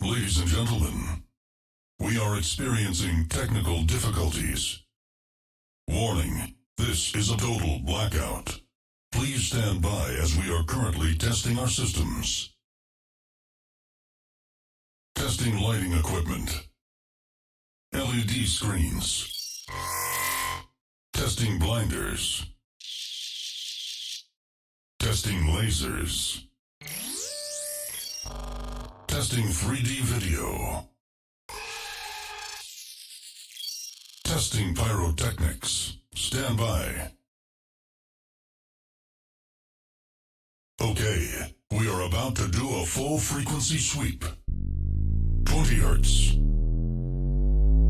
Ladies and gentlemen, we are experiencing technical difficulties. Warning, this is a total blackout. Please stand by as we are currently testing our systems. Testing lighting equipment. LED screens. Testing blinders. Testing lasers. Testing 3D video. Testing pyrotechnics. Stand by. Okay, we are about to do a full frequency sweep. 20 hertz.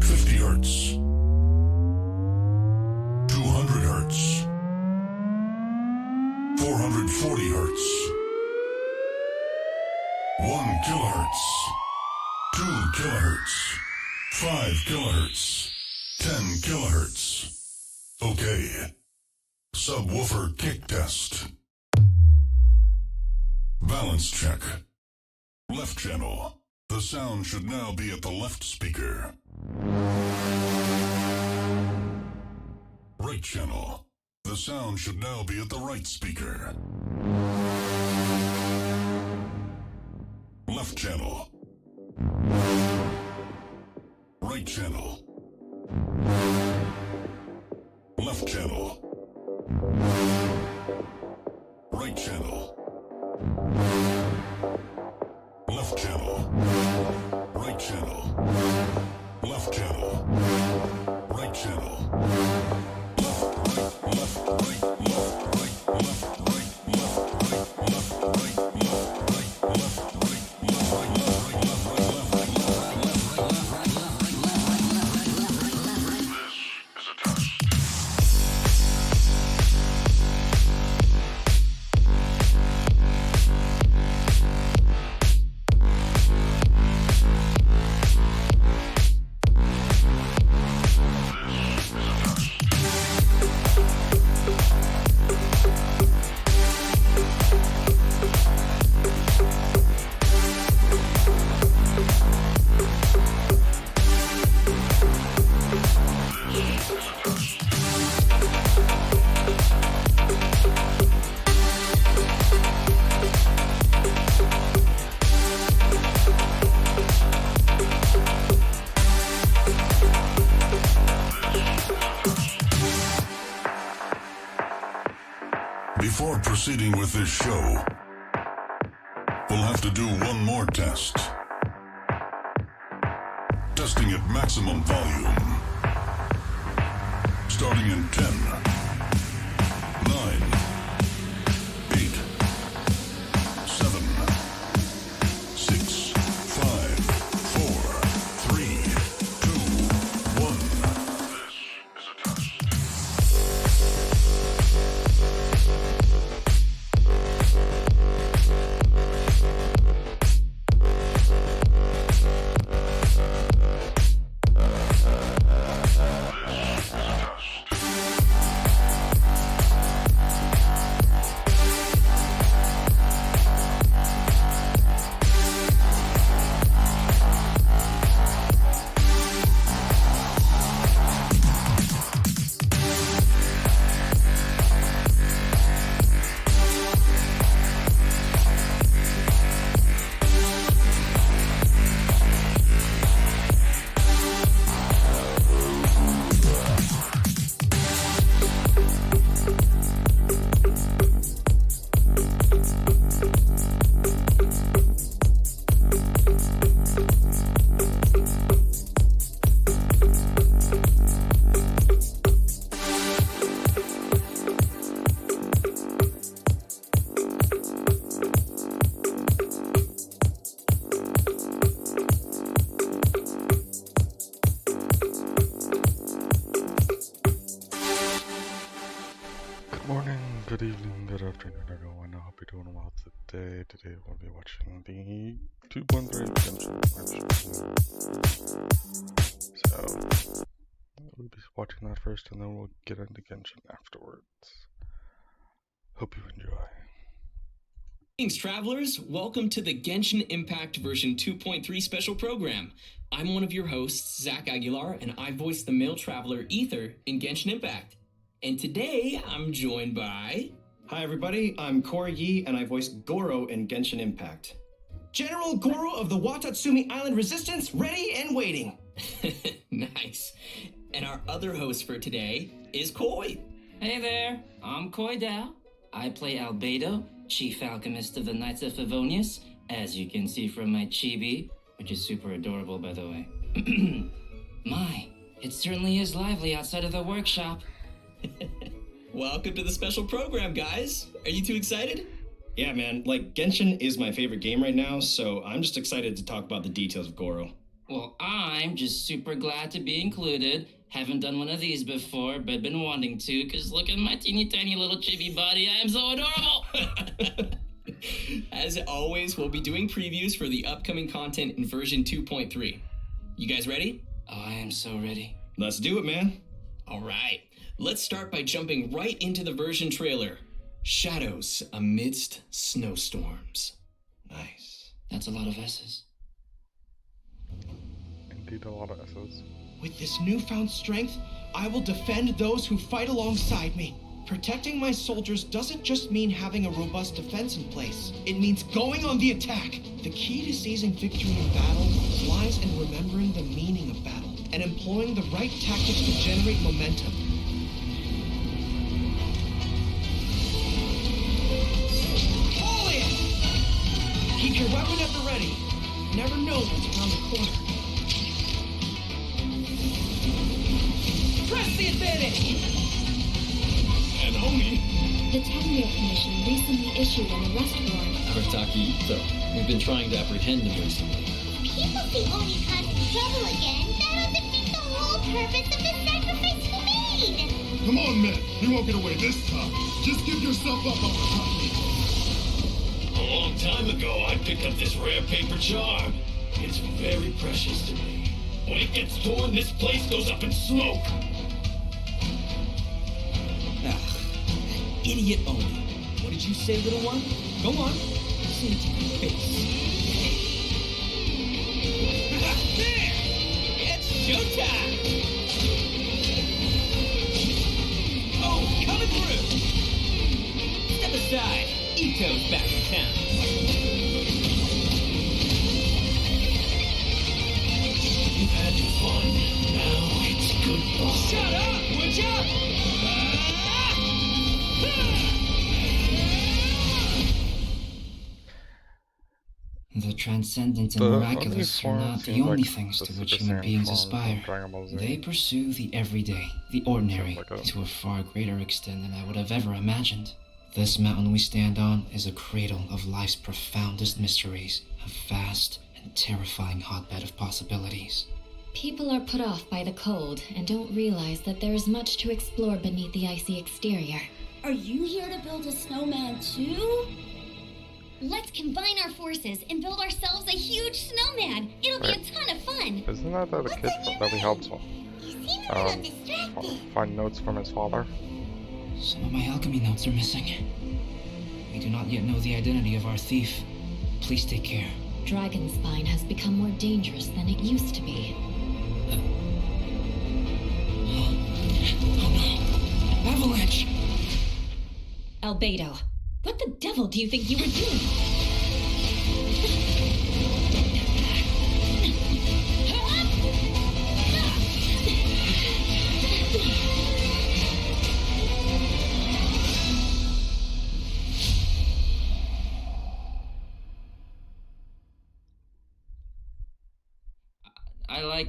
50 hertz. 200 hertz. 440 hertz. 1 kilohertz. 2 kilohertz. 5 kilohertz. 10 kilohertz. Okay. Subwoofer kick test. Balance check. Left channel. The sound should now be at the left speaker. Right channel. The sound should now be at the right speaker. Left channel. Right channel. Left channel. Right channel. Left channel. Right channel. Left channel. Right channel. Left, right, left, right, left, right, left, right, left, right, left, right, left, right. Before proceeding with this show, we'll have to do one more test. Testing at maximum volume. Starting in 10, 9, 8, 7, 6, 5, 4, 3, 2, 1. This is a test. Good evening, good afternoon, everyone. I hope you're doing well today. Today we'll be watching the 2.3 Genshin version. So, we'll be watching that first and then we'll get into Genshin afterwards. Hope you enjoy. Greetings, travelers. Welcome to the Genshin Impact version 2.3 special program. I'm one of your hosts, Zach Aguilar, and I voice the male traveler Ether in Genshin Impact. And today, I'm joined by... Hi everybody, I'm Corey Yi, and I voice Goro in Genshin Impact. General Goro of the Watatsumi Island Resistance, ready and waiting. Nice. And our other host for today is Koi. Hey there, I'm Koi Dao. I play Albedo, Chief Alchemist of the Knights of Favonius, as you can see from my chibi, which is super adorable, by the way. My, it certainly is lively outside of the workshop. Welcome to the special program, guys. Are you two excited? Yeah, man, Genshin is my favorite game right now, so I'm just excited to talk about the details of Goro. Well, I'm just super glad to be included. Haven't done one of these before, but been wanting to, because look at my teeny tiny little chibi body. I am so adorable! As always, we'll be doing previews for the upcoming content in version 2.3. You guys ready? Oh, I am so ready. Let's do it, man. All right. Let's start by jumping right into the version trailer. Shadows amidst snowstorms. Nice. That's a lot of S's. Indeed, a lot of S's. With this newfound strength, I will defend those who fight alongside me. Protecting my soldiers doesn't just mean having a robust defense in place. It means going on the attack. The key to seizing victory in battle lies in remembering the meaning of battle and employing the right tactics to generate momentum. Keep your weapon at the ready. You never know what's around the corner. Press the advantage! And Oni. The Tenryo Commission recently issued an arrest warrant. Arataki Ito. We've been trying to apprehend him recently. People see Oni causing trouble again. That'll defeat the whole purpose of the sacrifice he made. Come on, man. You won't get away this time. Just give yourself up on the top. A long time ago, I picked up this rare paper charm. It's very precious to me. When it gets torn, this place goes up in smoke. Idiot Oni. What did you say, little one? Go on. Say it to my face. There! It's showtime! Oh, coming through! Step aside. Ito's back in town. You've had your fun. Now it's goodbye. Shut up, would ya? The transcendent and The miraculous are not the only things to which human beings aspire. They Z. pursue the everyday, the ordinary, Sounds like a- to a far greater extent than I would have ever imagined. This mountain we stand on is a cradle of life's profoundest mysteries, a vast and terrifying hotbed of possibilities. People are put off by the cold and don't realize that there is much to explore beneath the icy exterior. Are you here to build a snowman too? Let's combine our forces and build ourselves a huge snowman. It'll be a ton of fun. Isn't that the kid that we helped You seem a little distracted. find notes from his father? Some of my alchemy notes are missing. We do not yet know the identity of our thief. Please take care. Dragonspine has become more dangerous than it used to be. Oh no! Avalanche! Albedo, what the devil do you think you were doing?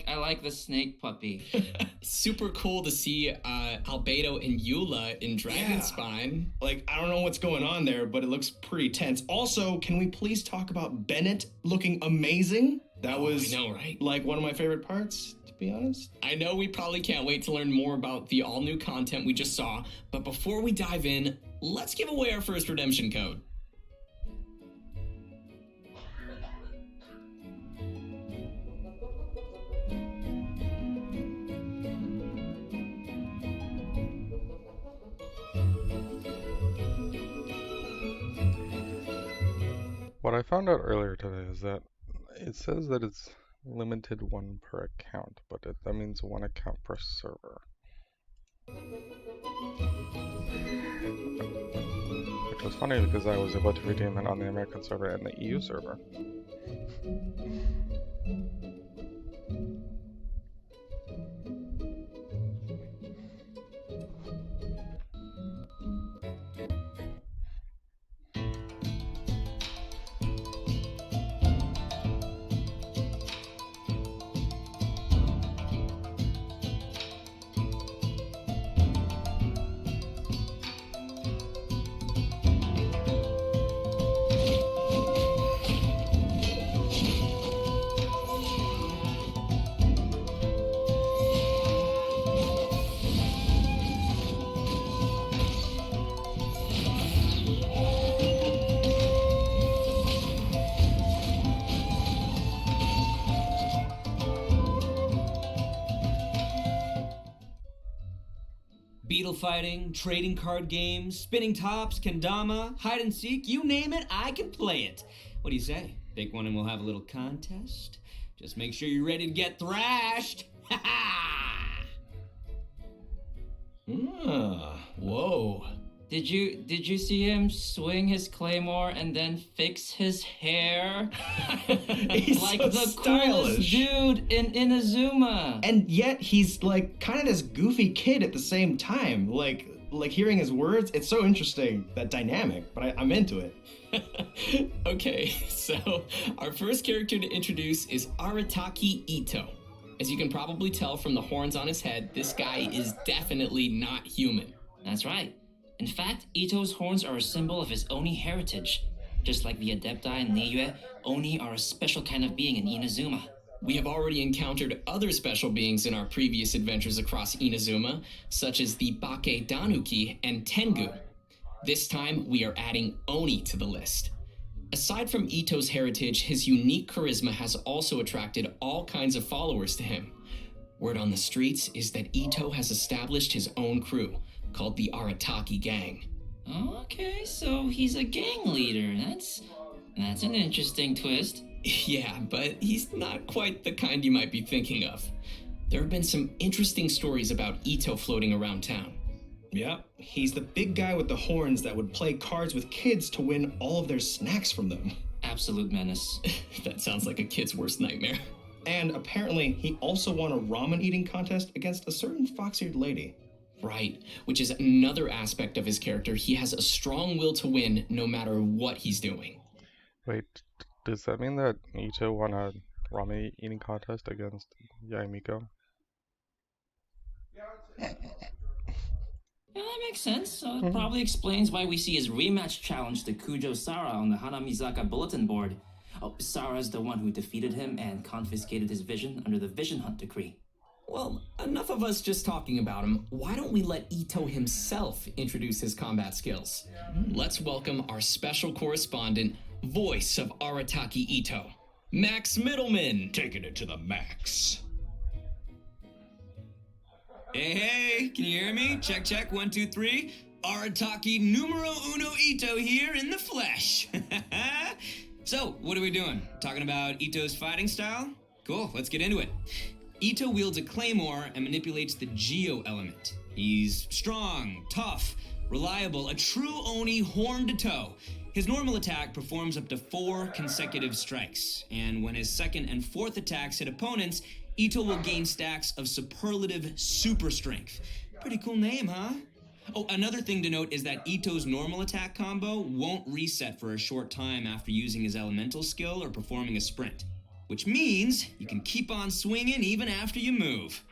I like the snake puppy. Super cool to see Albedo and Eula in Dragonspine. Like, I don't know what's going on there, but it looks pretty tense. Also, can we please talk about Bennett looking amazing? That was, I know, right? Like, one of my favorite parts, to be honest. I know we probably can't wait to learn more about the all-new content we just saw, but before we dive in, let's give away our first redemption code. What I found out earlier today is that it says that it's limited one per account, but that means one account per server. Which was funny because I was able to redeem it on the American server and the EU server. Beetle fighting, trading card games, spinning tops, kendama, hide and seek, you name it, I can play it. What do you say? Pick one and we'll have a little contest? Just make sure you're ready to get thrashed. Ha ha! Whoa. Did you see him swing his claymore and then fix his hair? He's like so the stylish. coolest dude in Inazuma. And yet he's like kind of this goofy kid at the same time. Like hearing his words, it's so interesting, that dynamic, but I'm into it. Okay, so our first character to introduce is Arataki Ito. As you can probably tell from the horns on his head, this guy is definitely not human. That's right. In fact, Ito's horns are a symbol of his Oni heritage. Just like the Adepti and Neiyue, Oni are a special kind of being in Inazuma. We have already encountered other special beings in our previous adventures across Inazuma, such as the Bake Danuki and Tengu. This time, we are adding Oni to the list. Aside from Ito's heritage, his unique charisma has also attracted all kinds of followers to him. Word on the streets is that Ito has established his own crew, called the Arataki Gang. Okay, so he's a gang leader. That's an interesting twist. Yeah, but he's not quite the kind you might be thinking of. There have been some interesting stories about Ito floating around town. Yeah, he's the big guy with the horns that would play cards with kids to win all of their snacks from them. Absolute menace. That sounds like a kid's worst nightmare. And apparently, he also won a ramen eating contest against a certain fox-eared lady. Right, which is another aspect of his character. He has a strong will to win no matter what he's doing. Wait, Does that mean that Ito won a ramen eating contest against Yaimiko? Yeah, that makes sense. So it probably explains why we see his rematch challenge to Kujo Sara on the Hanamizaka bulletin board. Oh, Sara's the one who defeated him and confiscated his vision under the Vision Hunt decree. Well, enough of us just talking about him. Why don't we let Ito himself introduce his combat skills? Let's welcome our special correspondent, voice of Arataki Ito, Max Middleman. Taking it to the max. Hey, can you hear me? Check, check, 1, 2, 3. Arataki numero uno Ito here in the flesh. So, what are we doing? Talking about Ito's fighting style? Cool, let's get into it. Ito wields a claymore and manipulates the Geo element. He's strong, tough, reliable, a true Oni horn to toe. His normal attack performs up to 4 consecutive strikes, and when his second and fourth attacks hit opponents, Ito will gain stacks of superlative super strength. Pretty cool name, huh? Oh, another thing to note is that Ito's normal attack combo won't reset for a short time after using his elemental skill or performing a sprint, which means you can keep on swinging even after you move.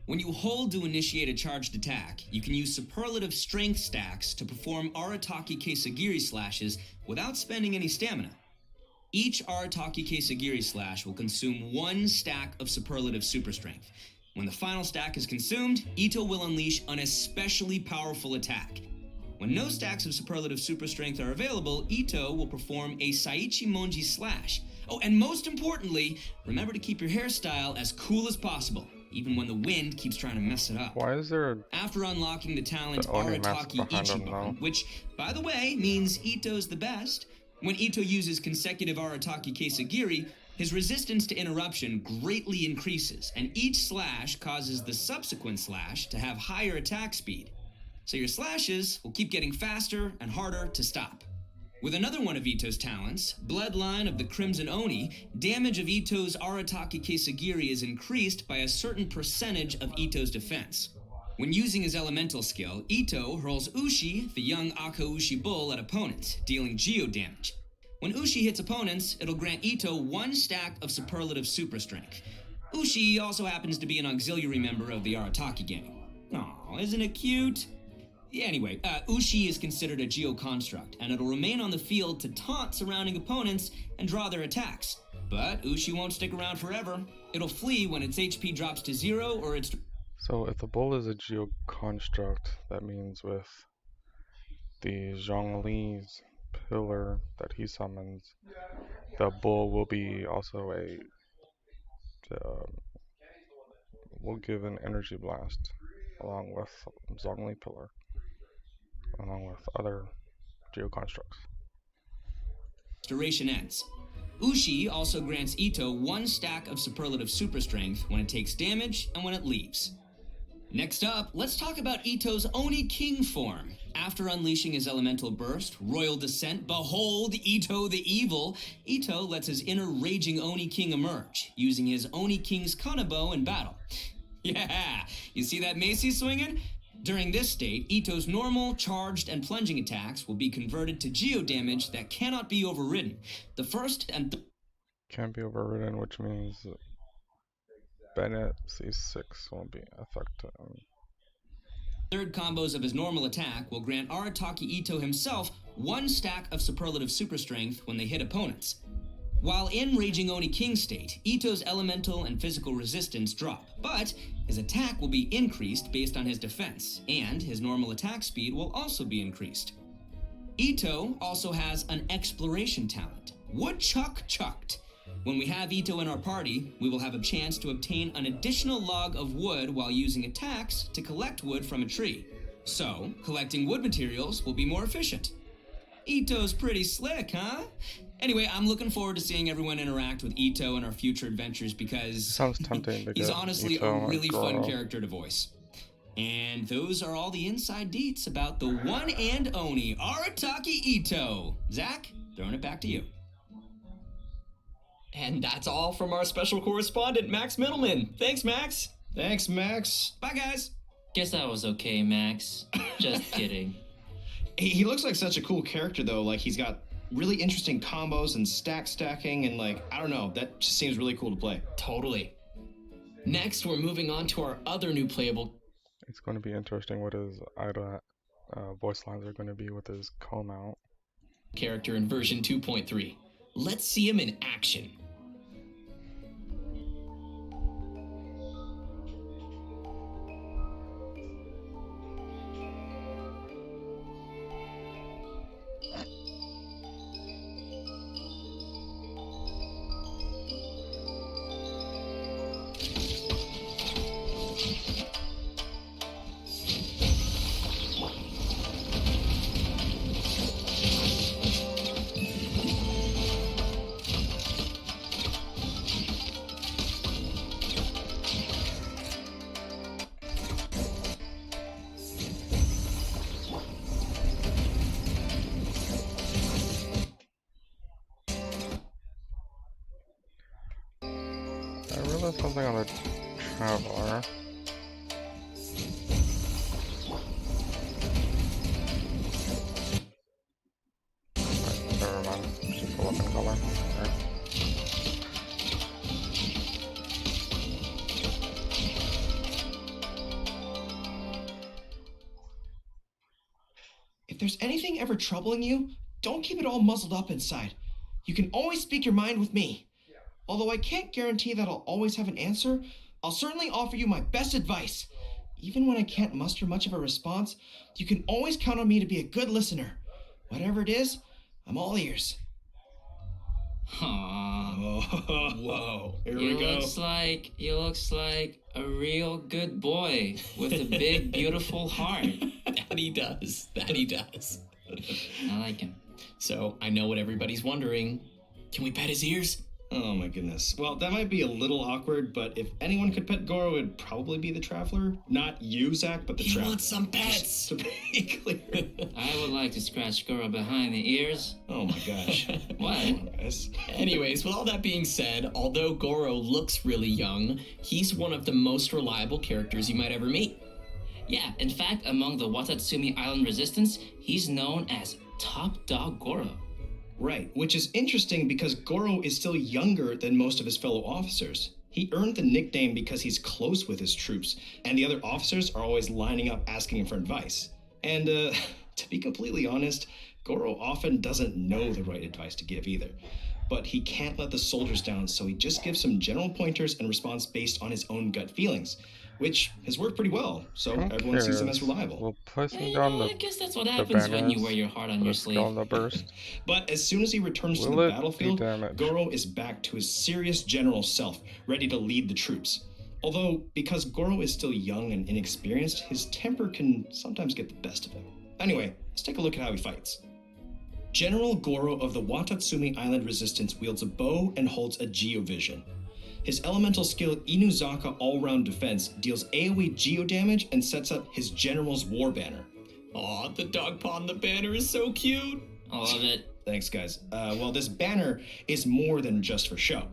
When you hold to initiate a charged attack, you can use superlative strength stacks to perform Arataki Keisagiri slashes without spending any stamina. Each Arataki Keisagiri slash will consume 1 stack of superlative super strength. When the final stack is consumed, Ito will unleash an especially powerful attack. When no stacks of superlative super strength are available, Ito will perform a Saichi Monji slash. Oh, and most importantly, remember to keep your hairstyle as cool as possible, even when the wind keeps trying to mess it up. Why is there After unlocking the talent Oni mask Arataki behind him Ichiban, now? which, by the way, means Ito's the best, when Ito uses consecutive Arataki Keisagiri, his resistance to interruption greatly increases, and each slash causes the subsequent slash to have higher attack speed. So your slashes will keep getting faster and harder to stop. With another one of Ito's talents, Bloodline of the Crimson Oni, damage of Ito's Arataki Keisagiri is increased by a certain percentage of Ito's defense. When using his elemental skill, Ito hurls Ushi, the young Akaushi bull, at opponents, dealing geo damage. When Ushi hits opponents, it'll grant Ito 1 stack of superlative super strength. Ushi also happens to be an auxiliary member of the Arataki gang. Aw, isn't it cute? Yeah, anyway, Ushi is considered a geo construct, and it'll remain on the field to taunt surrounding opponents and draw their attacks. But Ushi won't stick around forever. It'll flee when its HP drops to 0 or its... So if the bull is a geo construct, that means with the Zhongli's pillar that he summons, the bull will be also a will give an energy blast along with Zhongli pillar, along with other geo constructs. Duration ends. Ushi also grants Ito 1 stack of superlative super strength when it takes damage and when it leaves. Next up, let's talk about Ito's Oni King form. After unleashing his elemental burst, Royal Descent, behold Ito the Evil, Ito lets his inner raging Oni King emerge, using his Oni King's Kanabo in battle. Yeah, you see that mace he's swinging? During this state, Ito's normal, charged, and plunging attacks will be converted to geo damage that cannot be overridden. The first and Can't be overridden, which means Bennett C6 won't be affected. third combos of his normal attack will grant Arataki Ito himself 1 stack of superlative super strength when they hit opponents. While in Raging Oni King state, Ito's elemental and physical resistance drop, but his attack will be increased based on his defense, and his normal attack speed will also be increased. Ito also has an exploration talent, Woodchuck Chucked. When we have Ito in our party, we will have a chance to obtain an additional log of wood while using attacks to collect wood from a tree. So, collecting wood materials will be more efficient. Ito's pretty slick, huh? Anyway, I'm looking forward to seeing everyone interact with Ito in our future adventures because sounds tempting to he's get honestly Ito a really fun girl. character to voice. And those are all the inside deets about the one and only Arataki Ito. Zach, throwing it back to you. And that's all from our special correspondent, Max Middleman. Thanks, Max. Thanks, Max. Bye, guys. Guess that was okay, Max. Just kidding. He looks like such a cool character, though. Like, he's got, really interesting combos and stacking and like, I don't know, that just seems really cool to play. Totally. Next, we're moving on to our other new playable. It's going to be interesting what his voice lines are going to be with his comb out. Character in version 2.3. Let's see him in action. I realized something on the Traveler. Never mind, it's just a weapon color. Right. If there's anything ever troubling you, don't keep it all muzzled up inside. You can always speak your mind with me. Although I can't guarantee that I'll always have an answer, I'll certainly offer you my best advice. Even when I can't muster much of a response, you can always count on me to be a good listener. Whatever it is, I'm all ears. Whoa. Here we go. He looks like a real good boy with a big, beautiful heart. That he does. I like him. So, I know what everybody's wondering. Can we pet his ears? Oh my goodness. Well, that might be a little awkward, but if anyone could pet Goro, it'd probably be the Traveler. Not you, Zach, but the Traveler. He wants some pets! Just to be clear. I would like to scratch Goro behind the ears. Oh my gosh. What? Anyways, with all that being said, although Goro looks really young, he's one of the most reliable characters you might ever meet. Yeah, in fact, among the Watatsumi Island Resistance, he's known as Top Dog Goro. Right, which is interesting because Goro is still younger than most of his fellow officers. He earned the nickname because he's close with his troops, and the other officers are always lining up asking him for advice. And to be completely honest, Goro often doesn't know the right advice to give either. But he can't let the soldiers down, so he just gives some general pointers and responds based on his own gut feelings, which has worked pretty well, so everyone sees him as reliable. We'll place him down I guess that's what happens when you wear your heart on your sleeve. On the burst. But as soon as he returns to the battlefield, Goro is back to his serious general self, ready to lead the troops. Although, because Goro is still young and inexperienced, his temper can sometimes get the best of him. Anyway, let's take a look at how he fights. General Goro of the Watatsumi Island Resistance wields a bow and holds a Geovision. His elemental skill Inuzaka All-Round Defense deals AoE geo damage and sets up his General's War Banner. Aw, the dog paw on the banner is so cute. I love it. Thanks, guys. Well, this banner is more than just for show.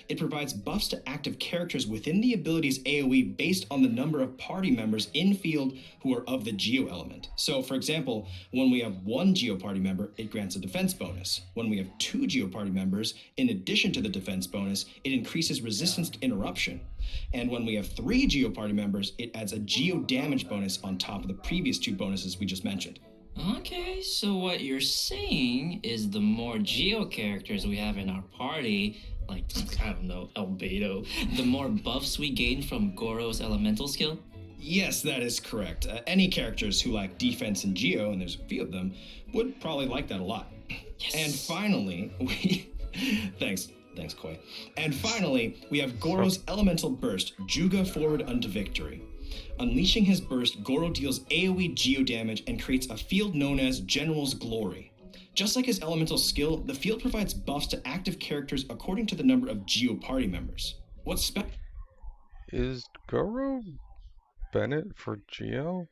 It provides buffs to active characters within the ability's AoE based on the number of party members in field who are of the Geo element. So, for example, when we have one Geo party member, it grants a defense bonus. When we have two Geo party members, in addition to the defense bonus, it increases resistance to interruption. And when we have three Geo party members, it adds a Geo damage bonus on top of the previous two bonuses we just mentioned. Okay, so what you're saying is the more Geo characters we have in our party, like, I don't know, Albedo, the more buffs we gain from Goro's elemental skill? Yes, that is correct. Any characters who like defense and Geo, and there's a few of them, would probably like that a lot. Yes. And finally, Thanks, Koi. And finally, we have Goro's elemental burst, Juga Forward unto Victory. Unleashing his burst, Goro deals AoE Geo damage and creates a field known as General's Glory. Just like his elemental skill, the field provides buffs to active characters according to the number of Geo party members. What's Is Goro Bennett for Geo?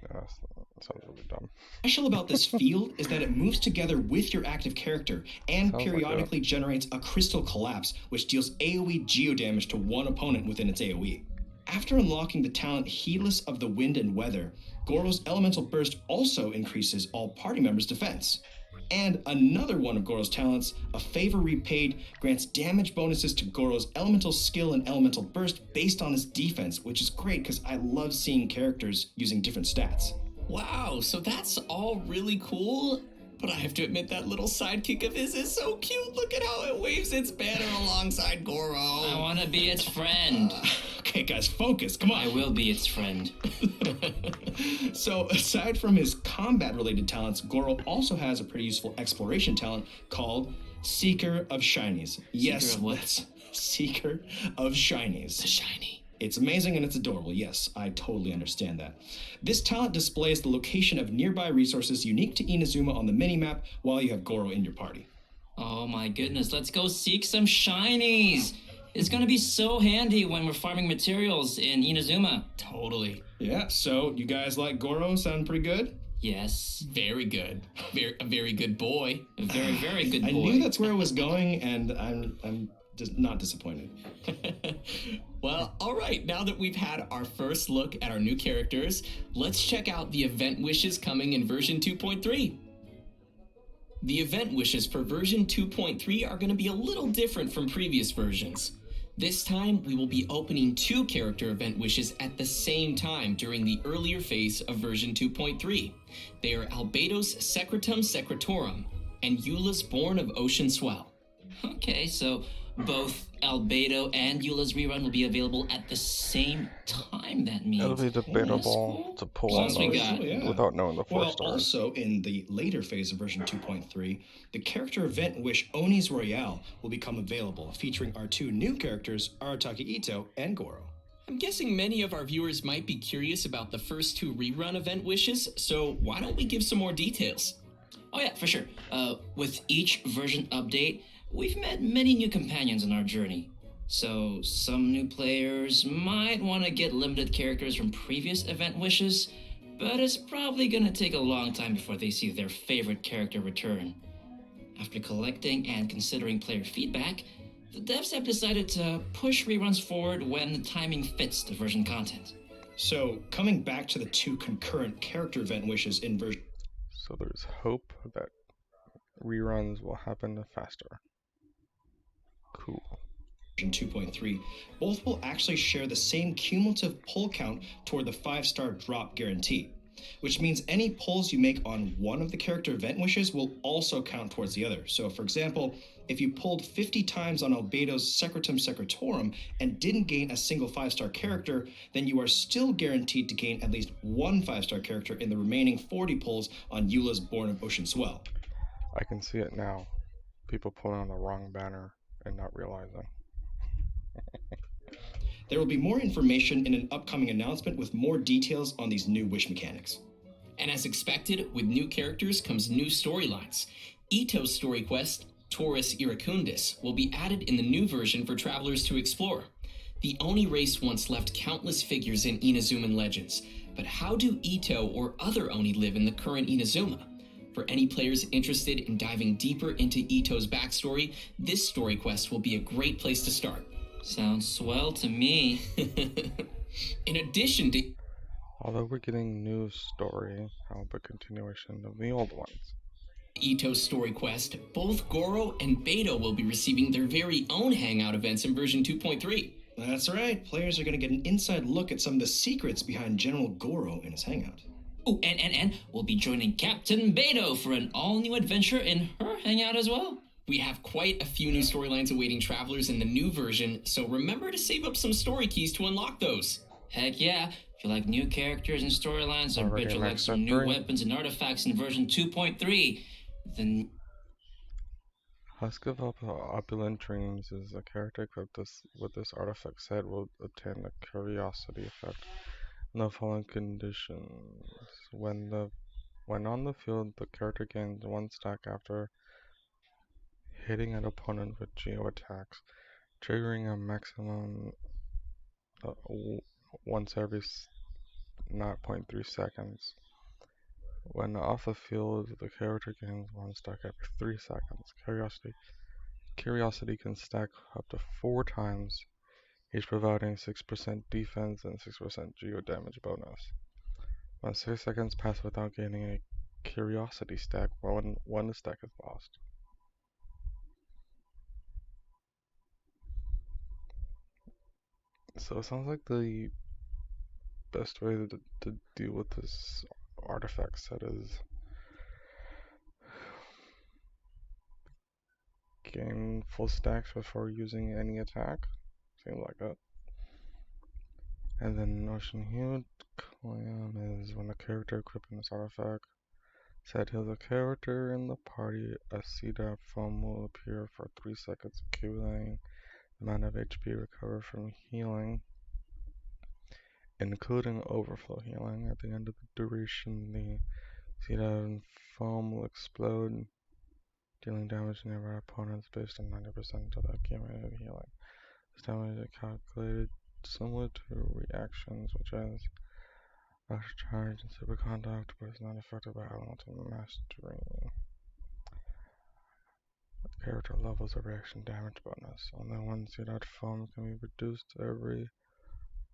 Yeah, that sounds really dumb. Special about this field is that it moves together with your active character and periodically generates a crystal collapse, which deals AoE Geo damage to one opponent within its AoE. After unlocking the talent Heedless of the Wind and Weather, Goro's elemental burst also increases all party members' defense. And another one of Goro's talents, a favor repaid, grants damage bonuses to Goro's elemental skill and elemental burst based on his defense, which is great because I love seeing characters using different stats. Wow, so that's all really cool, but I have to admit that little sidekick of his is so cute. Look at how it waves its banner alongside Goro. I want to be its friend. Okay, guys, focus. Come on. I will be its friend. So, aside from his combat-related talents, Goro also has a pretty useful exploration talent called Seeker of Shinies. Yes, of what? that's Seeker of Shinies. The shiny. It's amazing and it's adorable. Yes, I totally understand that. This talent displays the location of nearby resources unique to Inazuma on the minimap while you have Goro in your party. Oh my goodness, let's go seek some shinies. It's gonna be so handy when we're farming materials in Inazuma. Totally. Yeah, so you guys like Goro? Sound pretty good? Yes. Very good. A very good boy. A very, very good boy. I knew that's where it was going, and I'm just not disappointed. Well, all right, now that we've had our first look at our new characters, let's check out the event wishes coming in version 2.3. The event wishes for version 2.3 are going to be a little different from previous versions. This time, we will be opening 2 character event wishes at the same time during the earlier phase of version 2.3. They are Albedo's Secretum Secretorum and Eula's Born of Ocean Swell. Okay, so both Albedo and Eula's rerun will be available at the same time, that means. It'll be debatable to pull on those without knowing the 4 stars. Also, in the later phase of version 2.3, the character event wish Oni's Royale will become available, featuring our 2 new characters, Arataki Ito and Goro. I'm guessing many of our viewers might be curious about the first 2 rerun event wishes, so why don't we give some more details? Oh yeah, for sure. With each version update, we've met many new companions on our journey. So some new players might want to get limited characters from previous event wishes, but it's probably gonna take a long time before they see their favorite character return. After collecting and considering player feedback, the devs have decided to push reruns forward when the timing fits the version content. So, coming back to the 2 concurrent character event wishes in version... So there's hope that reruns will happen faster. Cool. Version 2.3, both will actually share the same cumulative pull count toward the 5-star drop guarantee, which means any pulls you make on one of the character event wishes will also count towards the other. So, for example, if you pulled 50 times on Albedo's Secretum Secretorum and didn't gain a single 5-star character, then you are still guaranteed to gain at least 1 5-star character in the remaining 40 pulls on Eula's Born of Ocean Swell. I can see it now. People pulling on the wrong banner and not realizing. There will be more information in an upcoming announcement with more details on these new wish mechanics. And as expected, with new characters comes new storylines. Ito's story quest, Taurus Iracundus, will be added in the new version for travelers to explore. The Oni race once left countless figures in Inazuman legends, but how do Ito or other Oni live in the current Inazuma? For any players interested in diving deeper into Ito's backstory, this story quest will be a great place to start. Sounds swell to me. In addition to... Although we're getting new story, how about continuation of the old ones? Ito's story quest, both Goro and Beto will be receiving their very own hangout events in version 2.3. That's right, players are going to get an inside look at some of the secrets behind General Goro in his hangout. Oh, and we'll be joining Captain Beto for an all-new adventure in her hangout as well. We have quite a few new storylines awaiting travelers in the new version, so remember to save up some story keys to unlock those. Heck yeah, if you like new characters and storylines, or bet you like some new weapons and artifacts in version 2.3, then... Husk of Opulent Dreams is a character equipped with this artifact set will obtain the curiosity effect in the following conditions. When on the field, the character gains 1 stack after hitting an opponent with geo attacks, triggering a maximum once every 0.3 seconds. When off the field, the character gains 1 stack every 3 seconds. Curiosity can stack up to 4 times each providing 6% defense and 6% geo damage bonus. When 6 seconds pass without gaining a curiosity stack, one stack is lost. So it sounds like the best way to deal with this artifact set is gain full stacks before using any attack. Seems like that. And then Ocean Hued Clam is when a character equipping this artifact set heals a character in the party, a CDAP foam will appear for 3 seconds, accumulating the amount of HP recovered from healing, including overflow healing. At the end of the duration, the CDAP foam will explode, dealing damage to nearby opponents based on 90% of the accumulated healing. This damage is calculated similar to reactions, which as Electric Charge and Super Contact, but is not affected by elemental mastery. Character levels a reaction damage bonus. Only one CDOT foam can be reduced every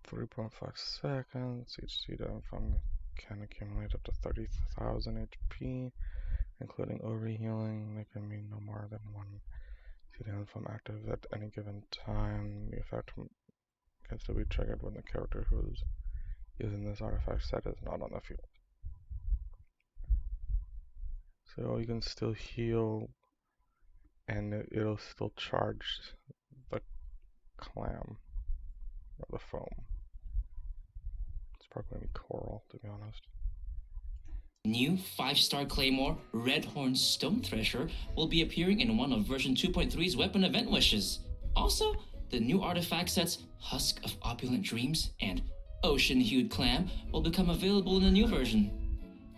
3.5 seconds. Each CDOT foam can accumulate up to 30,000 HP, including overhealing. There can be no more than one CDOT foam active at any given time. The effect can still be triggered when the character who is using this artifact set is not on the field. So you can still heal and it'll still charge the clam or the foam. It's probably gonna be coral, to be honest. New 5-star Claymore Redhorn Stone Thresher will be appearing in one of version 2.3's weapon event wishes. Also, the new artifact sets Husk of Opulent Dreams and Ocean Hued Clam will become available in the new version.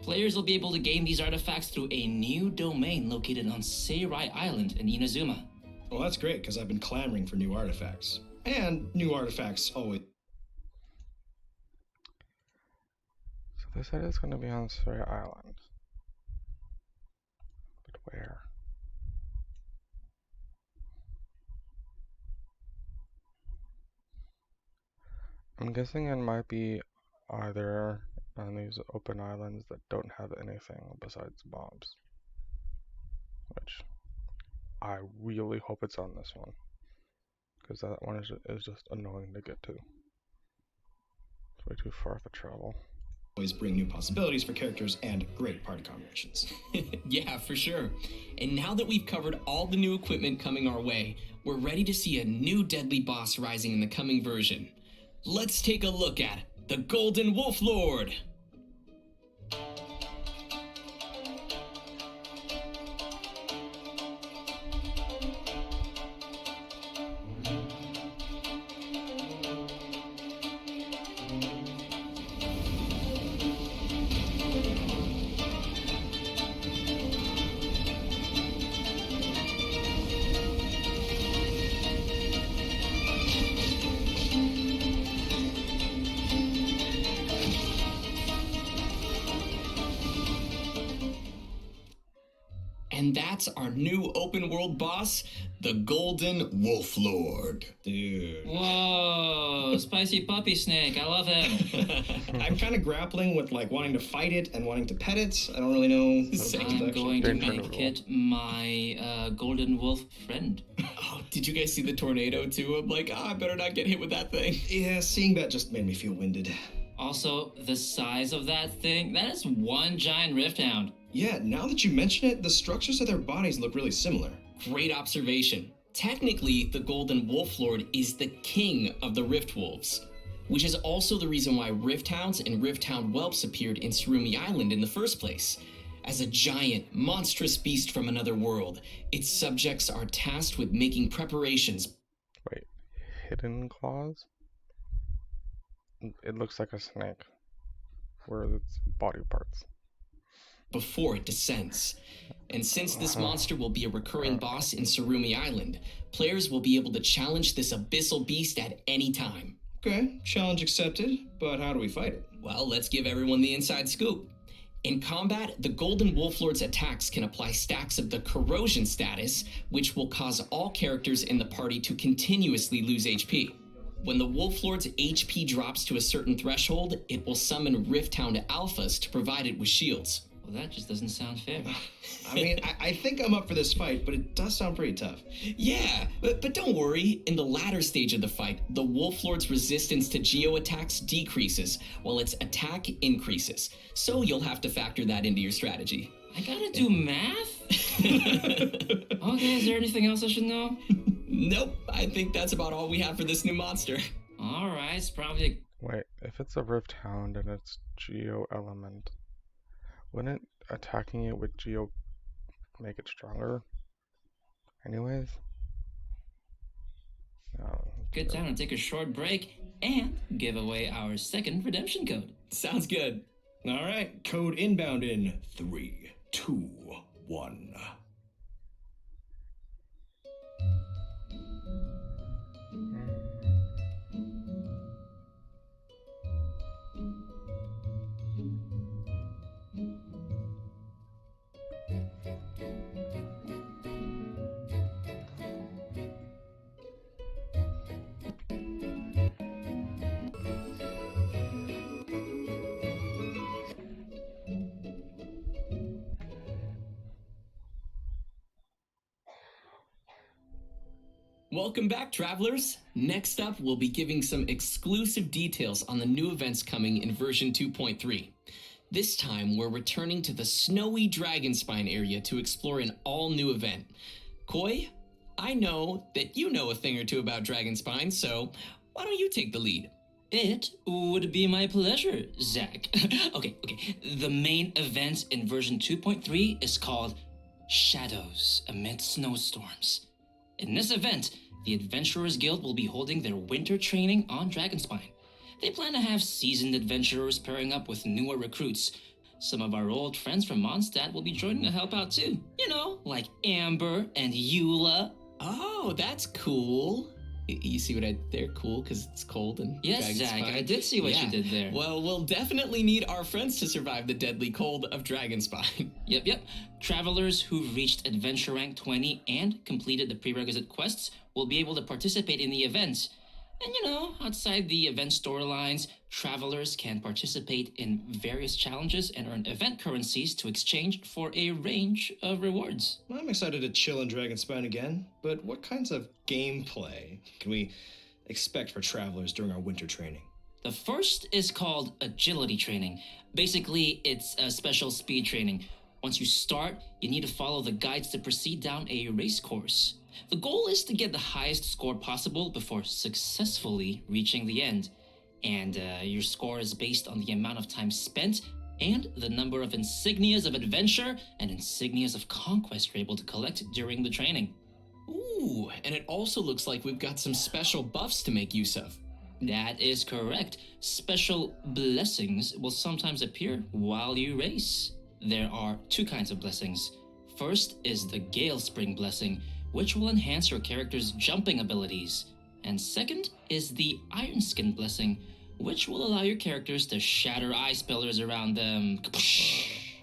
Players will be able to gain these artifacts through a new domain located on Seirai Island in Inazuma. Well, that's great, because I've been clamoring for new artifacts. And new artifacts always... So they said it's going to be on Seirai Island. But where? I'm guessing it might be either on these open islands that don't have anything besides mobs. Which I really hope it's on this one, because that one is just annoying to get to. It's way too far to travel. Always bring new possibilities for characters and great party combinations. Yeah, for sure. And now that we've covered all the new equipment coming our way, we're ready to see a new deadly boss rising in the coming version. Let's take a look at the Golden Wolf Lord. And that's our new open world boss, the Golden Wolf Lord. Dude. Whoa, spicy puppy snake, I love him. I'm kind of grappling with like wanting to fight it and wanting to pet it. I don't really know. I'm going to make it my golden wolf friend. Oh, did you guys see the tornado too? I'm like, I better not get hit with that thing. Yeah, seeing that just made me feel winded. Also, the size of that thing, that is one giant rift hound. Yeah, now that you mention it, the structures of their bodies look really similar. Great observation. Technically, the Golden Wolf Lord is the king of the Rift Wolves, which is also the reason why Rift Hounds and Rift Hound whelps appeared in Surumi Island in the first place. As a giant, monstrous beast from another world, its subjects are tasked with making preparations. Wait, hidden claws? It looks like a snake. Where are its body parts? Before it descends. And since this monster will be a recurring boss in Surumi Island, players will be able to challenge this abyssal beast at any time. Okay, challenge accepted, but how do we fight it? Well, let's give everyone the inside scoop. In combat, the Golden Wolf Lord's attacks can apply stacks of the corrosion status, which will cause all characters in the party to continuously lose HP. When the Wolf Lord's HP drops to a certain threshold, it will summon Rifthound Alphas to provide it with shields. Well, that just doesn't sound fair. I mean, I think I'm up for this fight, but it does sound pretty tough. Yeah, but don't worry. In the latter stage of the fight, the Wolf Lord's resistance to Geo attacks decreases, while its attack increases. So you'll have to factor that into your strategy. I gotta do math? Okay, is there anything else I should know? Nope, I think that's about all we have for this new monster. Alright, it's probably Wait, if it's a Rift Hound and it's Geo element, wouldn't attacking it with Geo make it stronger? Anyways? good time to take a short break and give away our second redemption code. Sounds good. All right, code inbound in 3, 2, 1. Welcome back, travelers. Next up, we'll be giving some exclusive details on the new events coming in version 2.3. This time, we're returning to the snowy Dragonspine area to explore an all-new event. Koi, I know that you know a thing or two about Dragonspine, so why don't you take the lead? It would be my pleasure, Zach. Okay. The main event in version 2.3 is called Shadows Amid Snowstorms. In this event, the Adventurers Guild will be holding their winter training on Dragonspine. They plan to have seasoned adventurers pairing up with newer recruits. Some of our old friends from Mondstadt will be joining to help out too. You know, like Amber and Eula. Oh, that's cool. You see what they're cool because it's cold and yes, Dragonspine. Zach, I did see what you did there. Well, we'll definitely need our friends to survive the deadly cold of Dragonspine. Yep. Travelers who've reached Adventure Rank 20 and completed the prerequisite quests will be able to participate in the event. And you know, outside the event storylines, travelers can participate in various challenges and earn event currencies to exchange for a range of rewards. I'm excited to chill in Dragonspine again, but what kinds of gameplay can we expect for travelers during our winter training? The first is called agility training. Basically, it's a special speed training. Once you start, you need to follow the guides to proceed down a race course. The goal is to get the highest score possible before successfully reaching the end. And your score is based on the amount of time spent and the number of insignias of adventure and insignias of conquest you're able to collect during the training. Ooh, and it also looks like we've got some special buffs to make use of. That is correct. Special blessings will sometimes appear while you race. There are two kinds of blessings. First is the Gale Spring blessing, which will enhance your character's jumping abilities. And second is the Iron Skin blessing, which will allow your characters to shatter ice pillars around them.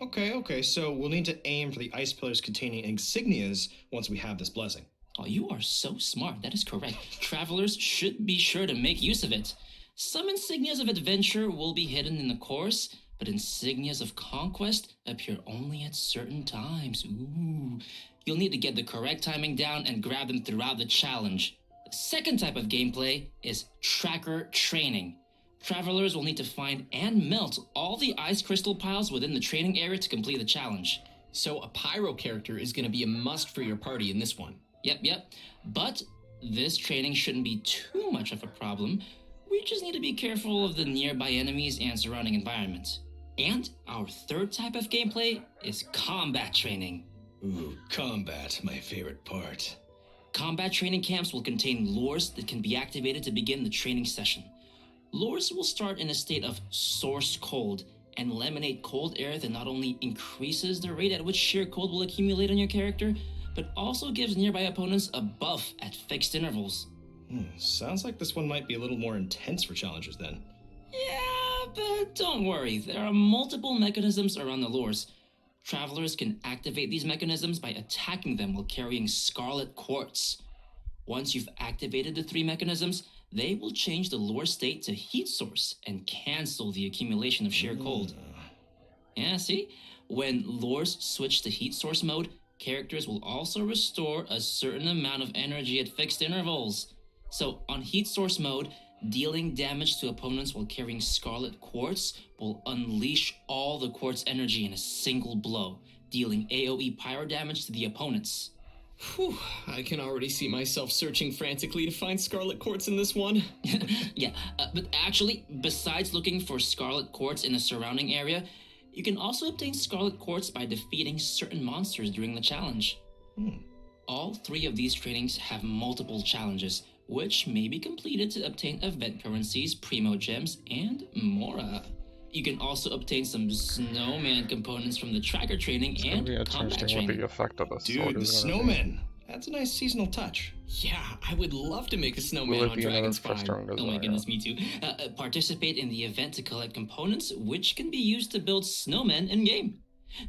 Okay, so we'll need to aim for the ice pillars containing insignias once we have this blessing. Oh, you are so smart. That is correct. Travelers should be sure to make use of it. Some insignias of adventure will be hidden in the course, but insignias of conquest appear only at certain times. Ooh. You'll need to get the correct timing down and grab them throughout the challenge. The second type of gameplay is tracker training. Travelers will need to find and melt all the ice crystal piles within the training area to complete the challenge. So a pyro character is going to be a must for your party in this one. Yep. But this training shouldn't be too much of a problem. We just need to be careful of the nearby enemies and surrounding environment. And our third type of gameplay is combat training. Ooh, combat, my favorite part. Combat training camps will contain lures that can be activated to begin the training session. Lures will start in a state of source cold and eliminate cold air that not only increases the rate at which sheer cold will accumulate on your character, but also gives nearby opponents a buff at fixed intervals. Sounds like this one might be a little more intense for challengers then. Yeah, but don't worry, there are multiple mechanisms around the lures. Travelers can activate these mechanisms by attacking them while carrying Scarlet Quartz. Once you've activated the 3 mechanisms, they will change the lure state to heat source and cancel the accumulation of sheer cold. Yeah, see? When lures switch to heat source mode, characters will also restore a certain amount of energy at fixed intervals. So, on heat source mode, dealing damage to opponents while carrying Scarlet Quartz will unleash all the Quartz energy in a single blow, dealing AoE pyro damage to the opponents. Whew, I can already see myself searching frantically to find Scarlet Quartz in this one. Yeah, but actually, besides looking for Scarlet Quartz in the surrounding area, you can also obtain Scarlet Quartz by defeating certain monsters during the challenge. All 3 of these trainings have multiple challenges, which may be completed to obtain event currencies, primo gems, and more. You can also obtain some snowman components from the tracker training and combat training. The effect of the Dude, the snowman. That's a nice seasonal touch. Yeah, I would love to make a snowman on Dragon's Spine. Oh my goodness, me too. Participate in the event to collect components, which can be used to build snowmen in-game.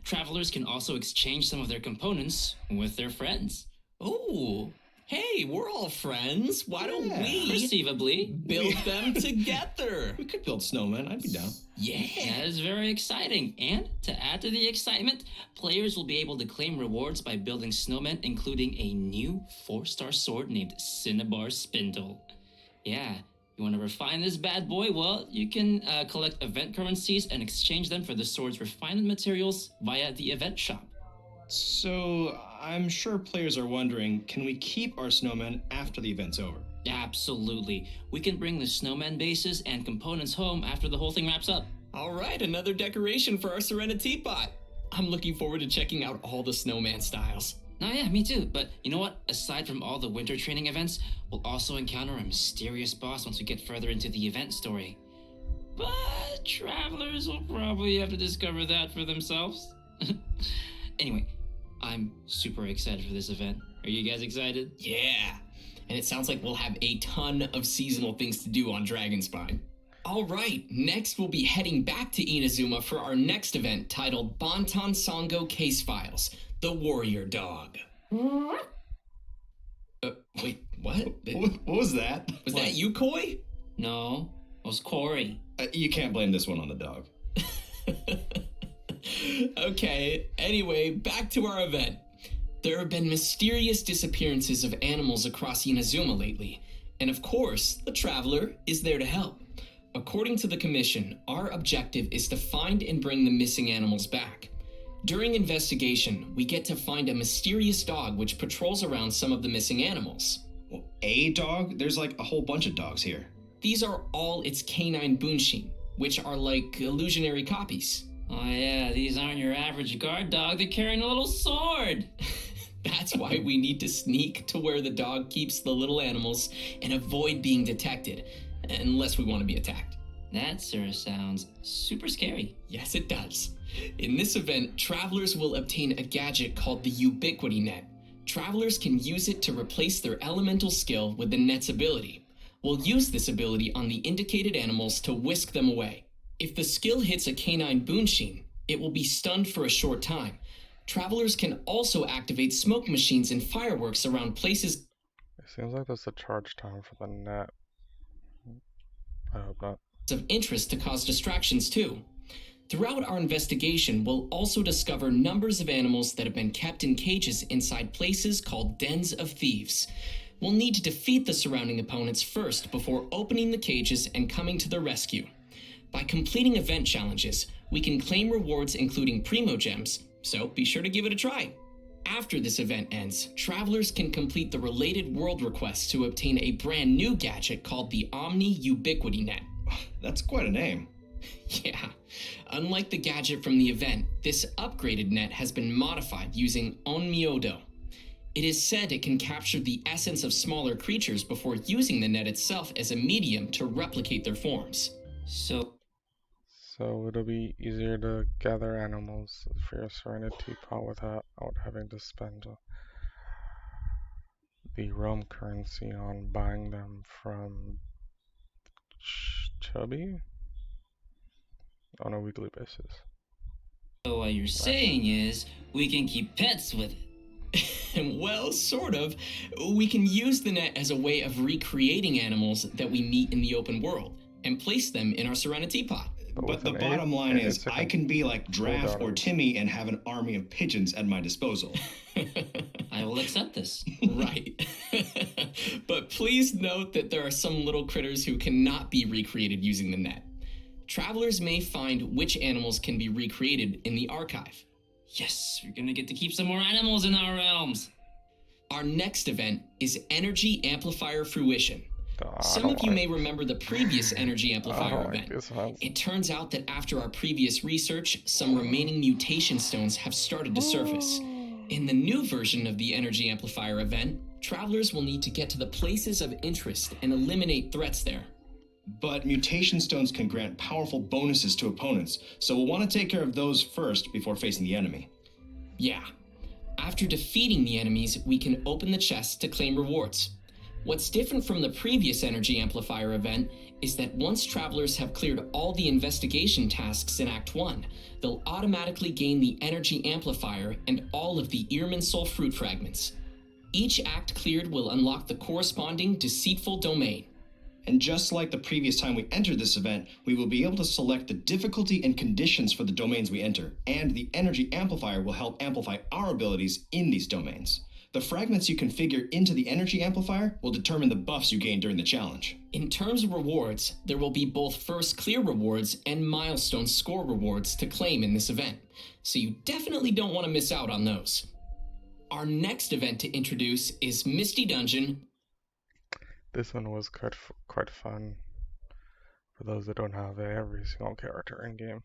Travelers can also exchange some of their components with their friends. Oh, hey, we're all friends. Why don't we perceivably build them together? We could build snowmen. I'd be down. Yeah, that is very exciting. And to add to the excitement, players will be able to claim rewards by building snowmen, including a new 4-star sword named Cinnabar Spindle. Yeah, you want to refine this bad boy? Well, you can collect event currencies and exchange them for the sword's refinement materials via the event shop. So, I'm sure players are wondering, can we keep our snowmen after the event's over? Absolutely. We can bring the snowman bases and components home after the whole thing wraps up. All right, another decoration for our Serena teapot. I'm looking forward to checking out all the snowman styles. Oh yeah, me too. But you know what? Aside from all the winter training events, we'll also encounter a mysterious boss once we get further into the event story. But travelers will probably have to discover that for themselves. Anyway, I'm super excited for this event. Are you guys excited? Yeah, and it sounds like we'll have a ton of seasonal things to do on Dragon's Spine. All right, next we'll be heading back to Inazuma for our next event titled Bantan Sango Case Files, The Warrior Dog. Wait, what? What was that? Was that you, Koi? No, it was Corey. You can't blame this one on the dog. Okay, anyway, back to our event. There have been mysterious disappearances of animals across Inazuma lately, and of course, the Traveler is there to help. According to the Commission, our objective is to find and bring the missing animals back. During investigation, we get to find a mysterious dog which patrols around some of the missing animals. Well, a dog? There's like a whole bunch of dogs here. These are all its canine bunshin, which are like illusionary copies. Oh yeah, these aren't your average guard dog, they're carrying a little sword. That's why we need to sneak to where the dog keeps the little animals and avoid being detected, unless we want to be attacked. That sure sounds super scary. Yes, it does. In this event, travelers will obtain a gadget called the Ubiquity Net. Travelers can use it to replace their elemental skill with the net's ability. We'll use this ability on the indicated animals to whisk them away. If the skill hits a canine bunshin, it will be stunned for a short time. Travelers can also activate smoke machines and fireworks around places. It seems like there's a charge time for the net. I hope not. Of interest to cause distractions too. Throughout our investigation, we'll also discover numbers of animals that have been kept in cages inside places called dens of thieves. We'll need to defeat the surrounding opponents first before opening the cages and coming to their rescue. By completing event challenges, we can claim rewards including primo gems, so be sure to give it a try. After this event ends, travelers can complete the related world requests to obtain a brand new gadget called the Omni Ubiquity Net. That's quite a name. Yeah. Unlike the gadget from the event, this upgraded net has been modified using Onmyodo. It is said it can capture the essence of smaller creatures before using the net itself as a medium to replicate their forms. So it'll be easier to gather animals for your Serenity Pot without having to spend the realm currency on buying them from Chubby on a weekly basis. So what you're saying is, we can keep pets with it. Well, sort of. We can use the net as a way of recreating animals that we meet in the open world and place them in our Serenity Pod. But the bottom line is, I can be like Draft or Timmy and have an army of pigeons at my disposal. I will accept this. Right. But please note that there are some little critters who cannot be recreated using the net. Travelers may find which animals can be recreated in the archive. Yes, we're gonna get to keep some more animals in our realms. Our next event is Energy Amplifier Fruition. Some of you may remember the previous Energy Amplifier event. It turns out that after our previous research, some remaining mutation stones have started to surface. In the new version of the Energy Amplifier event, travelers will need to get to the places of interest and eliminate threats there. But mutation stones can grant powerful bonuses to opponents, so we'll want to take care of those first before facing the enemy. Yeah. After defeating the enemies, we can open the chest to claim rewards. What's different from the previous Energy Amplifier event is that once travelers have cleared all the investigation tasks in Act 1, they'll automatically gain the Energy Amplifier and all of the Earman Soul Fruit fragments. Each act cleared will unlock the corresponding deceitful domain. And just like the previous time we entered this event, we will be able to select the difficulty and conditions for the domains we enter, and the Energy Amplifier will help amplify our abilities in these domains. The fragments you configure into the Energy Amplifier will determine the buffs you gain during the challenge. In terms of rewards, there will be both first clear rewards and milestone score rewards to claim in this event, so you definitely don't want to miss out on those. Our next event to introduce is Misty Dungeon. This one was quite fun for those that don't have every single character in game.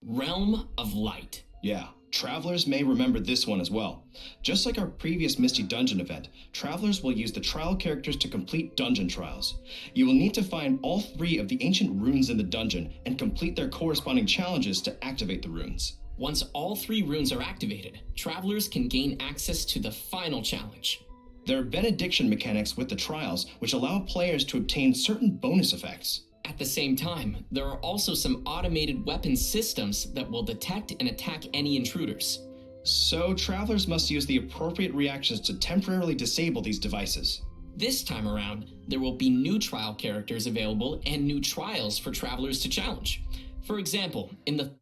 Realm of Light. Yeah, travelers may remember this one as well. Just like our previous Misty Dungeon event, travelers will use the trial characters to complete dungeon trials. You will need to find all 3 of the ancient runes in the dungeon and complete their corresponding challenges to activate the runes. Once all 3 runes are activated, travelers can gain access to the final challenge. There are benediction mechanics with the trials, which allow players to obtain certain bonus effects. At the same time, there are also some automated weapon systems that will detect and attack any intruders. So, travelers must use the appropriate reactions to temporarily disable these devices. This time around, there will be new trial characters available and new trials for travelers to challenge. For example, in the...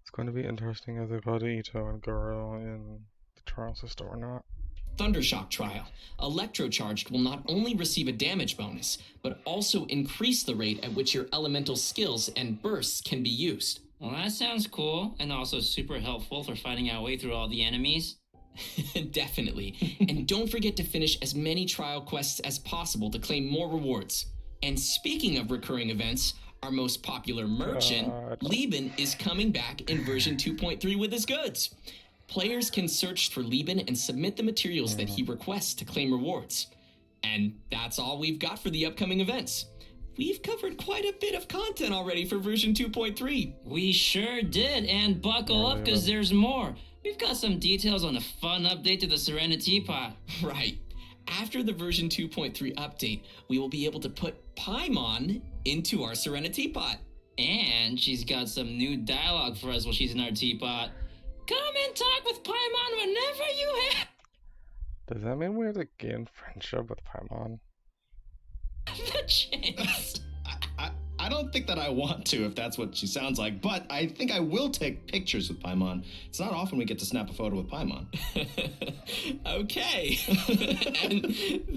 It's going to be interesting if they put Ito and Goro in the trial system or not. Thundershock trial, Electrocharged will not only receive a damage bonus, but also increase the rate at which your elemental skills and bursts can be used. Well, that sounds cool, and also super helpful for finding our way through all the enemies. Definitely. And don't forget to finish as many trial quests as possible to claim more rewards. And speaking of recurring events, our most popular merchant, Lieben, is coming back in version 2.3 with his goods. Players can search for Lieben and submit the materials that he requests to claim rewards. And that's all we've got for the upcoming events. We've covered quite a bit of content already for version 2.3. We sure did, and buckle up because there's more. We've got some details on a fun update to the Serenity Pod. Right. After the version 2.3 update, we will be able to put Paimon into our Serenity Pod. And she's got some new dialogue for us while she's in our teapot. Come and talk with Paimon whenever you have. Does that mean we have to gain friendship with Paimon? The chance. I don't think that I want to, if that's what she sounds like, but I think I will take pictures with Paimon. It's not often we get to snap a photo with Paimon. Okay. And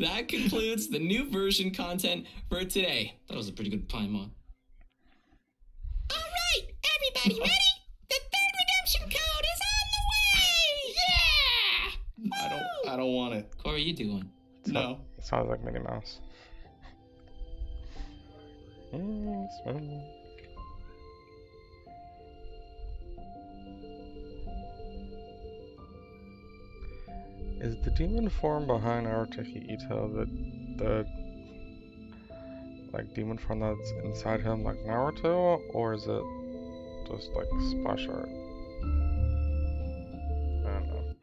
that concludes the new version content for today. That was a pretty good Paimon. All right, everybody ready? The third redemption code is on the way! Yeah! I don't want it. What are you doing? No. It sounds like Minnie Mouse. Is the demon form behind Arateki Ito the like demon form that's inside him like Naruto, or is it just like splash art? I don't know.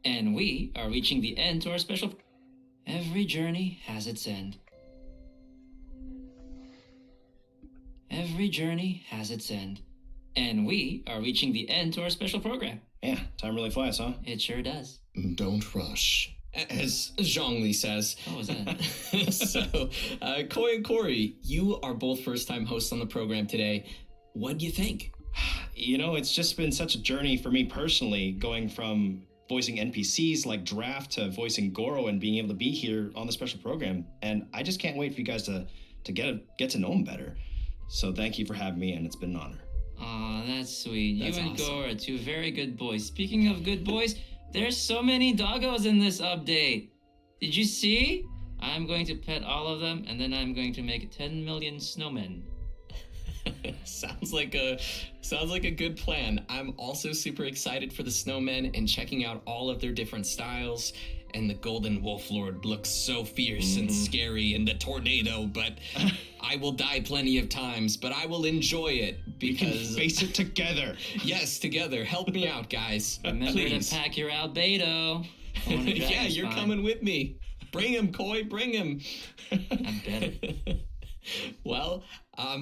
And we are reaching the end to our special... Every journey has its end. Every journey has its end. And we are reaching the end to our special program. Yeah, time really flies, huh? It sure does. Don't rush. As Zhongli says. What was that? So, Koi and Corey, you are both first-time hosts on the program today. What do you think? You know, it's just been such a journey for me personally, going from voicing NPCs like Draft to voicing Goro and being able to be here on the special program. And I just can't wait for you guys to get to know him better. So thank you for having me, and it's been an honor. Aw, that's sweet. That's you and awesome. Goro are two very good boys. Speaking of good boys, there's so many doggos in this update. Did you see? I'm going to pet all of them, and then I'm going to make 10 million snowmen. Sounds like a good plan. I'm also super excited for the snowmen and checking out all of their different styles. And the Golden Wolf Lord looks so fierce and scary in the tornado, but I will die plenty of times, but I will enjoy it because... We can face it together. Yes, together. Help me out, guys. Remember Please. to pack your albedo. Yeah, you're coming with me. Bring him, Koi, bring him. I better. Well,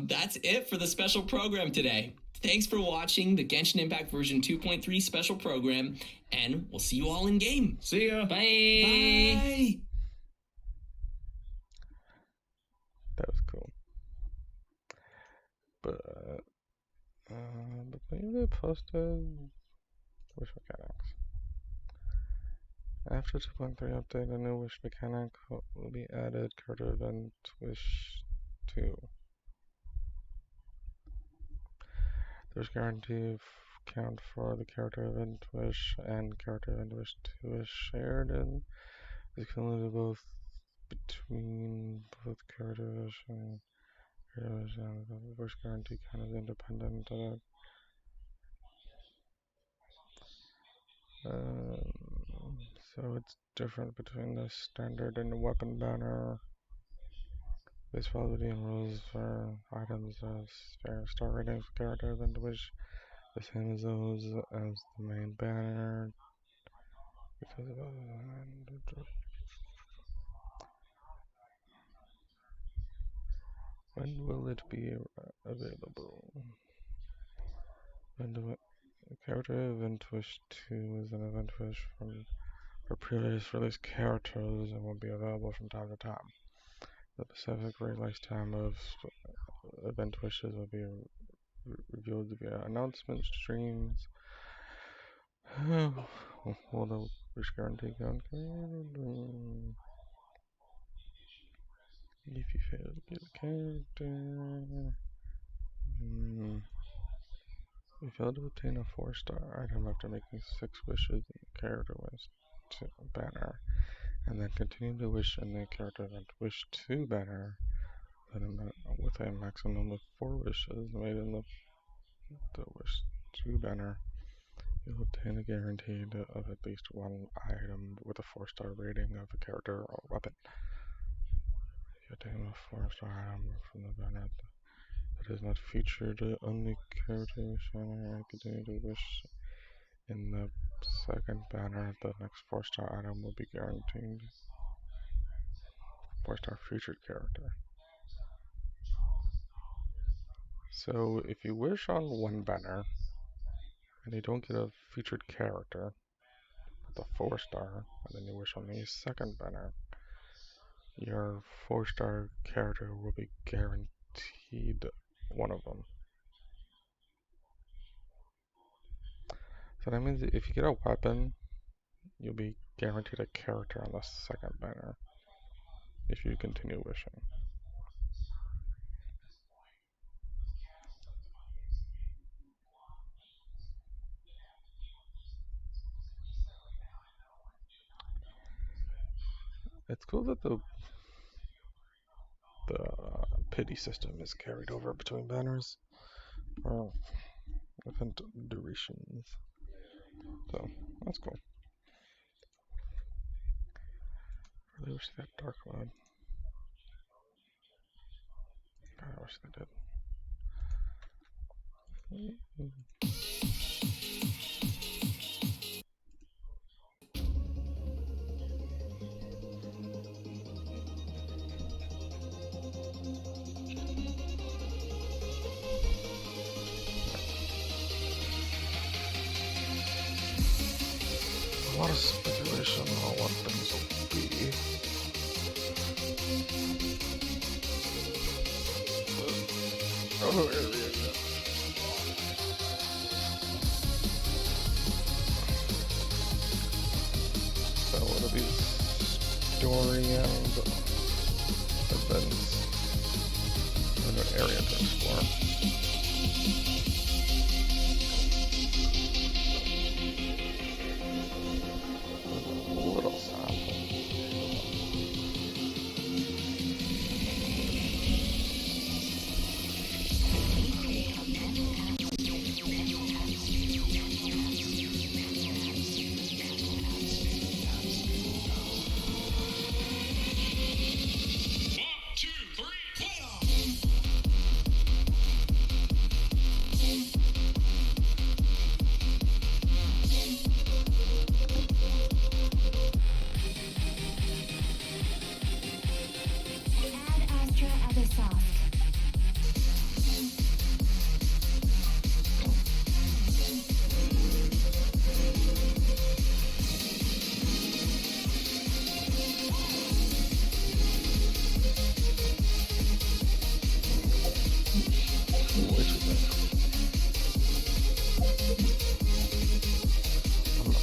that's it for the special program today. Thanks for watching the Genshin Impact version 2.3 special program, and we'll see you all in game. See ya. Bye. Bye. That was cool. But maybe they posted wish mechanics. After 2.3 update, a new wish mechanic will be added. Character event wish 2. There's guaranteed count for the character event wish and character event wish 2 is shared and is cumulative both between both character wish and the wish guarantee count is independent of it. So it's different between the standard and the weapon banner. Base validity and rules for items star ratings for character event wish the same as those as the main banner. Because of when will it be available? When do character event wish 2 is an event wish for previous release characters and will be available from time to time. The specific release time of event wishes will be revealed via announcement streams. Will the wish guarantee count? If you fail to get a character, you fail to obtain a 4-star item after making 6 wishes in the character wish banner, and then continue to wish in the character event wish 2 banner with a maximum of 4 wishes made in the wish 2 banner. You'll obtain a guarantee of at least 1 item with a 4-star rating of a character or weapon. If you obtain a 4-star item from the banner that is not featured on the character wish banner and continue to wish in the second banner, the next 4-star item will be guaranteed 4-star featured character. So if you wish on one banner and you don't get a featured character with a 4-star, and then you wish on the second banner, your 4-star character will be guaranteed one of them. So that means if you get a weapon, you'll be guaranteed a character on the second banner if you continue wishing. It's cool that the pity system is carried over between banners or event durations. So that's cool. Really wish they had dark mode. God, I wish they did. photo area. So what are these story and events? Another area to explore. Little sad.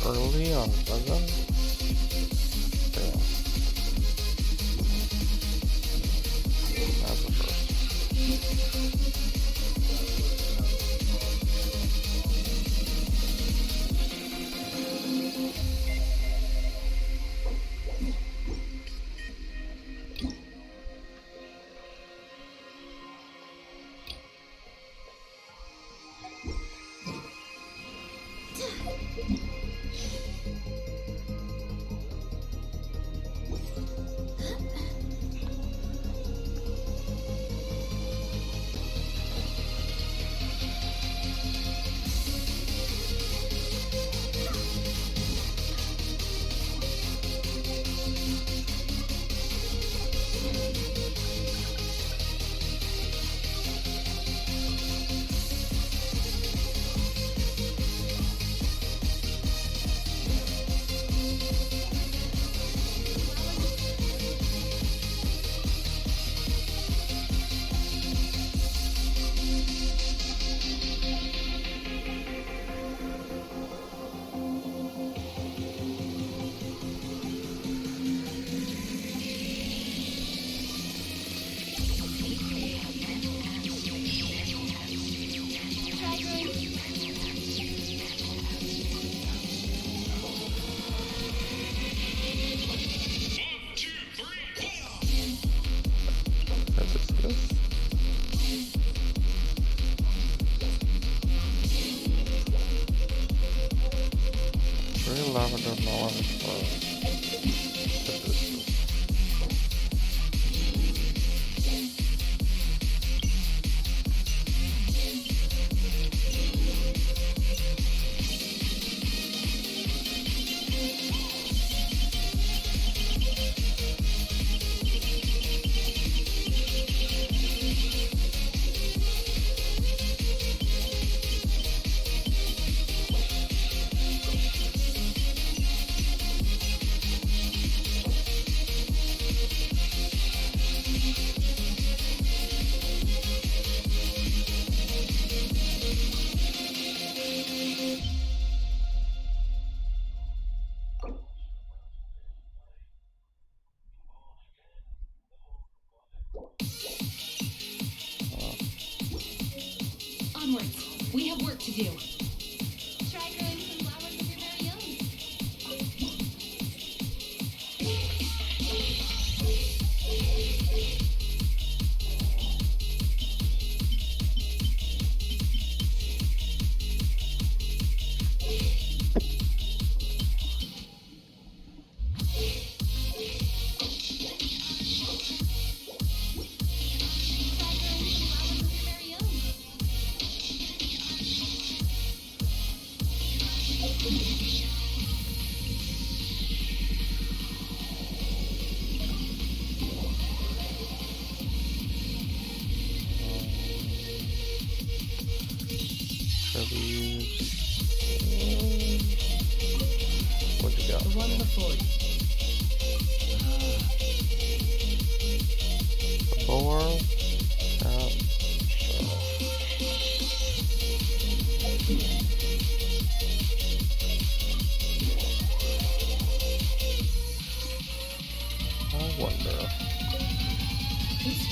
Early on dozen? Damn. That's the first. Lavender melon for Onwards. We have work to do. Try growing some flowers of your very own.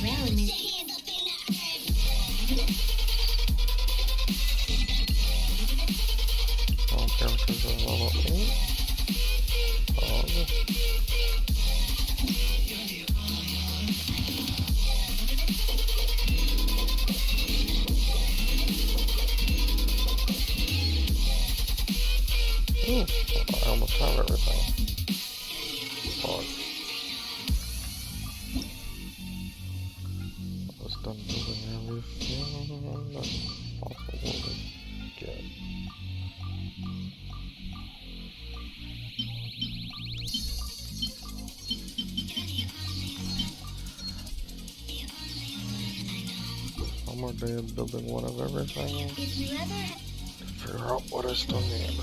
drown me. All characters are level 8. Ooh, I almost have everything. Fuck. I was done building everything that's possible to get. One more day of building one of everything. If you ever... Figure out what I still need.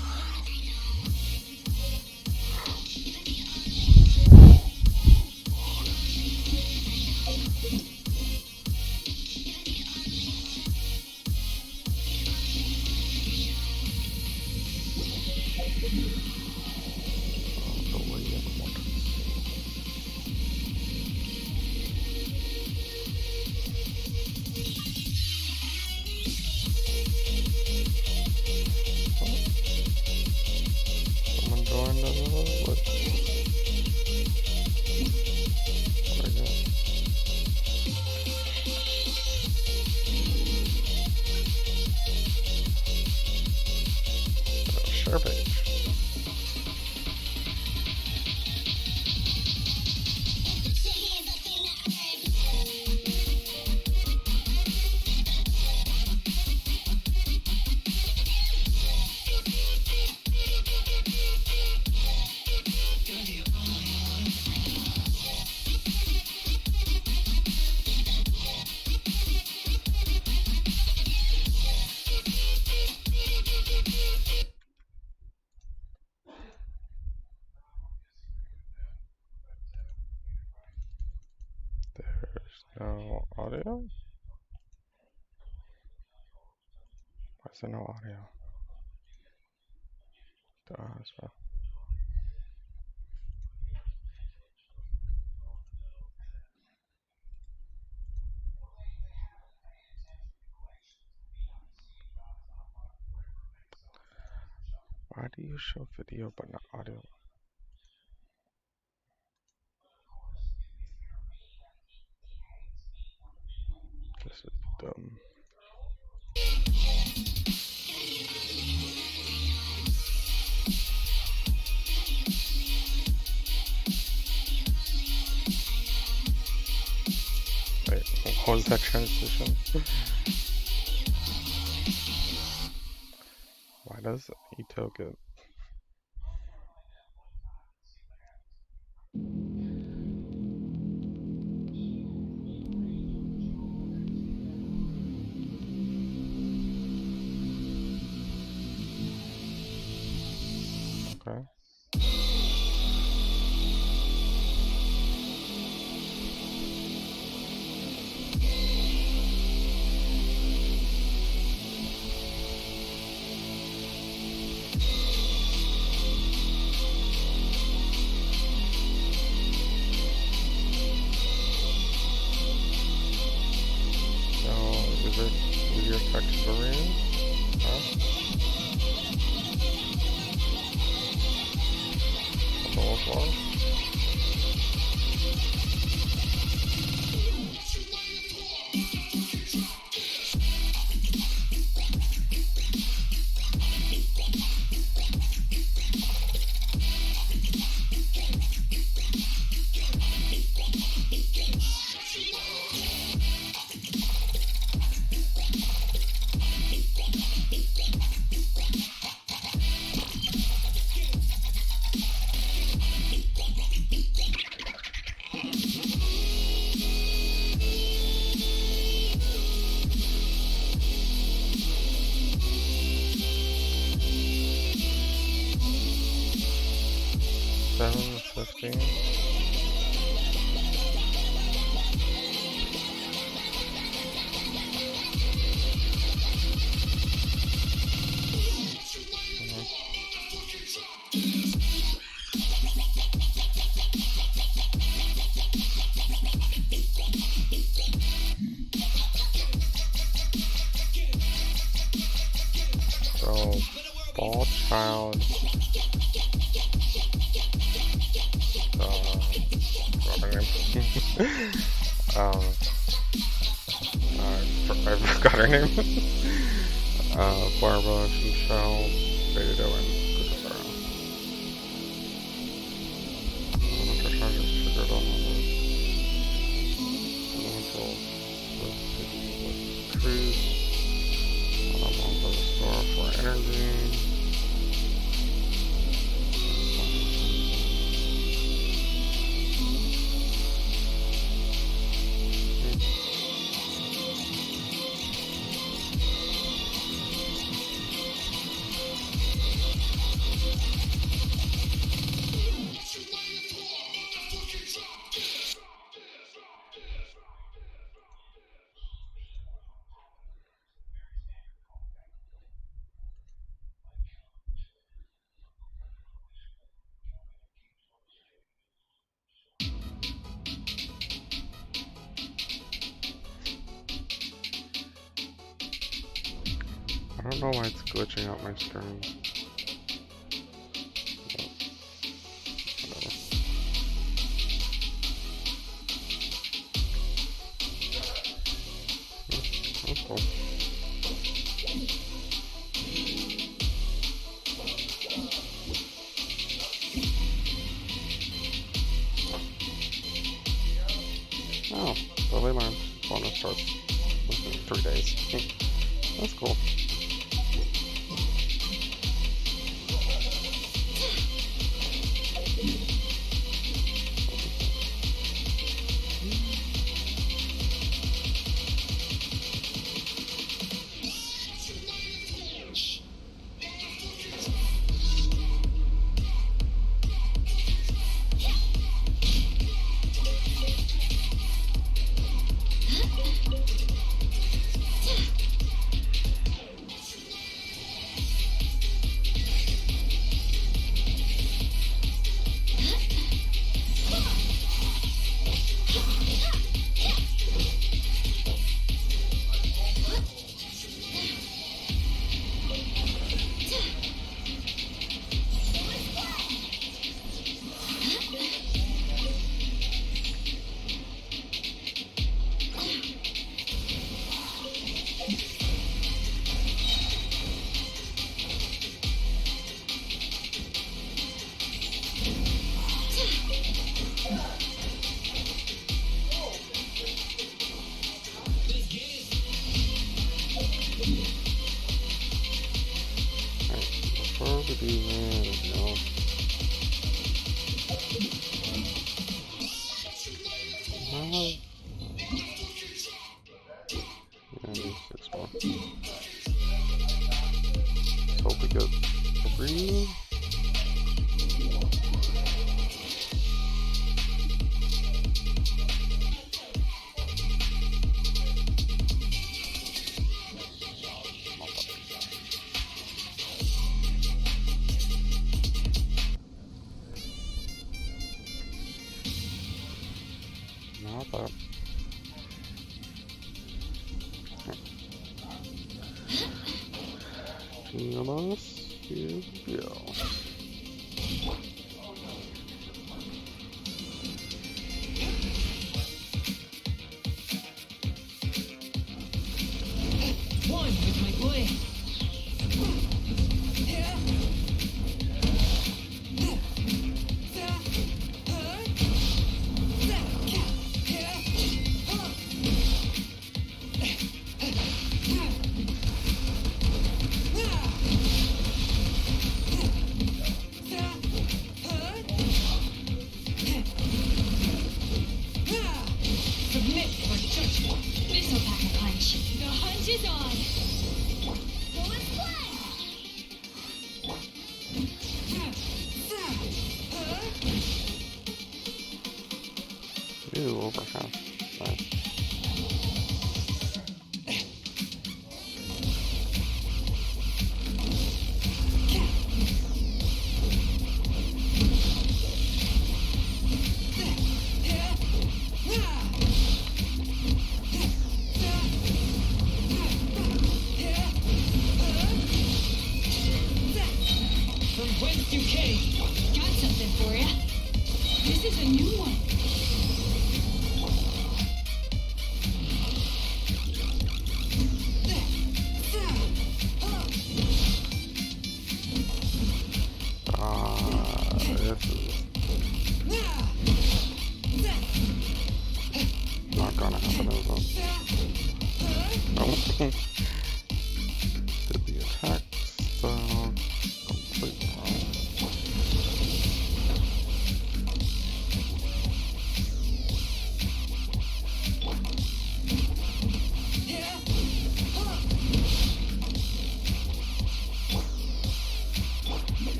Someone joined us. What? Share page. There's no audio? Why is there no audio? That's right. Why do you show video but not audio? This is dumb. Wait, what was that transition? Why does Ito get... Okay. Is your text Korean? Huh? What's wrong? child. I forgot her name. Barbara, Michelle, Beto, and Christopher. I'm gonna try to just figure it out on this. I'm gonna go with city with cruise. And I'm gonna go to the store for energy. I don't know why it's glitching out my stream. That's cool. Oh, Lily Land bonus starts within 3 days. That's cool. Here we go. One with my blade. Ew, overhand. Nice. a new one. This is not gonna happen, is it? Nope. Did the attack style completely wrong.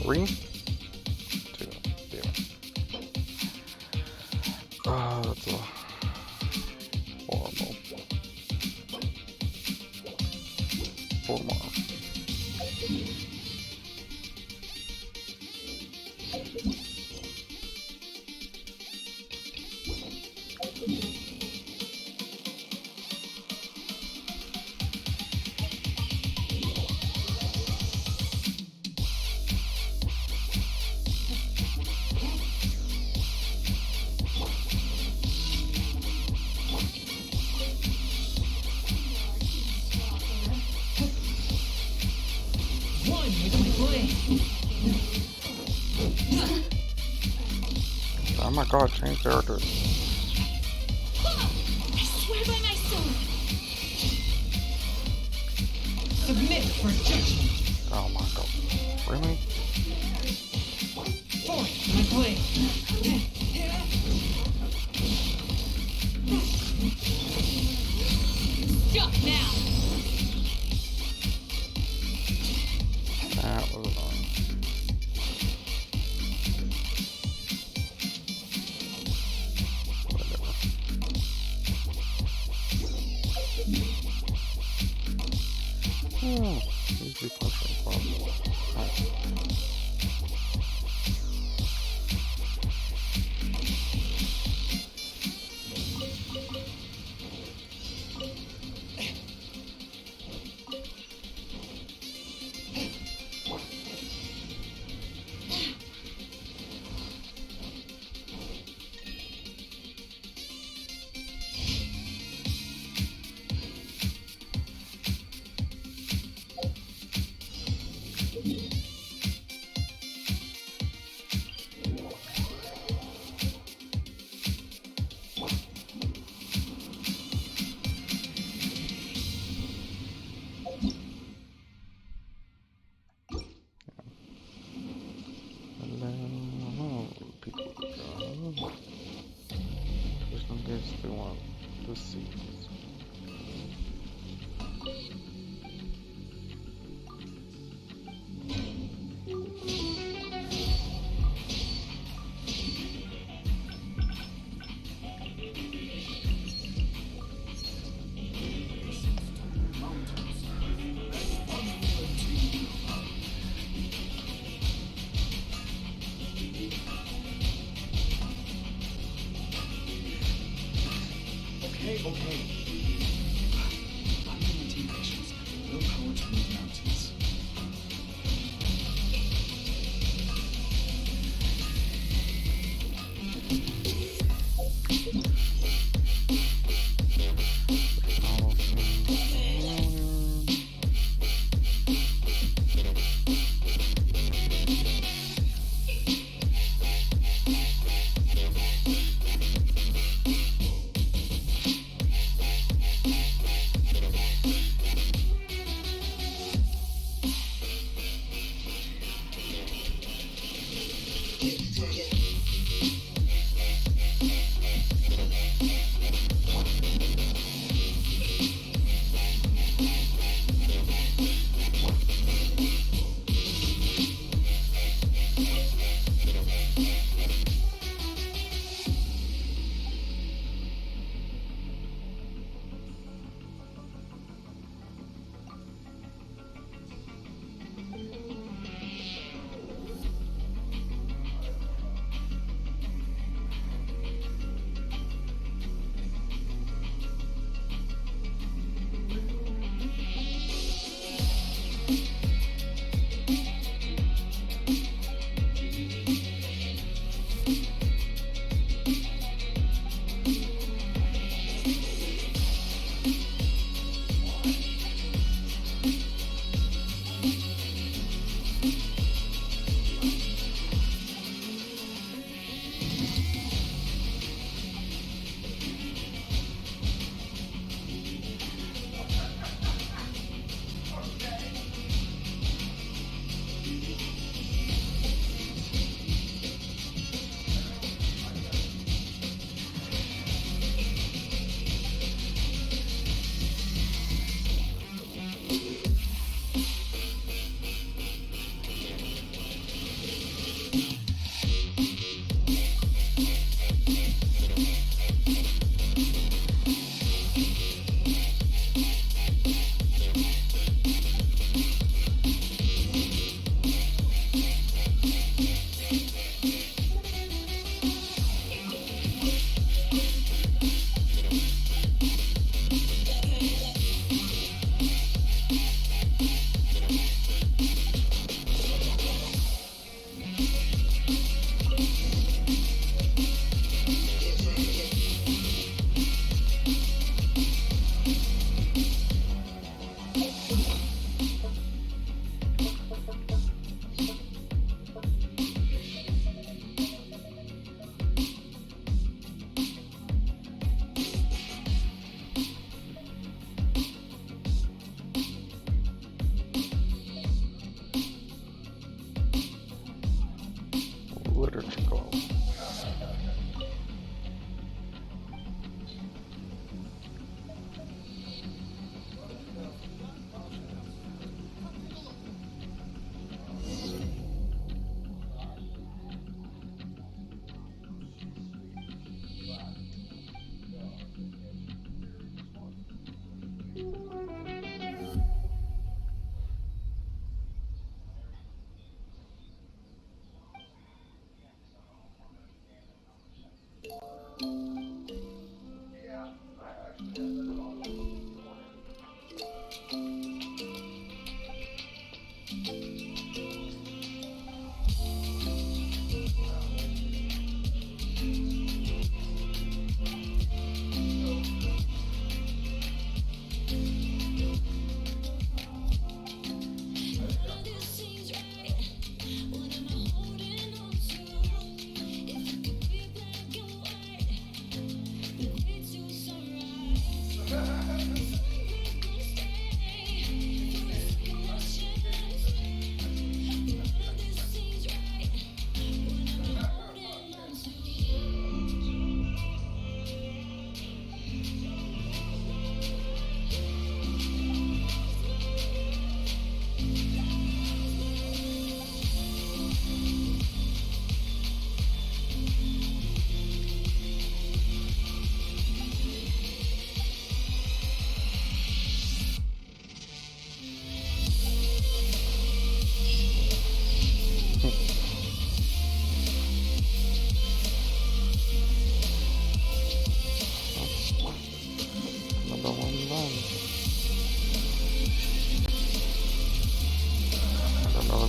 Three? Two. Damn it. That's a horrible. Four more. Oh my god, change characters. I swear by my sword. Submit for judgment. Oh my god. Really? Force my blade. Stop now. That was annoying. Whatever. Oh, easy punching club. Nice. Just in case they want to see this. Okay.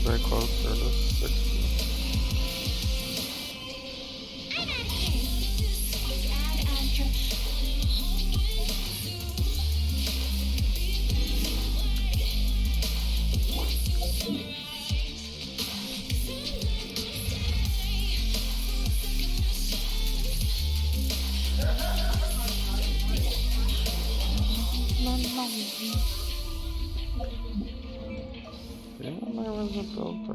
very close to 60. Yeah, there was a filter.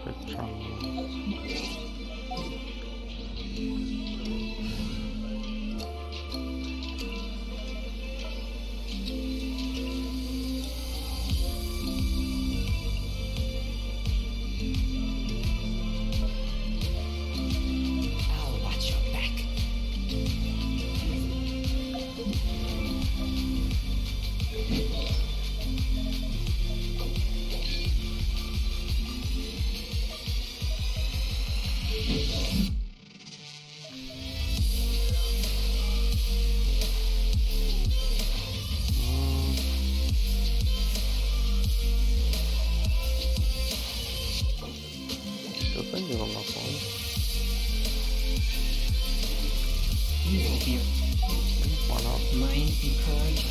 Big chunks. I'll watch your back. Good thing you don't look one. You will be Why not? mind encouraged.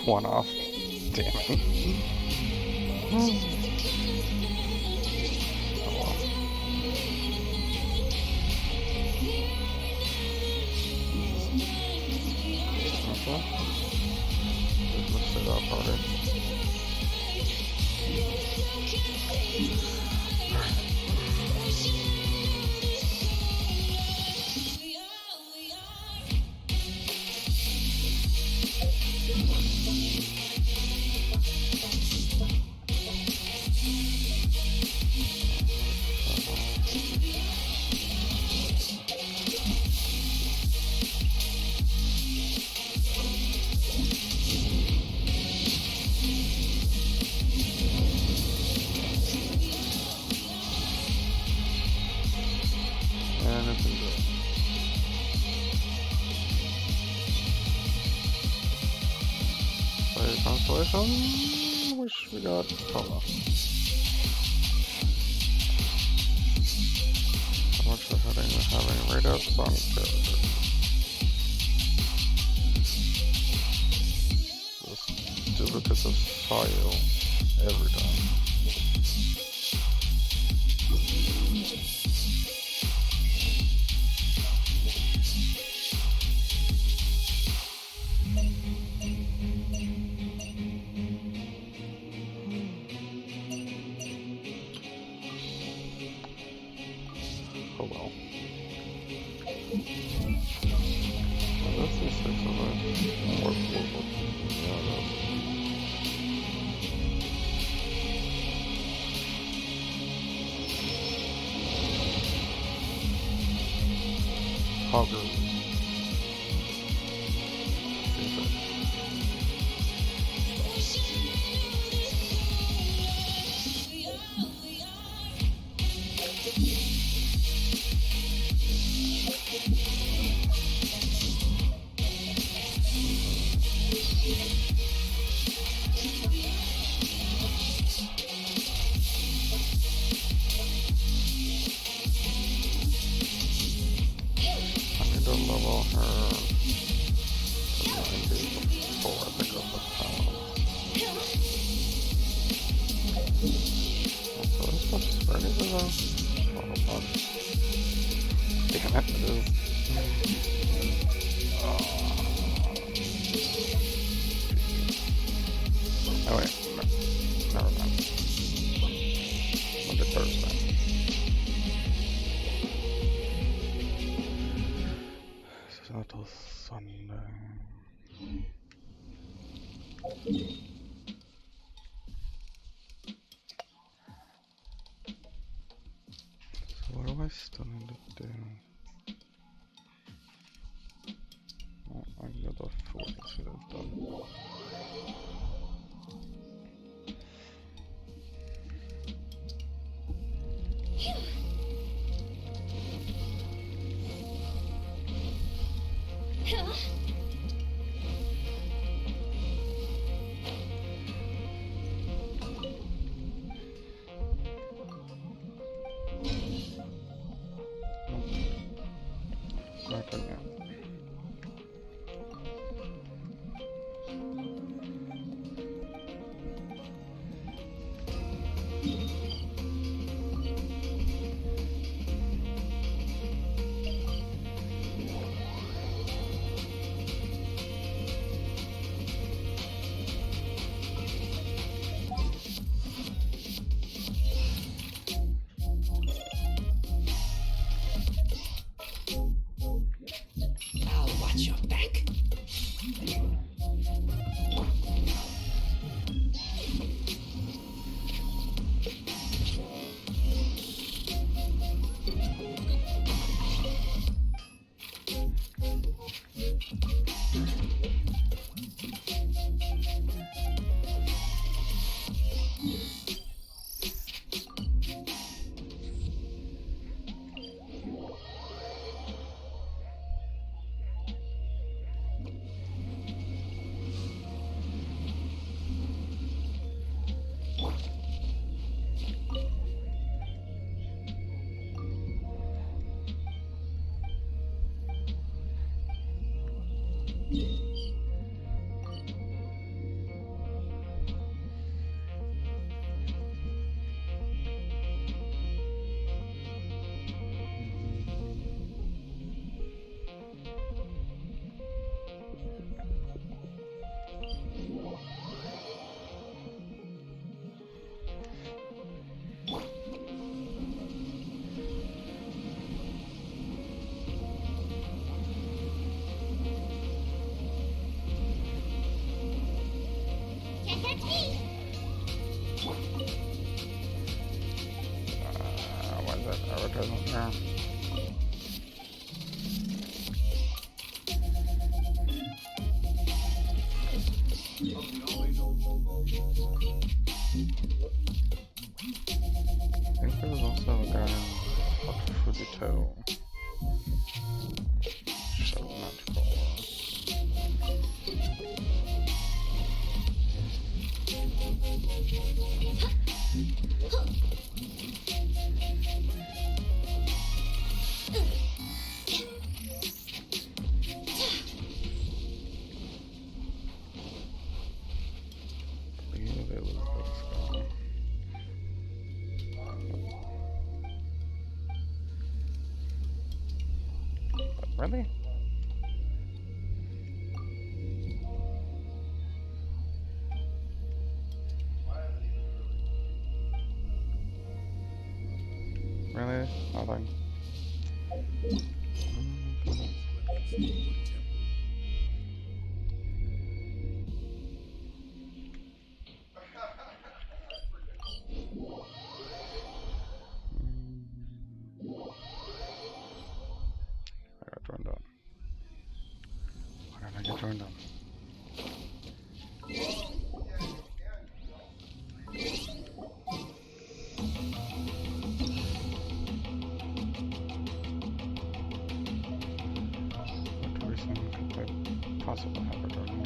One off. Damn it. Oh, well. Okay. Let's say that harder. And it's in good. Play constellation. Wish we got Polo. How much of having radar on character? Just duplicates of file every time. Oh well. Let's see 6 of it. Or 4 of it. Yeah, that's... Hogger. What do I still need to do? Oh, I can go to 40, so that's done. Not again. I'll watch your back. Why is that advertisement there? I think there was also a guy in Fujito. So not cool. Really? Really? Nothing. I got turned on. Why did I get turned on? What reason could they possibly have a turned on?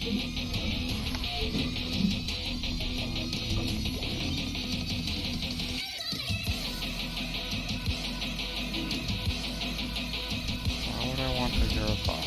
Why would I want to hear a song?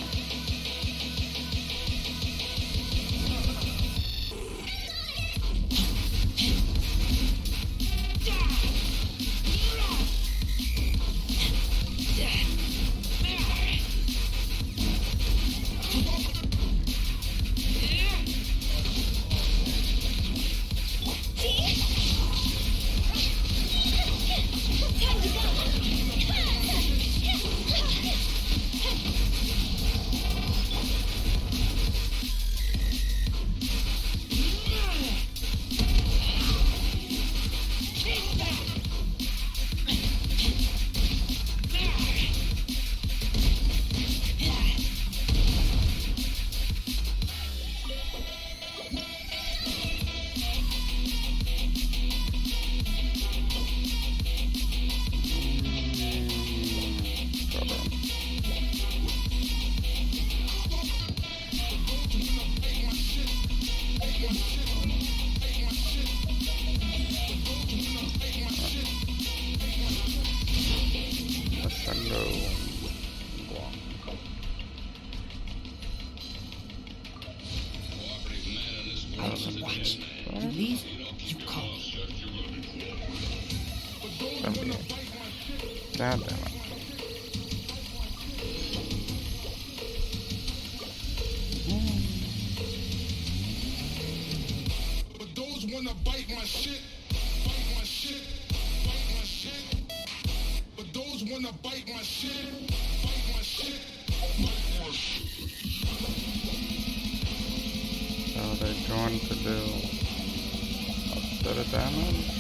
God damn it. But those wanna bite my shit, bite my shit, bite my shit. But those wanna bite my shit, bite my shit, bite my shit. So they're going to do a bit of damage.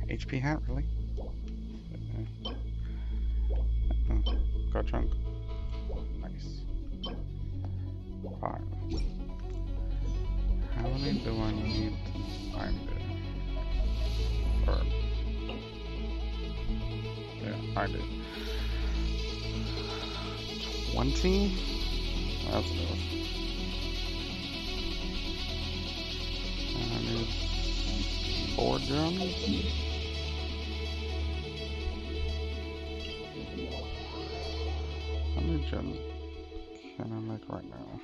HP hat, really? Got chunk. Nice. 5. How many do I need to find it? Or, yeah, I did. 20? That's enough. And I need 4 drums. How many gems can I make right now?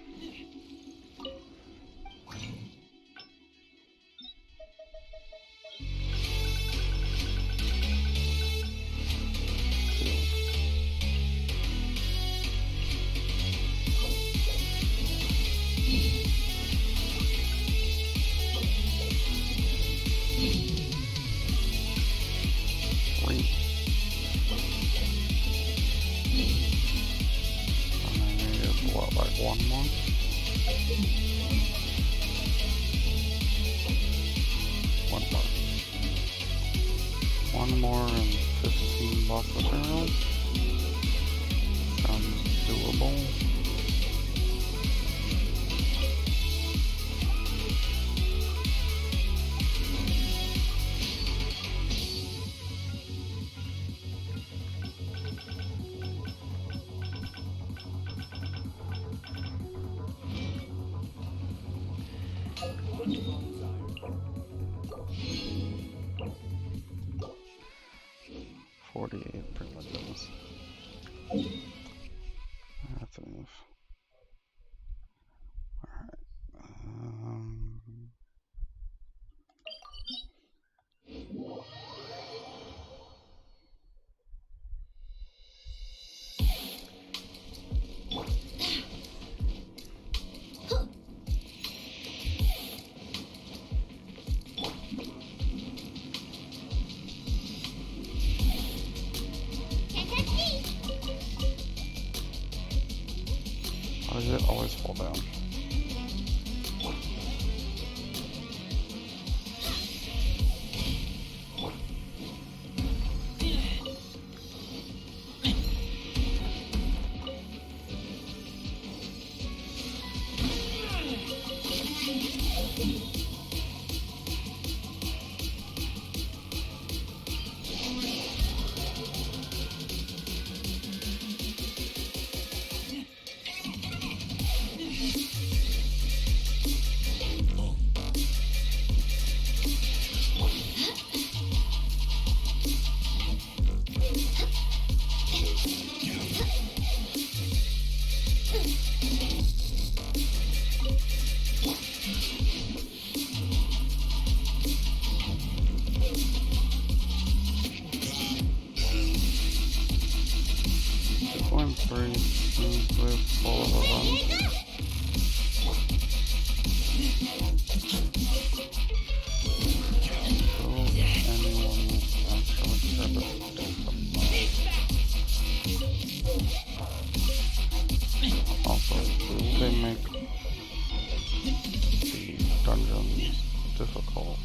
One more. One more. One more and 15 boss materials. Sounds doable. Privileges. That's enough. Alright. Why does it always fall down? Also, will they make the dungeons difficult?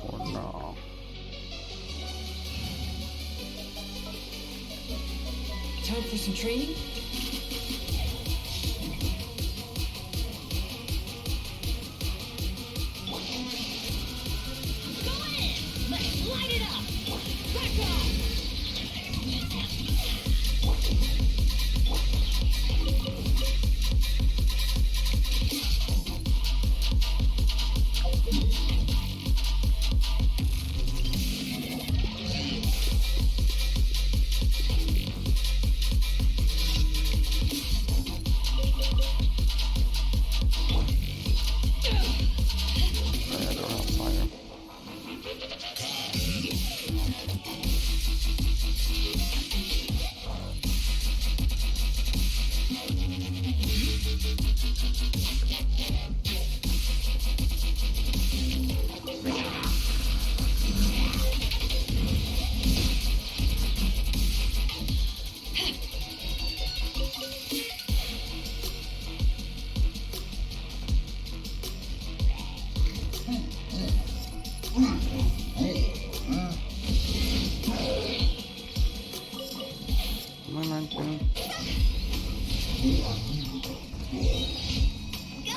Or no? Time for some training?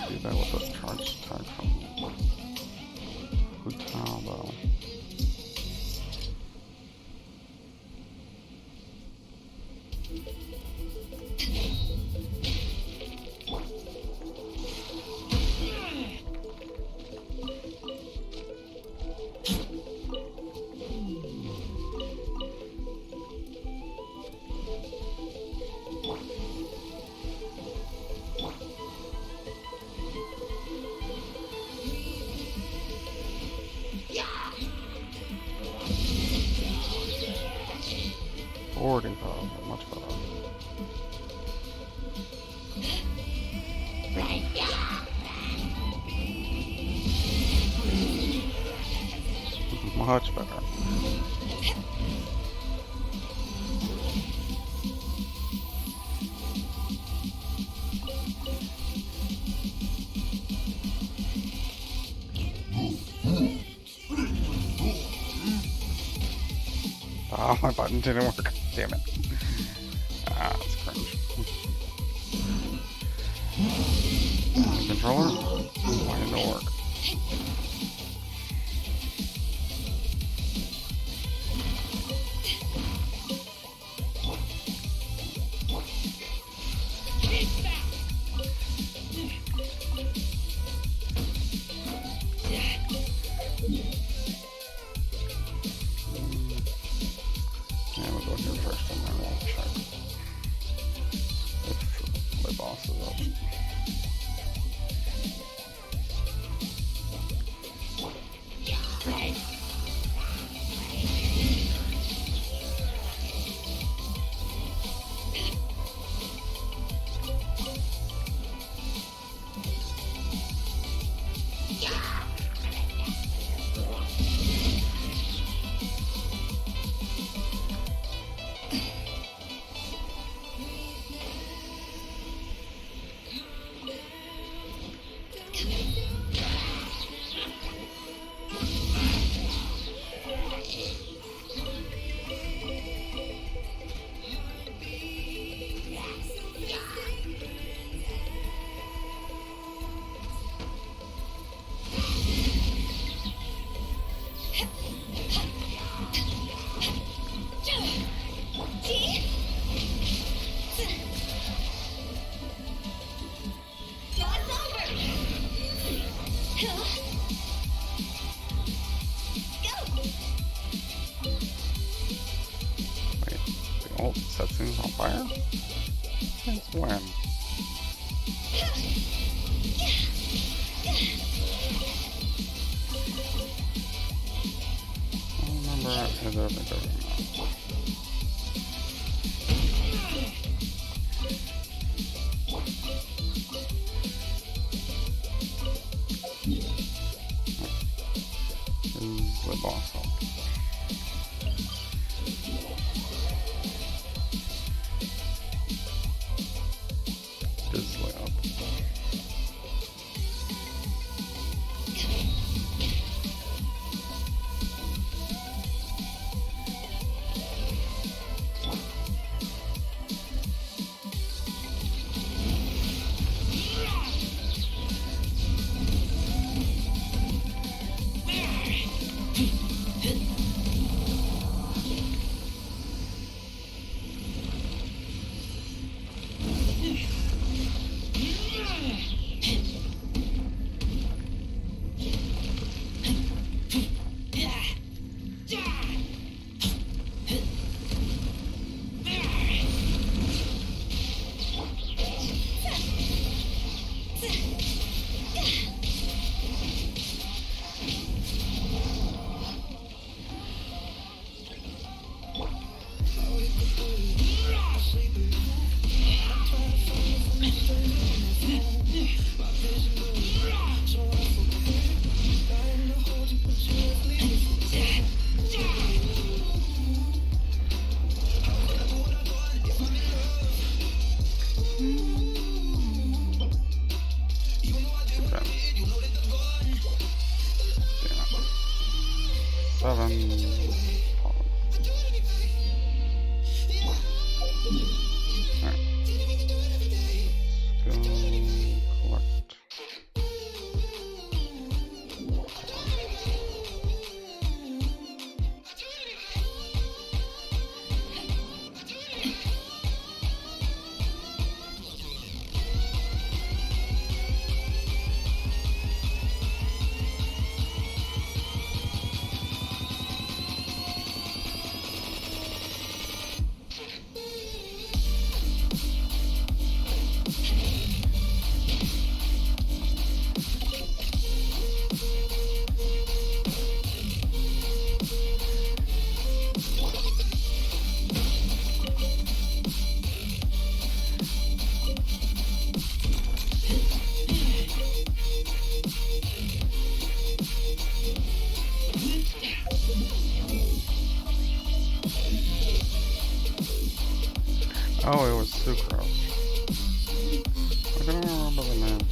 Do that with a charge tag from Hotel though. Boarding power, much better. Much better. Oh, my button didn't work. Damn it. Ah, that's cringe. Controller? Why didn't it work? Yeah, we'll go here first and then we'll check if the boss is up. Wait, the ult sets things on fire? Since when? I don't remember has ever been doing that. Is the boss up? Dizzly up. Oh, it was sucrose. I don't remember the name.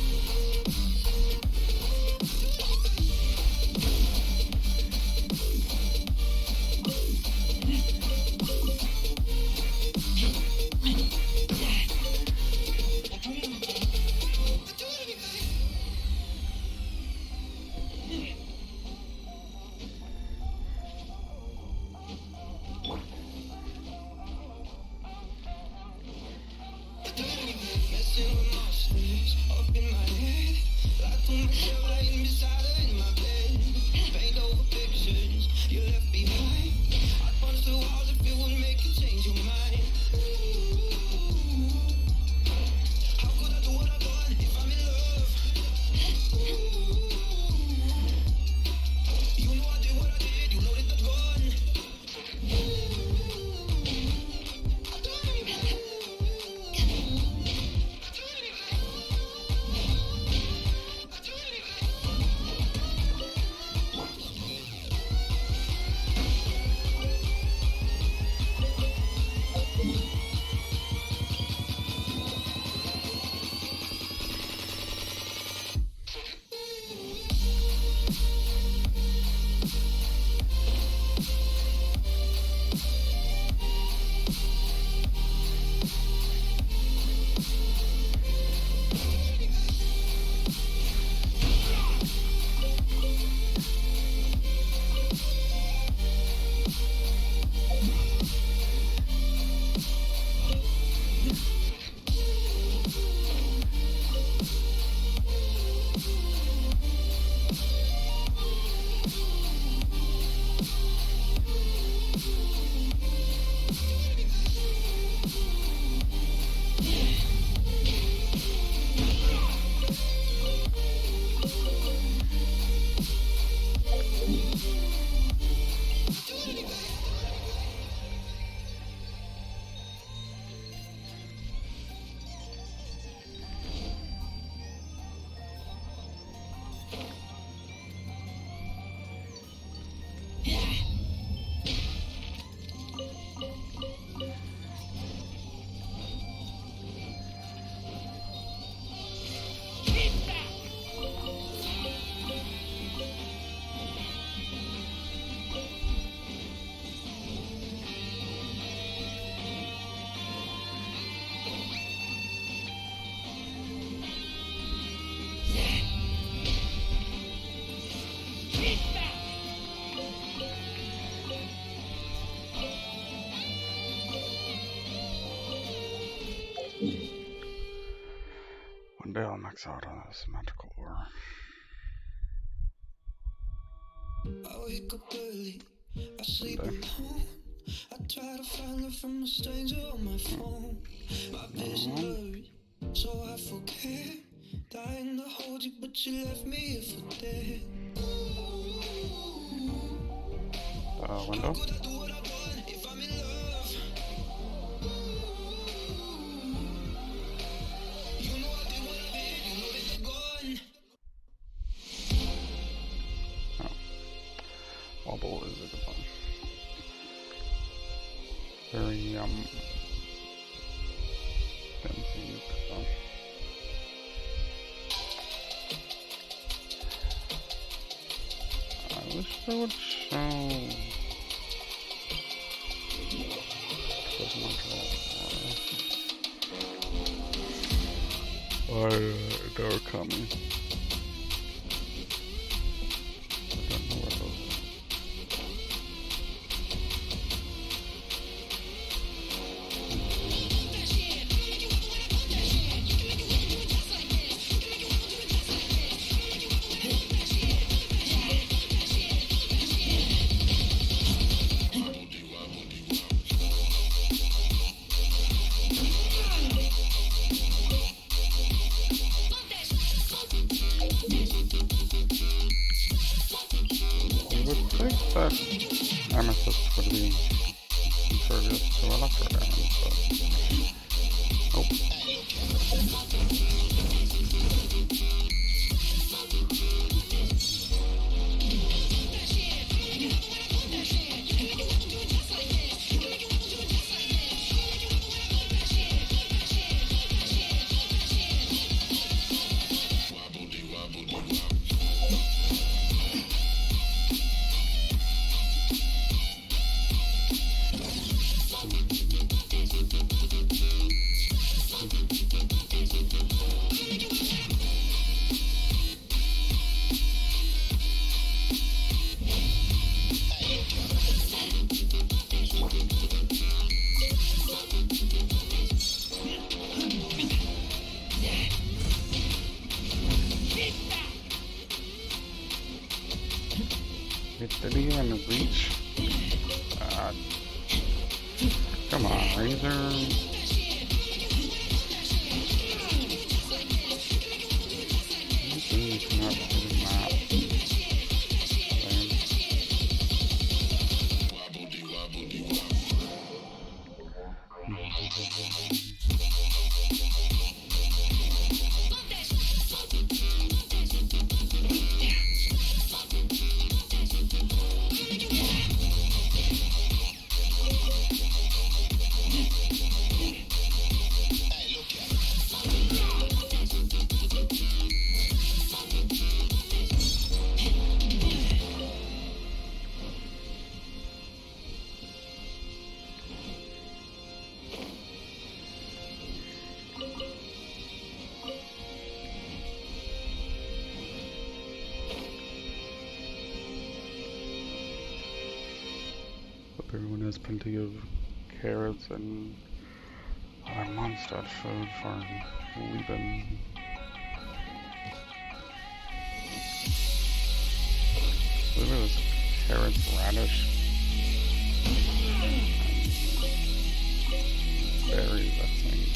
One day I'll max out on this magical ore. I wake up early, I sleep alone. I try to find it from a stranger on my phone. My vision blurry, so I forget. Dying to hold you, but you left me here for dead. Window? Wobble is a good one. Very, fancy, so. I wish they would show. They're coming. I don't know where those are. Did he even reach? Come on, Razor. Everyone has plenty of carrots and other monster food for leaving. Look at this carrots, radish, and berries, I think.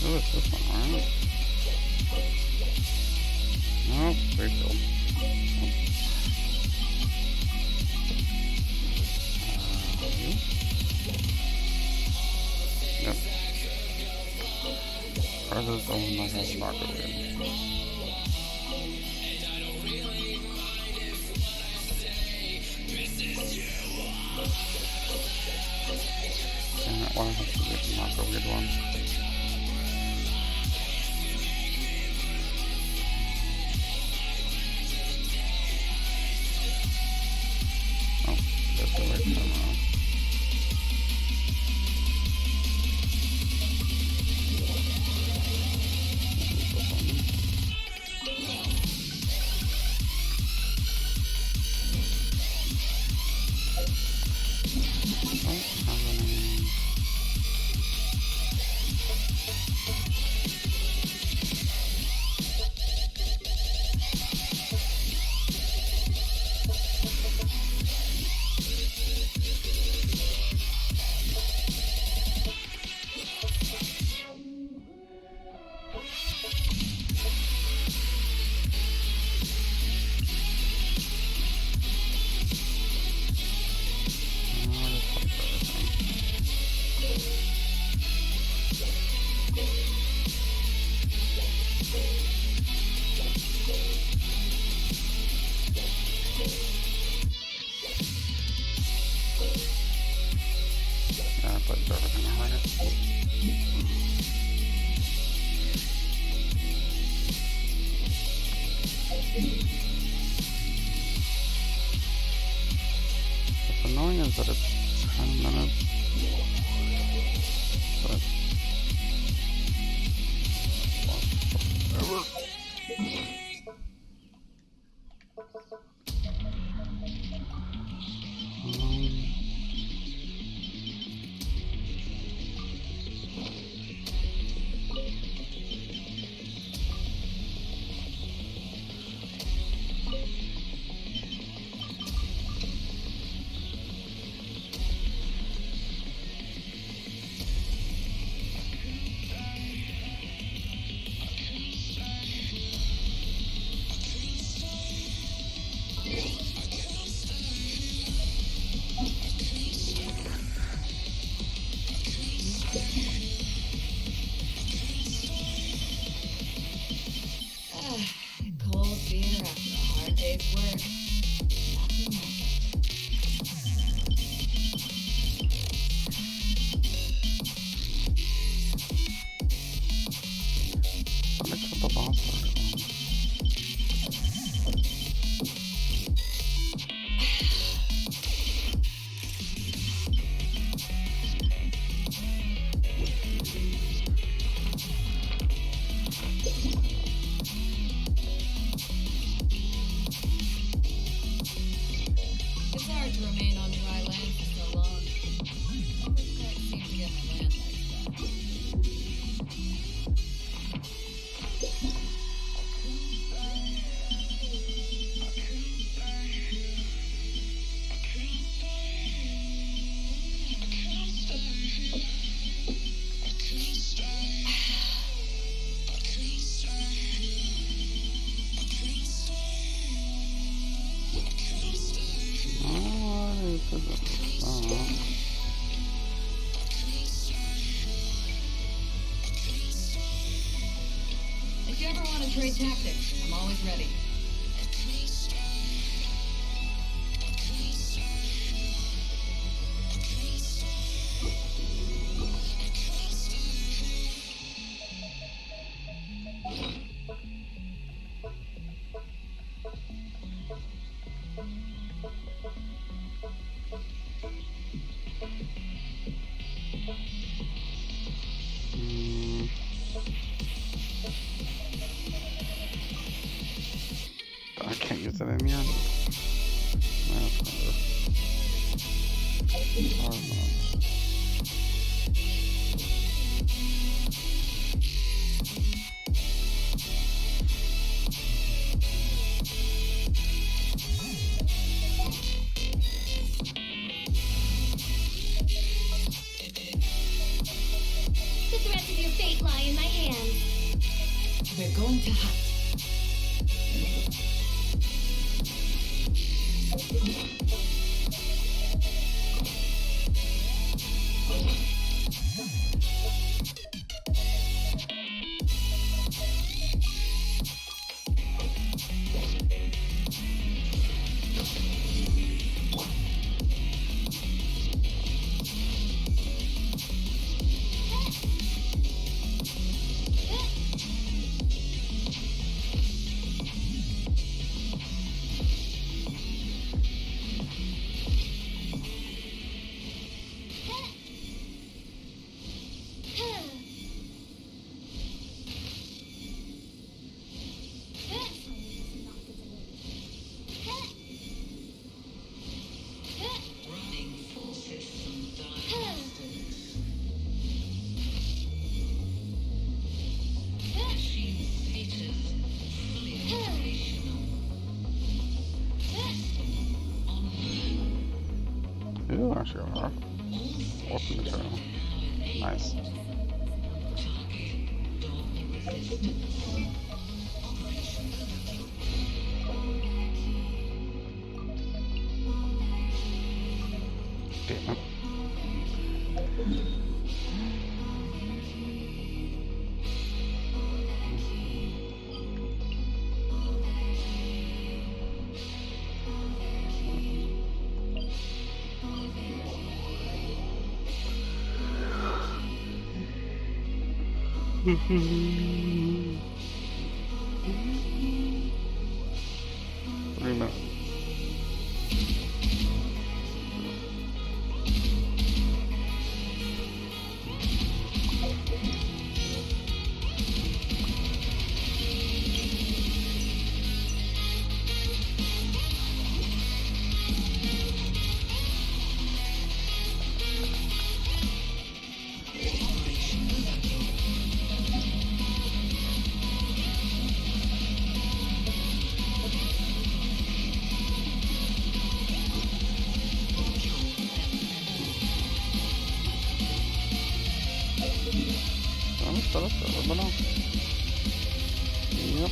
Oh, it's this one, right? Oh, refill. Yep. Or this is the one that has sparkle in. Damn it, why do I have to get mark a weird one? Oh, that's the right camera. seems that it's 10 minutes. But Cold beer after a hard day's work. Nothing like let's get the boss fight. It's hard to remain on dry land for so long. Never quite seem to get my land legs back. If you ever want to trade tactics, I'm always ready. I can't use it in the end. That's kind of The threads of your fate lie in my hands. We're going to hunt. You actually are. Open the channel. Nice. Damn it. Yep.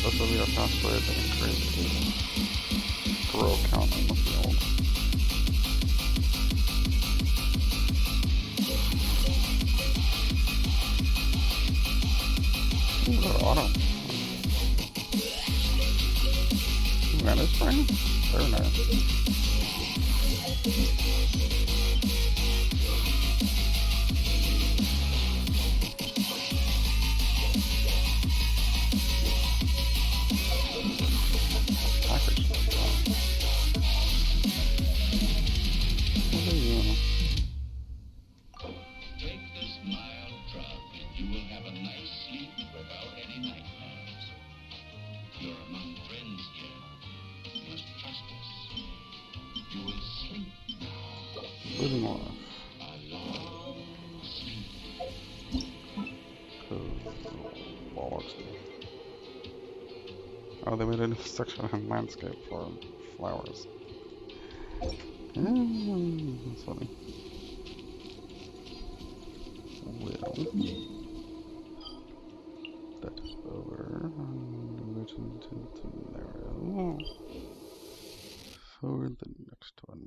This will be a fast way to increase the grow count in the field. Ooh, they're auto. Ooh, that is spring? Very nice. Oh, they made a new section on landscape for flowers. That's funny. Well, that is over. Return to scenario for the next one.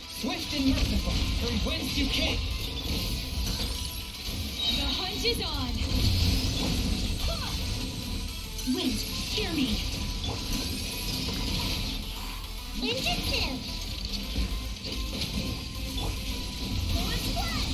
Swift and merciful, from whence you came. The hunt is on. Wind, hear me. Ninjutsu. Forward splash.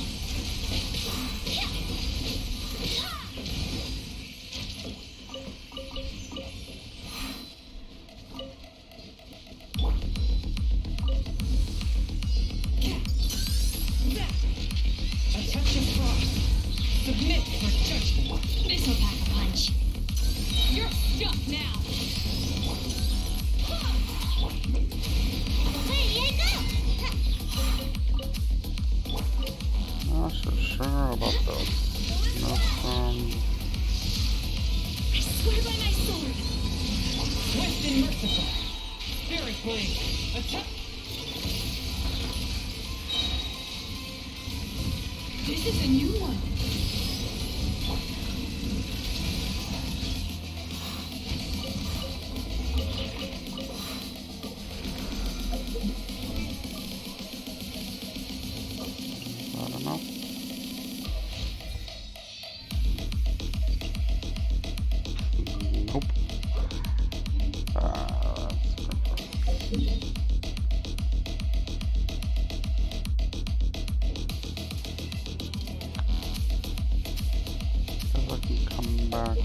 A touch of frost. Submit for judgment. This'll pack a punch. You're stuck now. Away I go. Not so sure about those. No, I swear by my sword. Swift and merciful. Spirit blade. Attack. This is a new one. I don't know. Nope. Because I can come back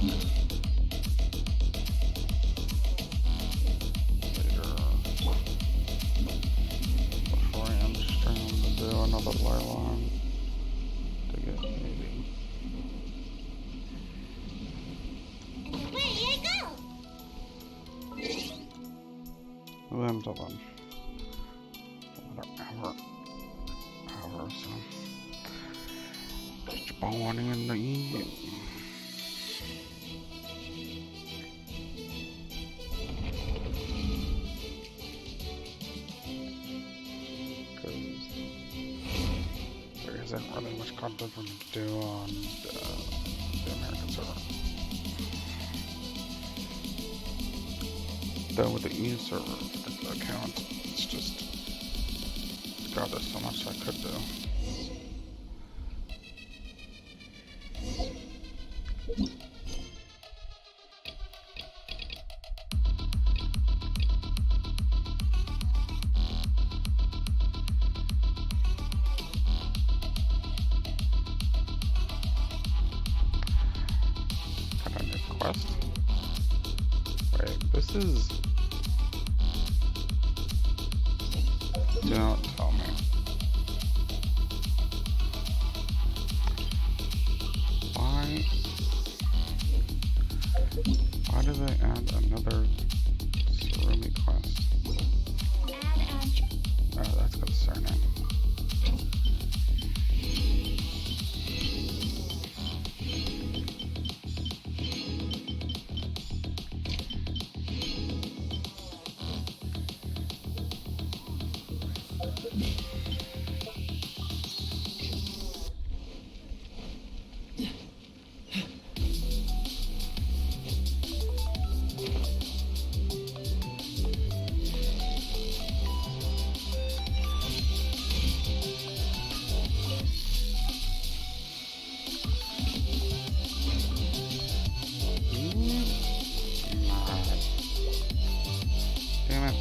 later before I end stream to do another live line to get maybe. Away I go. Then till then. Whatever. So. Born in the EU. Because there isn't really much content for me to do on the American server. Though with the EU server account, it's just, God, there's so much I could do. Can I do quest? Wait, this is... Don't tell me. Why do they add another Surumi quest? Oh, that's concerning. Damn it.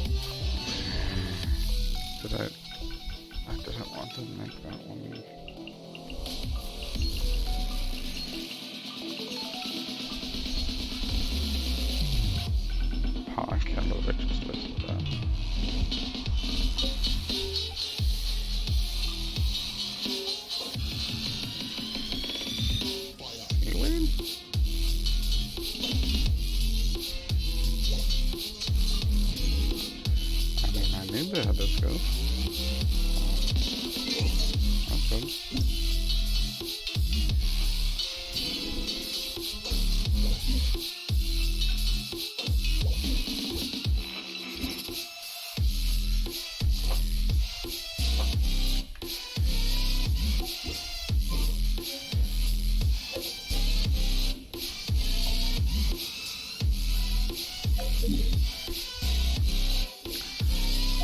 I didn't want to make that one. Oh, I can't believe I just wasted that. Seaweed? I mean, I need the hibiscus. That's good.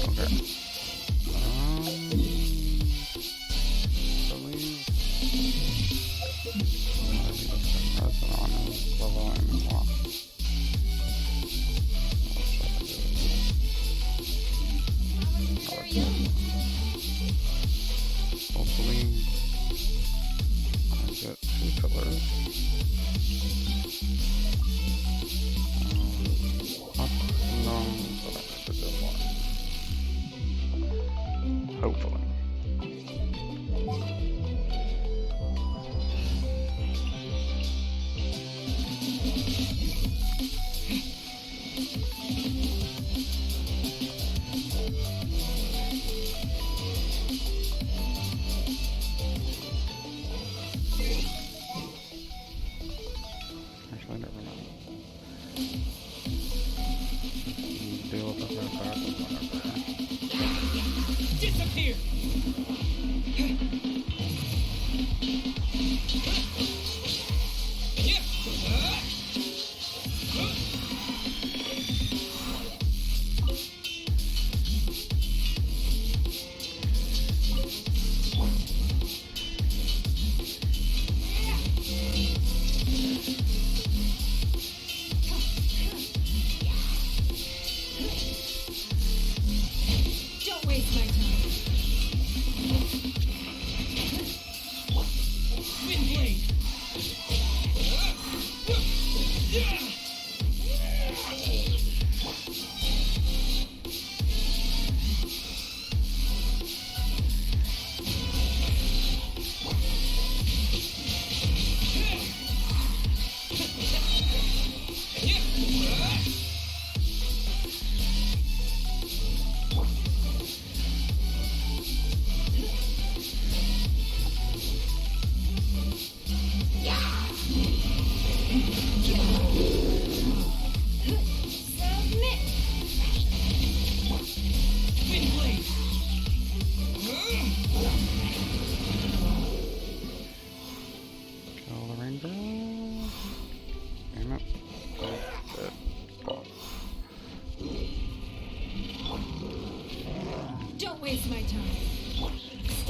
Okay.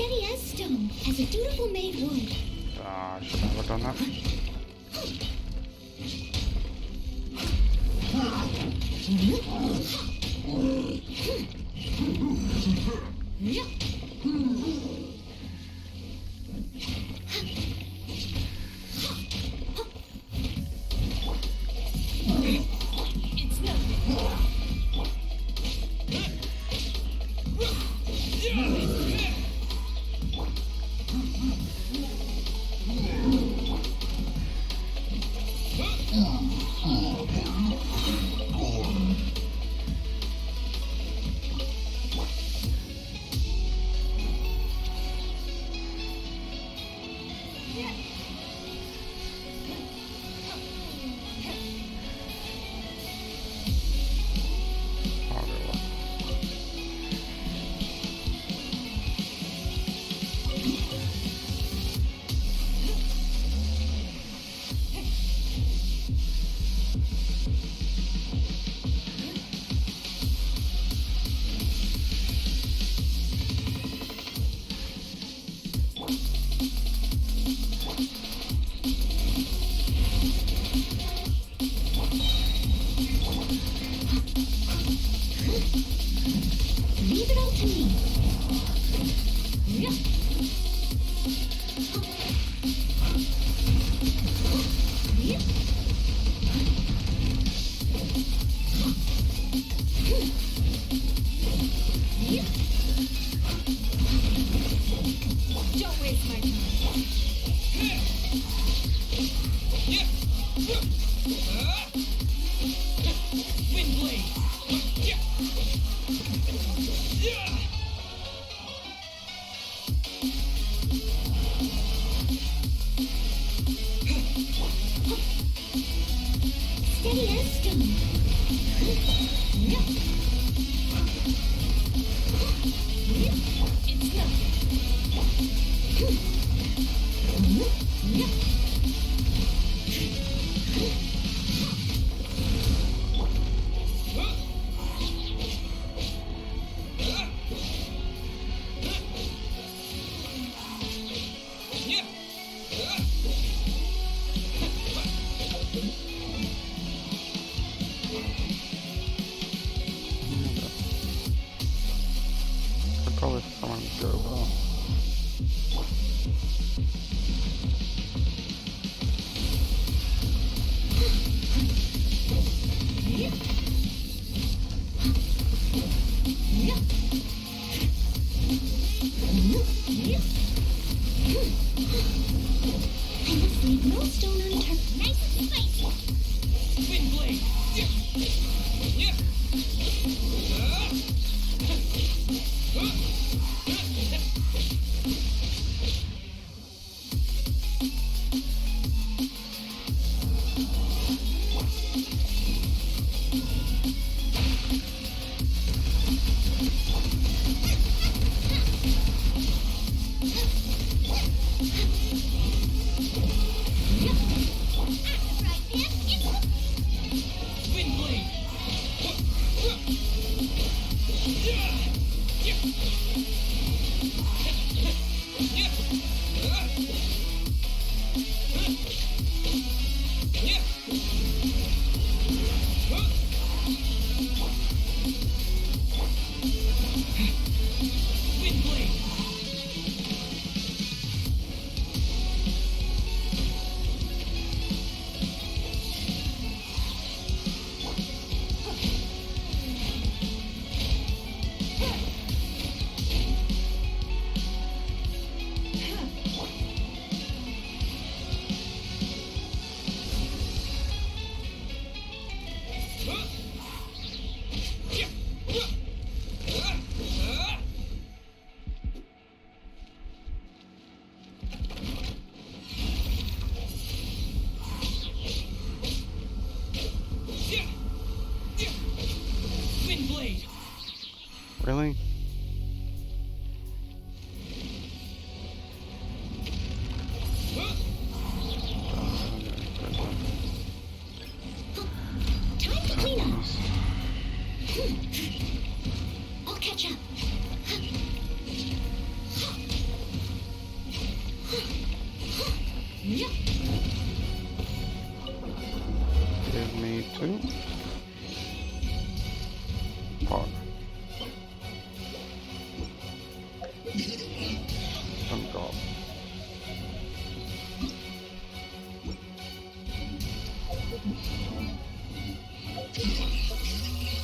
Steady as stone, as a dutiful maid would. Ah, I should never done that. It's nothing. Leave it all to me. Don't waste my time. Wind blade. Steady as stone. It's Could probably someone go well. I must leave no stone unturned. Nice and spicy. Wind blade. Wind blade. Give me 2. Pog. And go.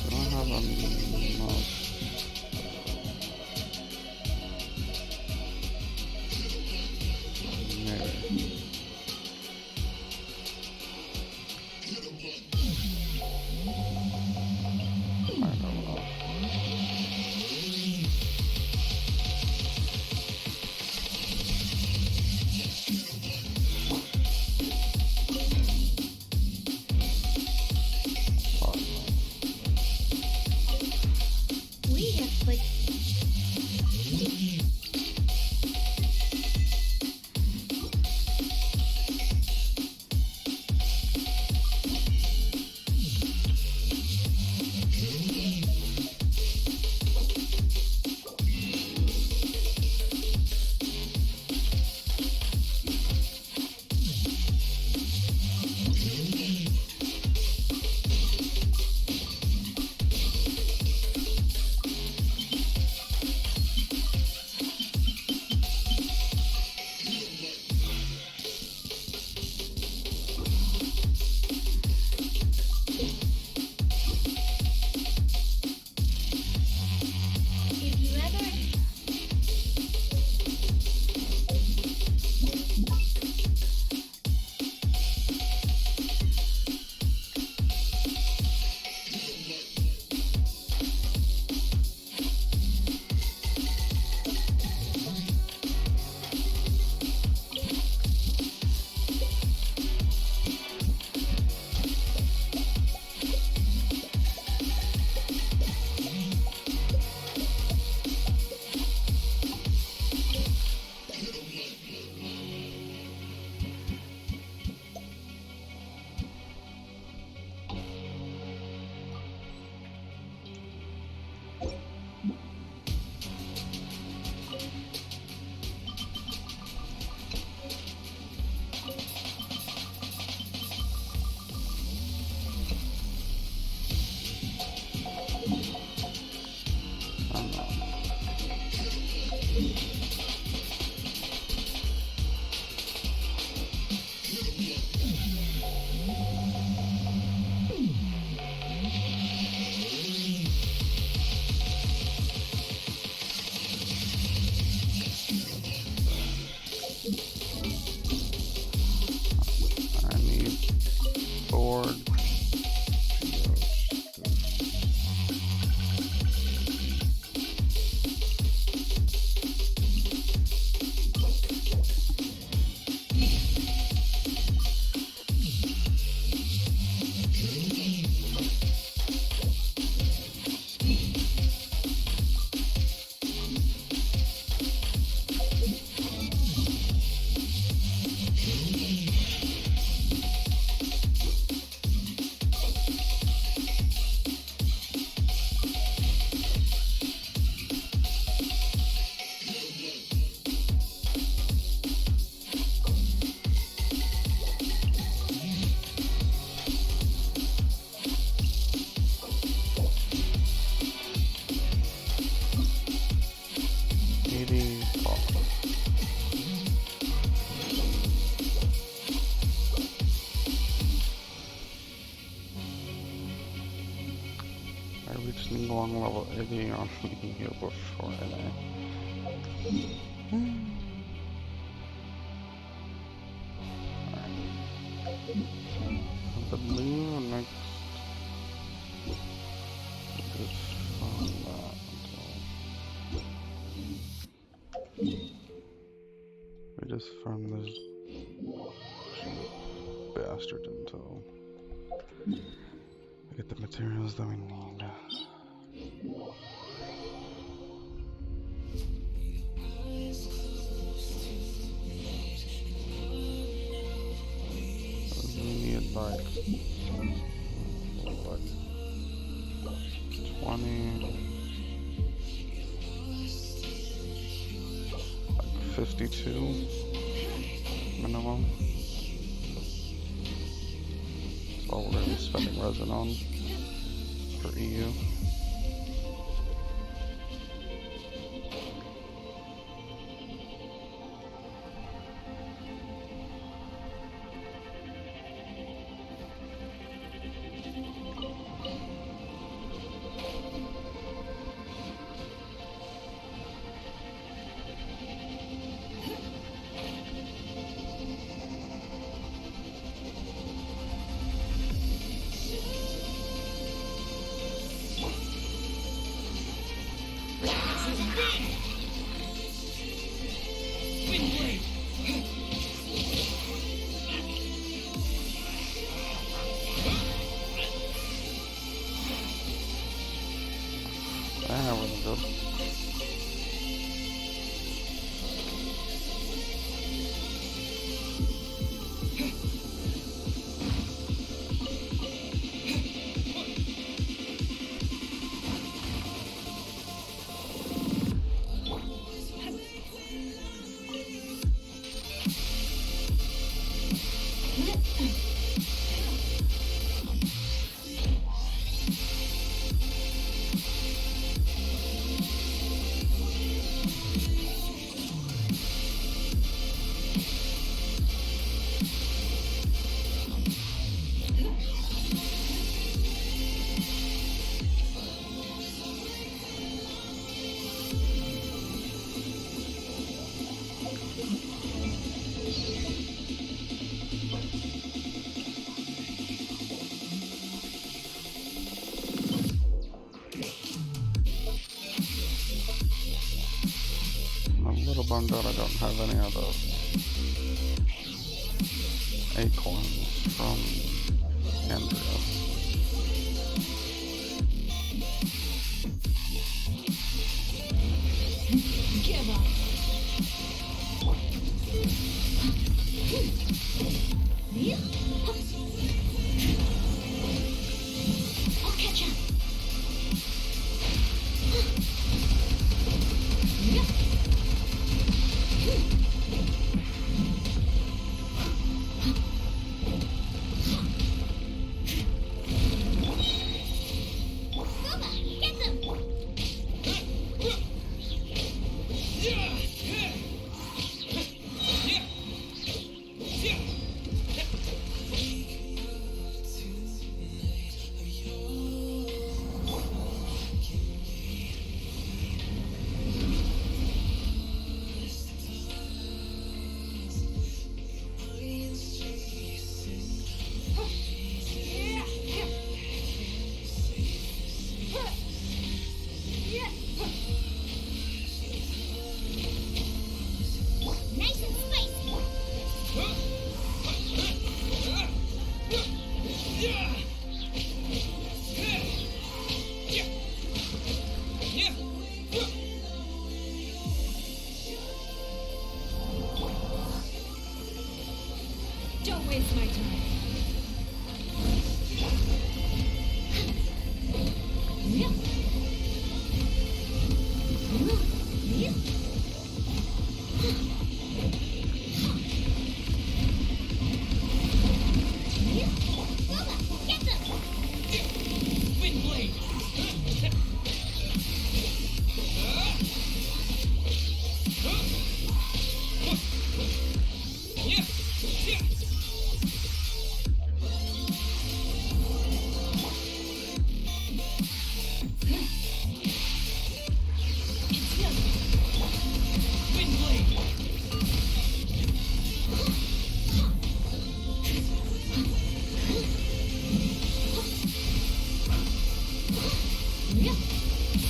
Do I have enough? We have like if you ever I need board. I reached long level 80 on here before I believe next is from that until we just farm this bastard until we get the materials that we need. We need like 20, like 52 minimum. of them. That's all we're going to be spending resin on for EU. Really good. I'm a little bummed out I don't have any of those acorns from Andrea. Give up. I'll catch up. Don't waste my time. Get them! Wind blade!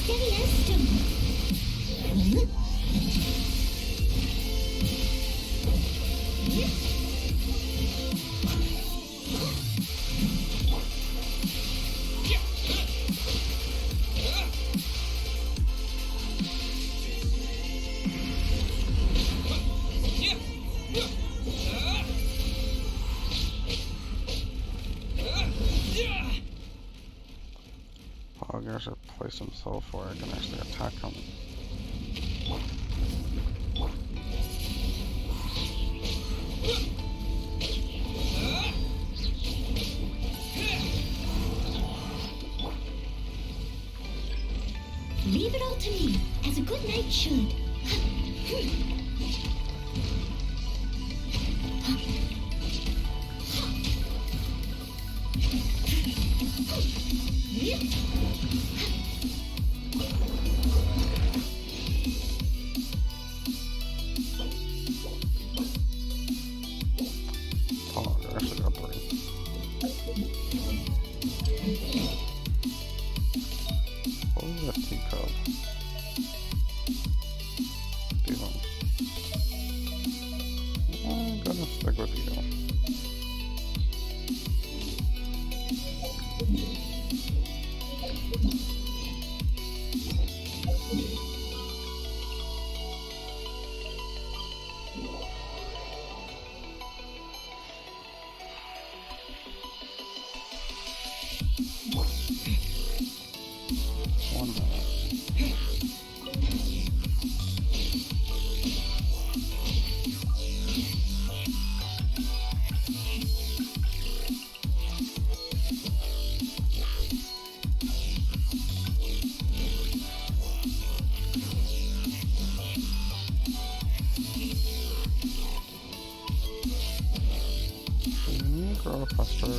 Steady and still. Pogger should place himself where I can actually attack him. to me, as a good knight should. Oh, I actually got 3. What was that teacup? Steven. I'm gonna stick with you. One minute. Grow faster.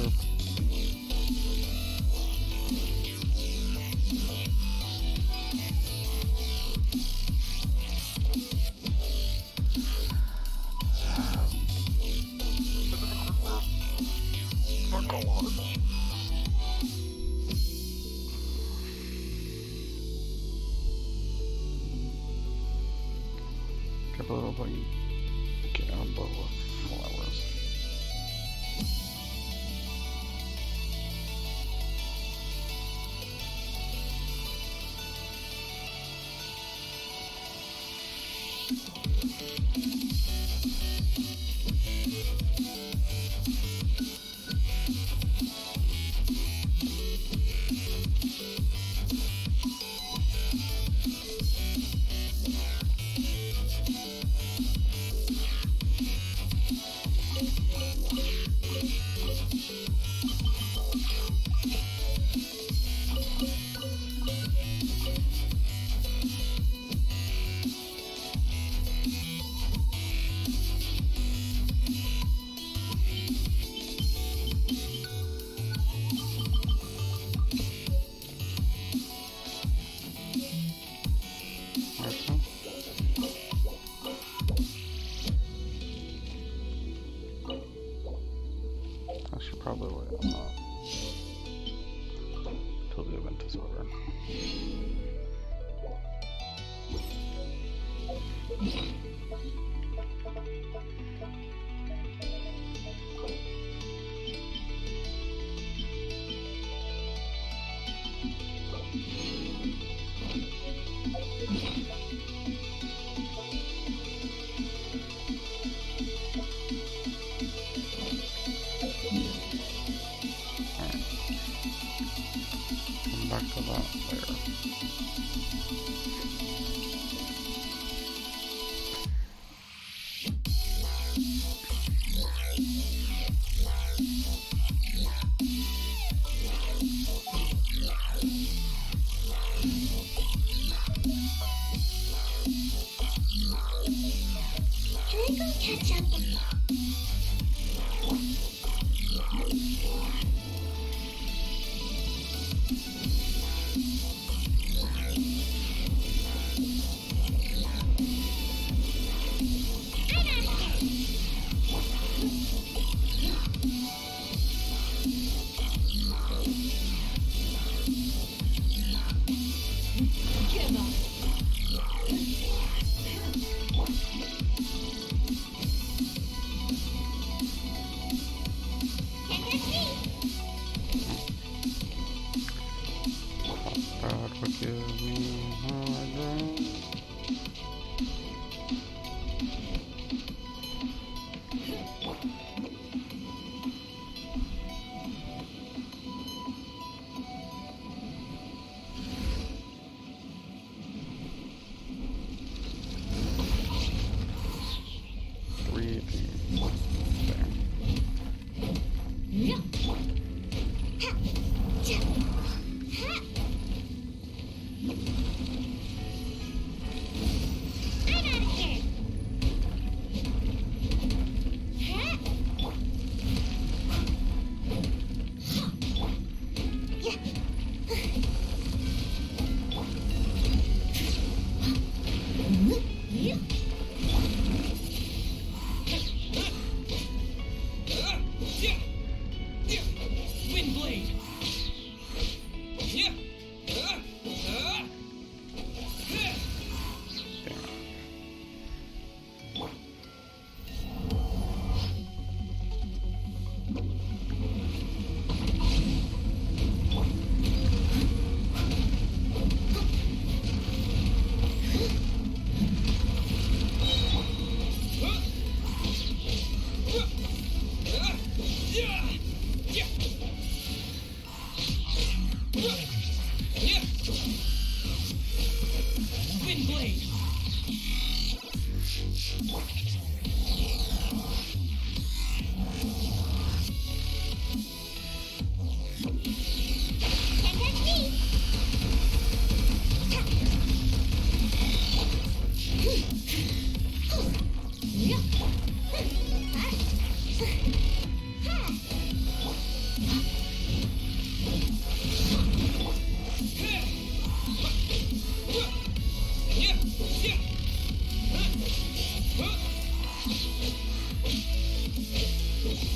Give a little bit gamble of flowers. I should probably wait on that till the event is over. Come back to that later. Can I go catch up?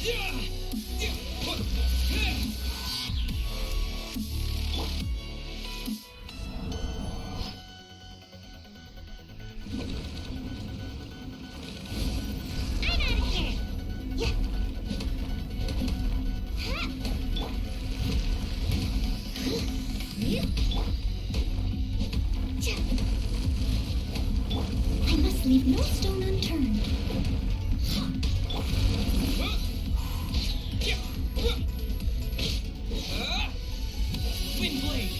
I must leave no stone unturned. Wind blade.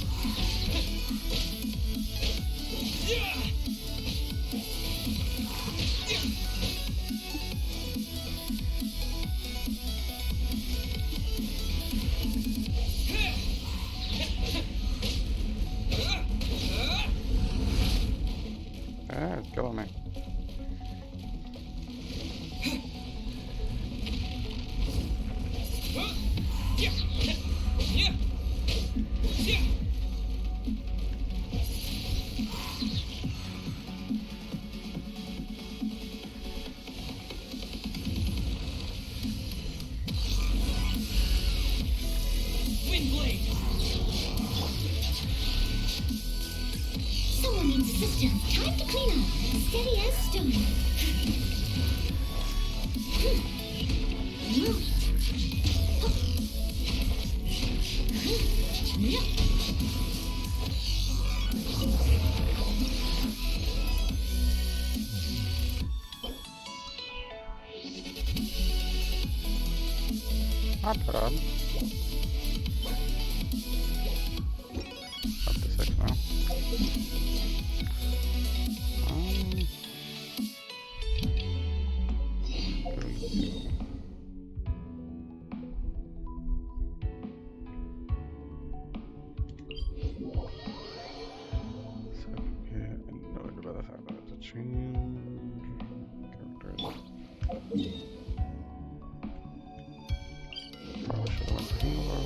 Ah, it's killing me. Wind blade. Someone needs assistance. Time to clean up. Steady as stone. Not bad. Up to 6 now. So, yeah, annoyed about the fact that I have to change characters. Probably should have went to Halo.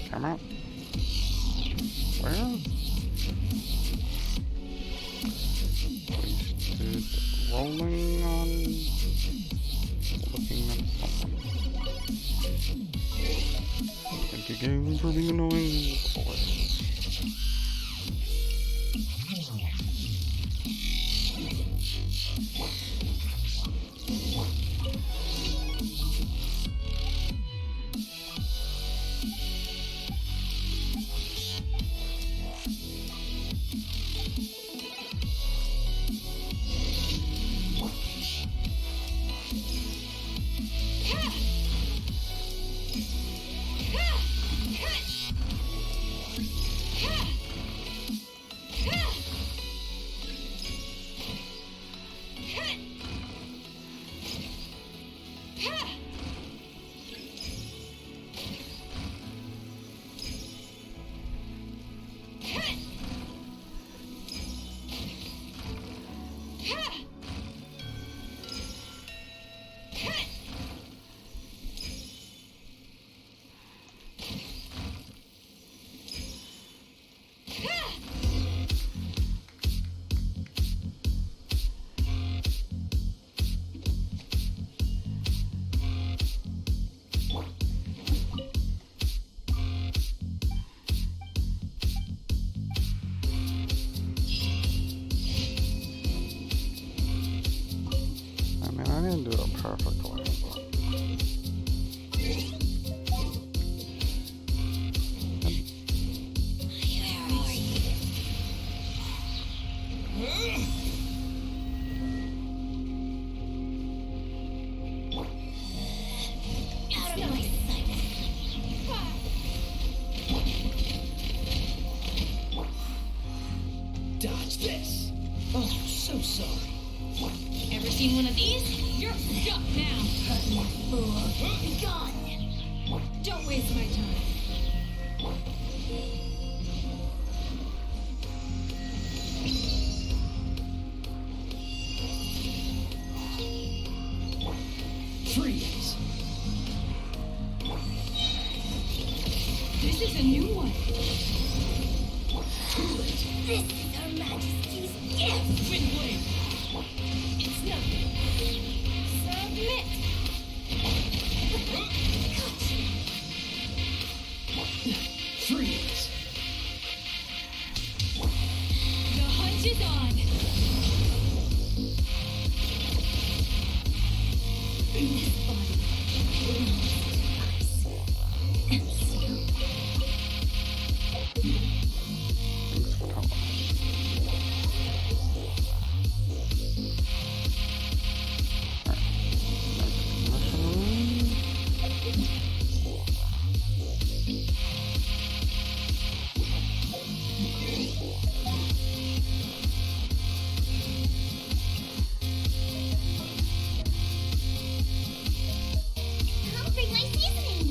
Camera? Where? Wasted rolling on looking at someone. Thank you, game, for being annoying. I didn't do it perfectly, but... so sorry. Ever seen one of these? You're stuck now. Be gone. Don't waste my time. Freeze! This is a new one. This is Her Majesty's gift. Windblade. It's nothing. Submit. Freeze! The hunt is on. This body belongs to us. And so I'll bring my seasoning.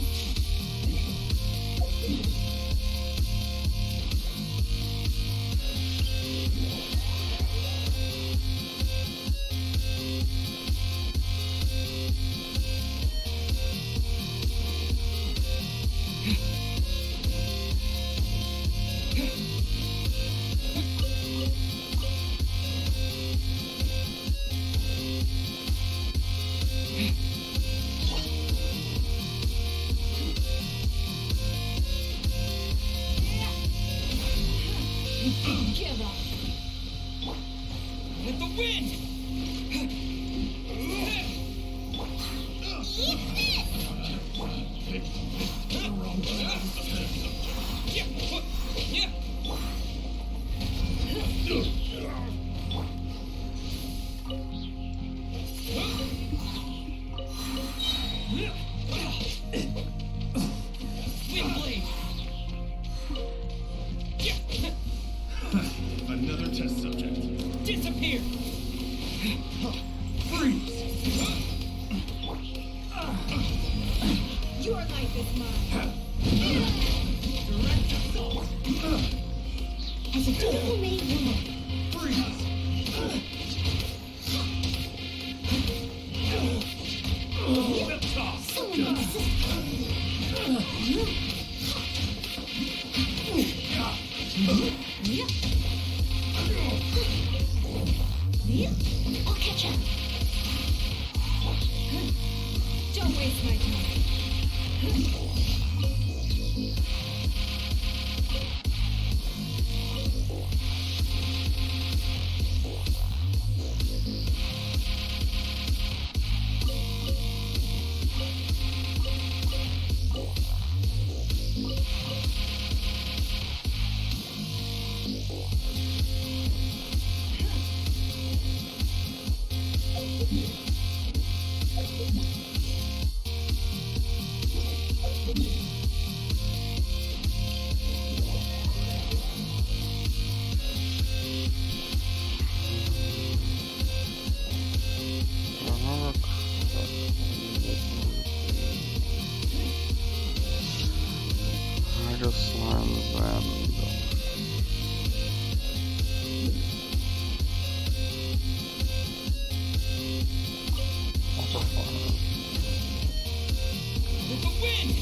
Give up. With the wind! Windblade. Another test subject. Disappear. Freeze! Your life is mine. Direct assault! As a dutiful maid woman, Freeze! Whip toss! someone needs I'll catch up. Don't waste my time. I just slammed them. What the fuck? With the wind!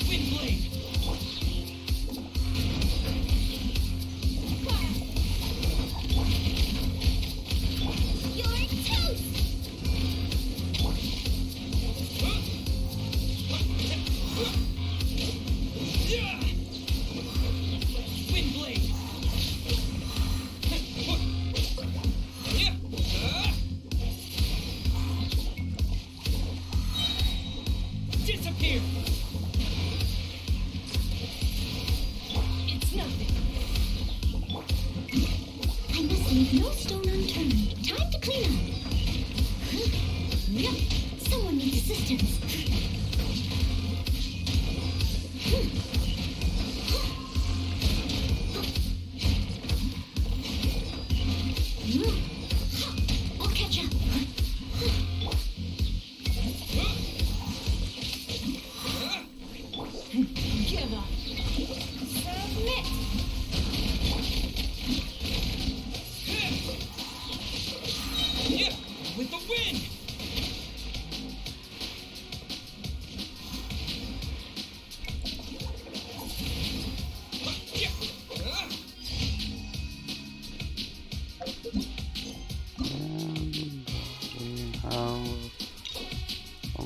Windblade! You're toast! Windblade! Disappear! It's nothing. I must leave no stone unturned. Time to clean up. Someone needs assistance.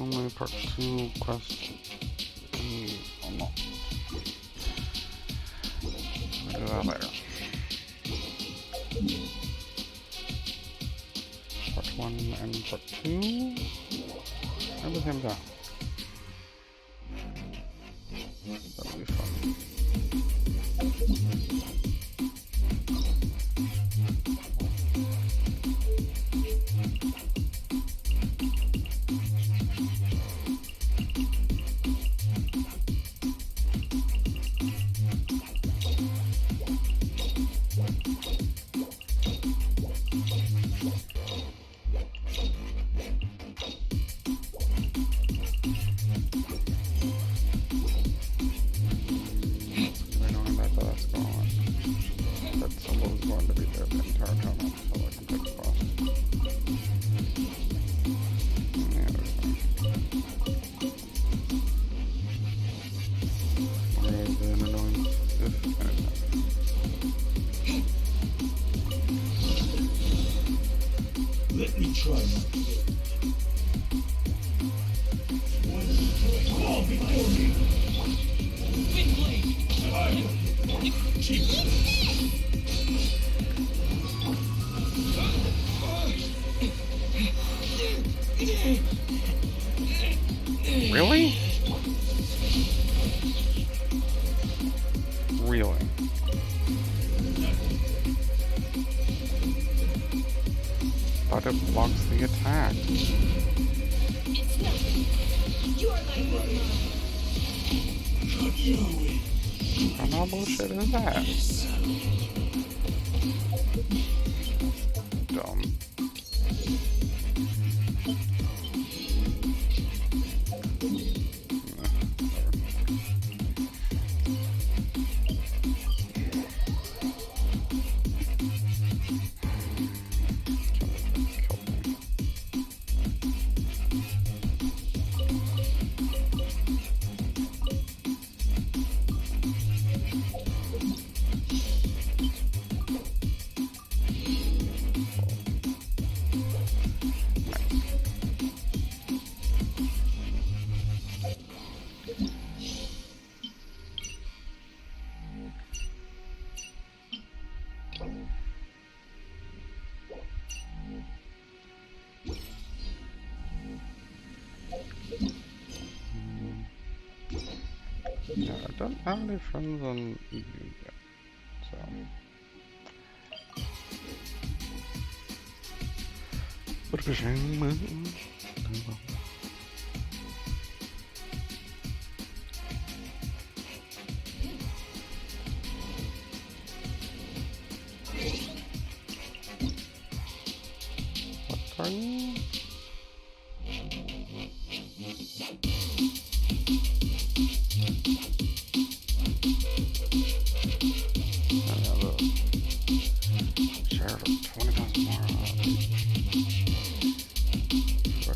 Only part 2 quest unlocked. We'll do that later. Part 1 and part 2 at the same time. That'll be fun. Let me try my call before me. Wind blade. Really? Really? But it blocks the attack. It's nothing. You are my woman. How no bullshit is that? Dumb. Yeah, I don't have any friends on EU yet, so... Bit of a shame. What are you? Sheriff of 20,000 more.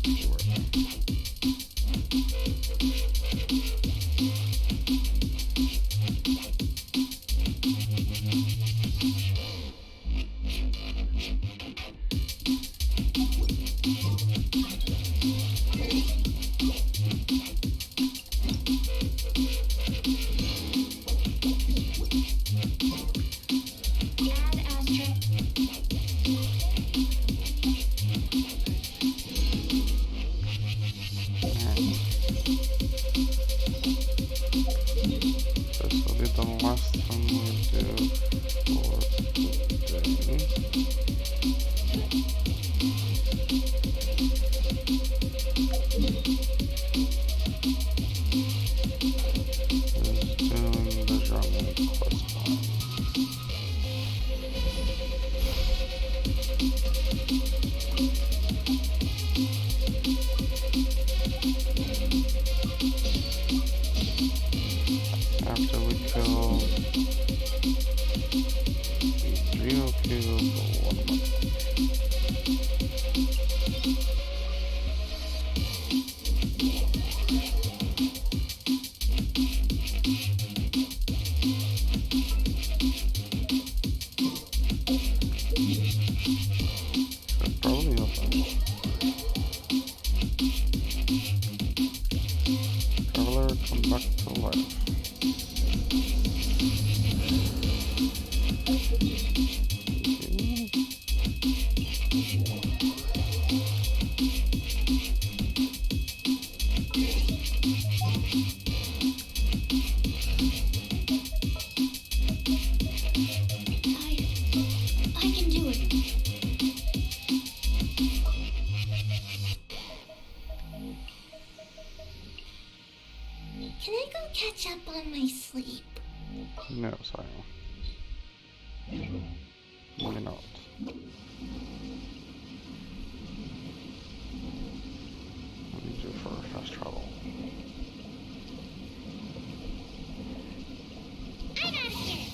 Come back to life. I can do it. Can I go catch up on my sleep? No, sorry. Maybe not. I need you for fast travel. I'm out of here.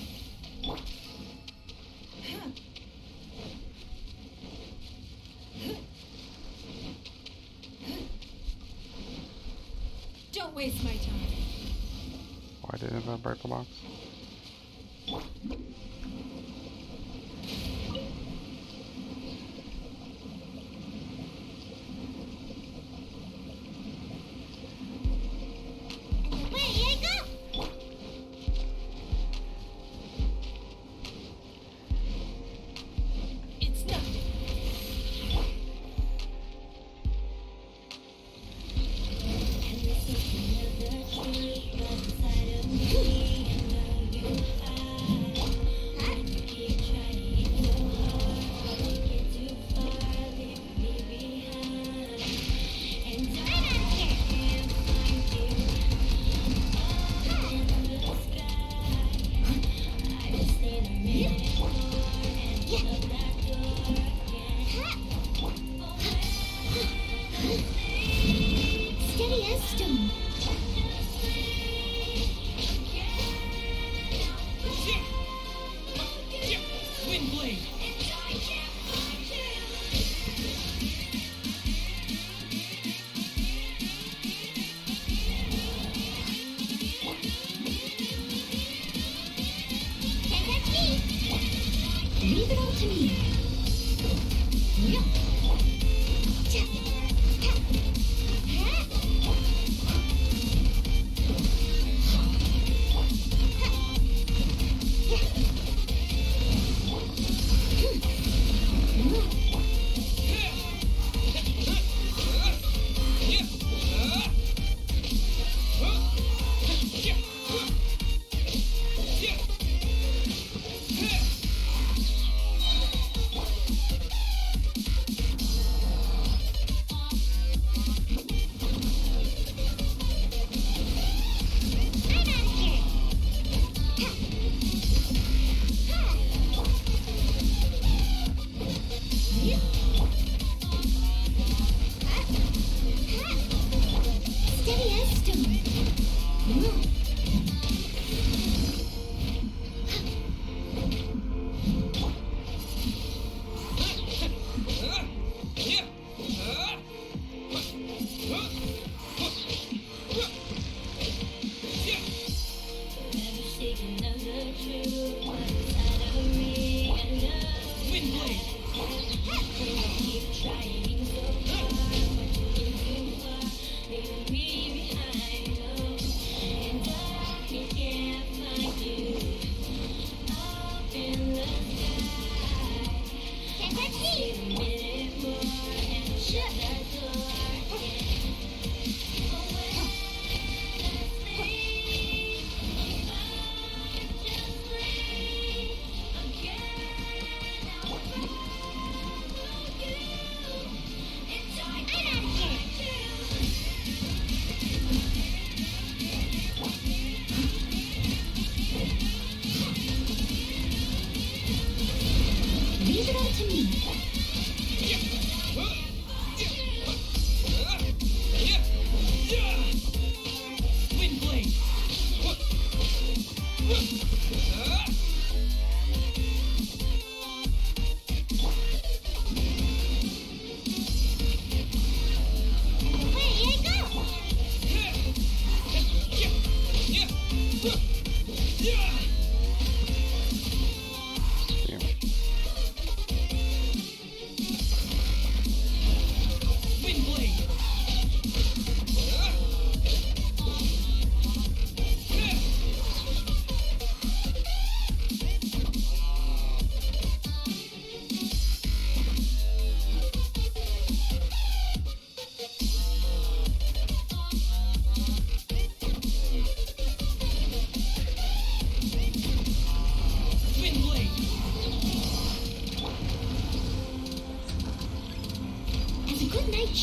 Don't waste my time. Why didn't I break the box? It's nothing. Steady as stone. Wind blade. Can't catch me. Leave it all to me. Yeah. Cha. Ha. Ha. Steady as stone. Wind blade.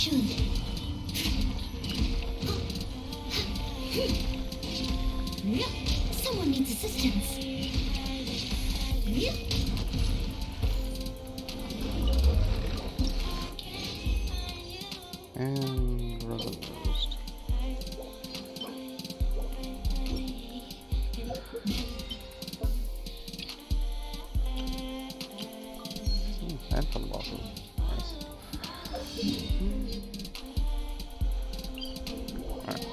should. Someone needs assistance. And resin roast. And fun bosses. Nice. Alright.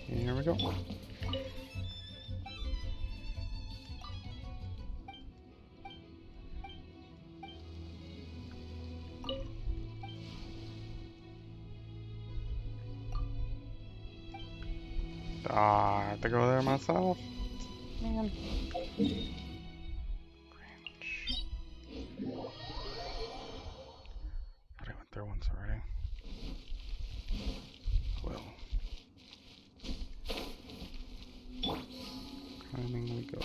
Here we go. Ah, I have to go there myself. Man. I went there once already. Well. Climbing we go.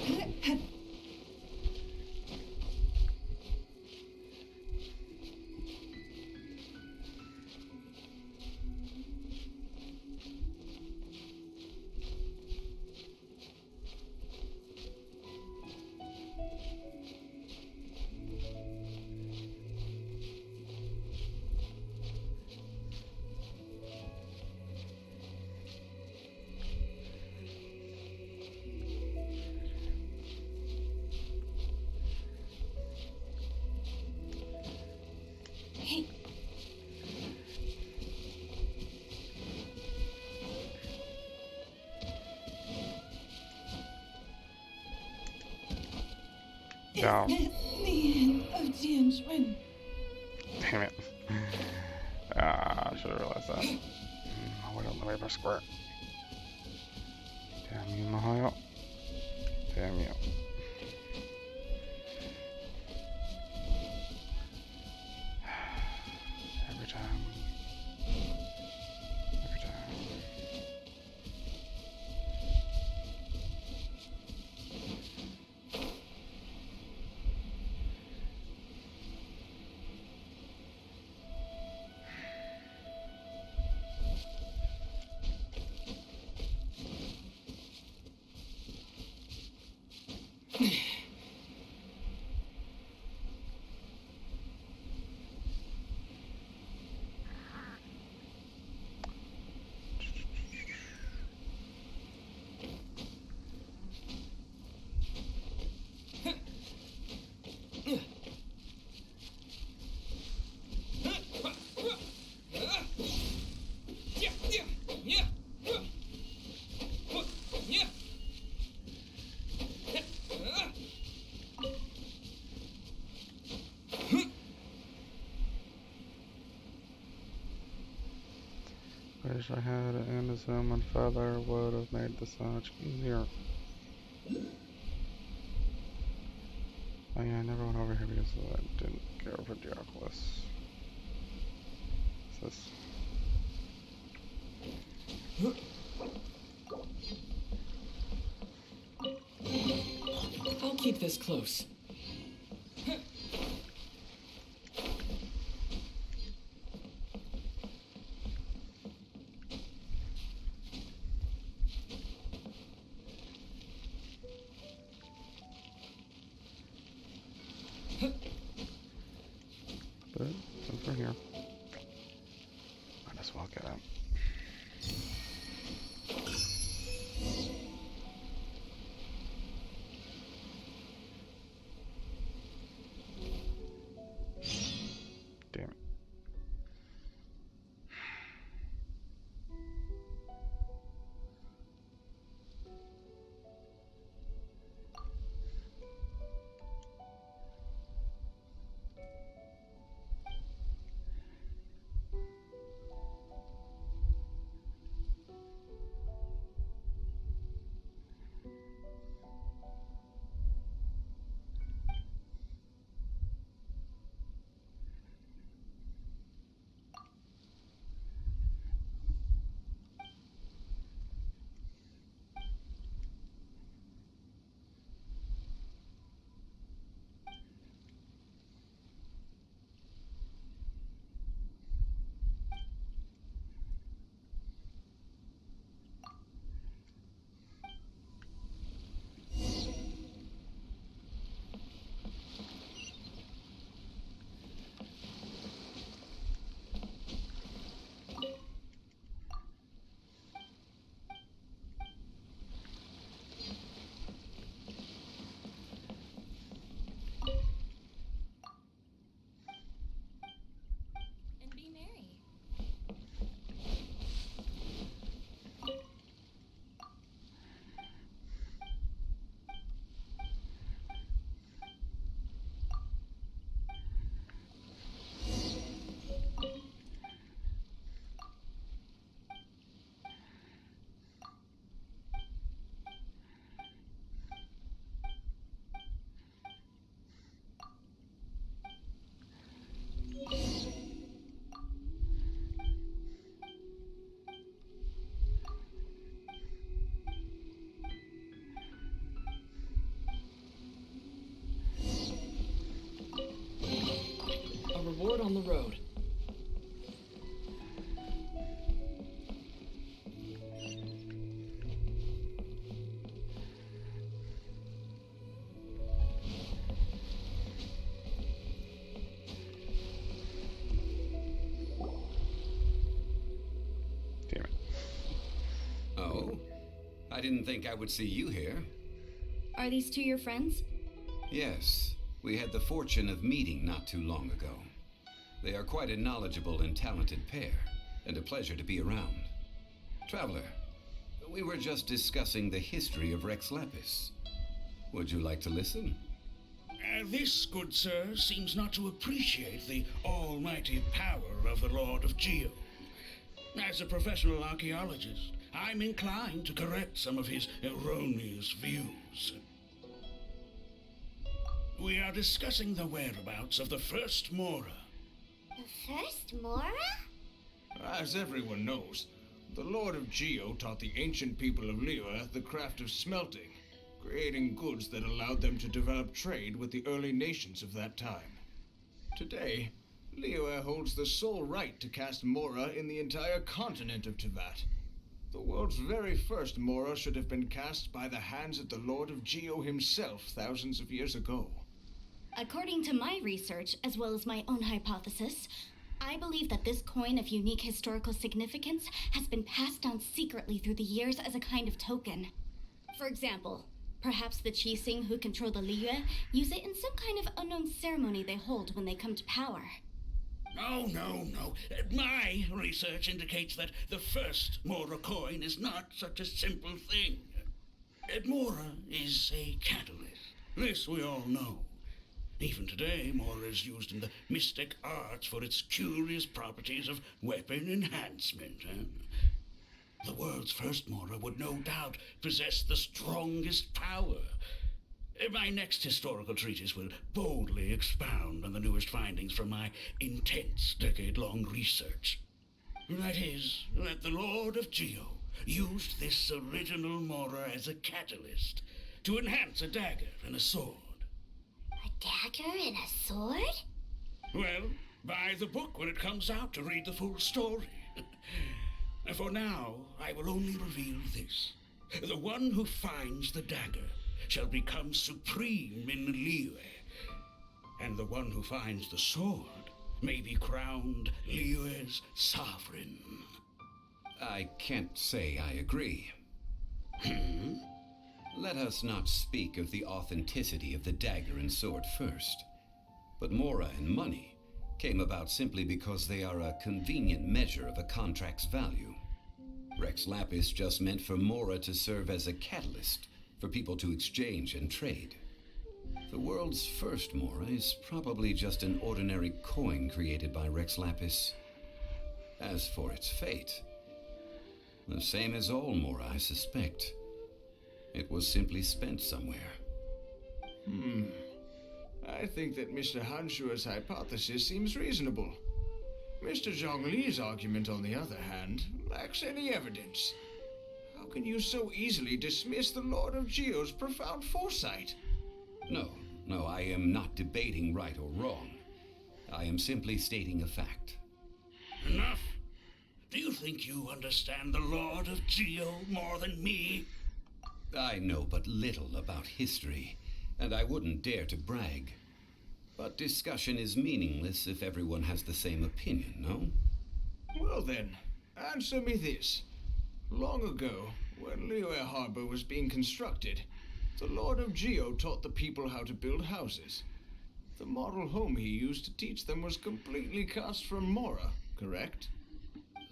Down. The end of Tianjin. Damn it. Ah, I should have realized that. I went on the way for square. Damn you, Mahayo. Damn you. Every time. Every time. Wish I had an Inazuma feather, would have made this so much easier. Oh yeah, I never went over here because I didn't care for Dioclus. What's I'll keep this close. But since we're here, might as well get out. road. Damn it. Oh? I didn't think I would see you here. Are these two your friends? Yes, we had the fortune of meeting not too long ago. They are quite a knowledgeable and talented pair, and a pleasure to be around. Traveler, we were just discussing the history of Rex Lapis. Would you like to listen? This, good sir, seems not to appreciate the almighty power of the Lord of Geo. As a professional archaeologist, I'm inclined to correct some of his erroneous views. We are discussing the whereabouts of the first Mora. The first Mora? As everyone knows, the Lord of Geo taught the ancient people of Liyue the craft of smelting, creating goods that allowed them to develop trade with the early nations of that time. Today, Liyue holds the sole right to cast Mora in the entire continent of Teyvat. The world's very first Mora should have been cast by the hands of the Lord of Geo himself thousands of years ago. According to my research, as well as my own hypothesis, I believe that this coin of unique historical significance has been passed down secretly through the years as a kind of token. For example, perhaps the Qixing who control the Liyue use it in some kind of unknown ceremony they hold when they come to power. Oh, no. My research indicates that the first Mora coin is not such a simple thing. Mora is a catalyst. This we all know. Even today, Mora is used in the mystic arts for its curious properties of weapon enhancement. The world's first Mora would no doubt possess the strongest power. My next historical treatise will boldly expound on the newest findings from my intense decade-long research. That is, that the Lord of Geo used this original Mora as a catalyst to enhance a dagger and a sword. A dagger and a sword? Well, buy the book when it comes out to read the full story. For now, I will only reveal this. The one who finds the dagger shall become supreme in Liyue, and the one who finds the sword may be crowned Liyue's sovereign. I can't say I agree. Let us not speak of the authenticity of the dagger and sword first. But Mora and money came about simply because they are a convenient measure of a contract's value. Rex Lapis just meant for Mora to serve as a catalyst for people to exchange and trade. The world's first Mora is probably just an ordinary coin created by Rex Lapis. As for its fate, the same as all Mora, I suspect. It was simply spent somewhere. I think that Mr. Hanshua's hypothesis seems reasonable. Mr. Zhongli's argument, on the other hand, lacks any evidence. How can you so easily dismiss the Lord of Geo's profound foresight? No, I am not debating right or wrong. I am simply stating a fact. Enough. Do you think you understand the Lord of Geo more than me? I know but little about history, and I wouldn't dare to brag. But discussion is meaningless if everyone has the same opinion, no? Well then, answer me this. Long ago, when Liyue Harbor was being constructed, the Lord of Geo taught the people how to build houses. The model home he used to teach them was completely cast from Mora, correct?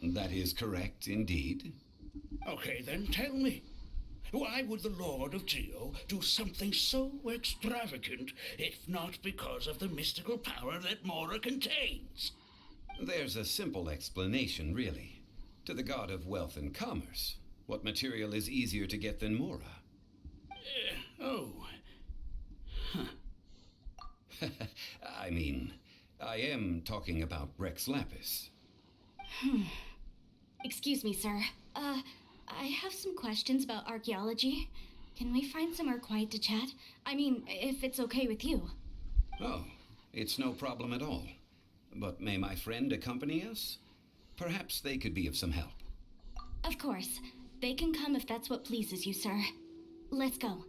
That is correct, indeed. Okay, then tell me. Why would the Lord of Geo do something so extravagant, if not because of the mystical power that Mora contains? There's a simple explanation, really. To the god of wealth and commerce, what material is easier to get than Mora? I mean, I am talking about Rex Lapis. Excuse me, sir. I have some questions about archaeology. Can we find somewhere quiet to chat? I mean, if it's okay with you. Oh, it's no problem at all. But may my friend accompany us? Perhaps they could be of some help. Of course. They can come if that's what pleases you, sir. Let's go.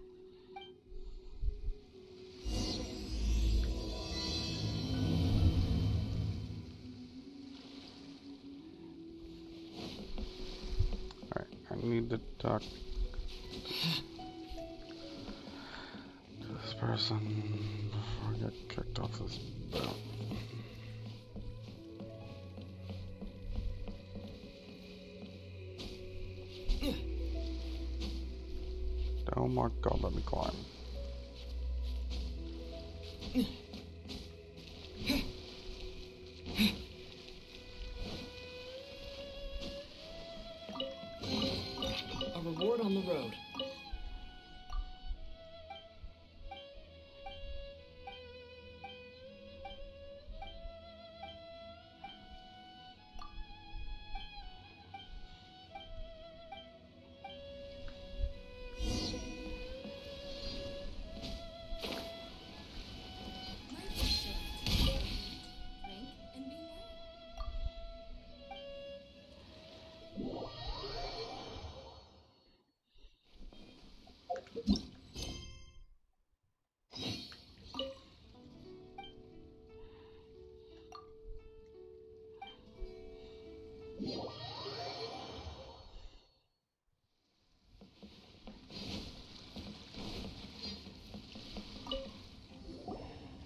Alright, I need to talk to this person before I get kicked off this boat. Oh my god, let me climb. A reward on the road.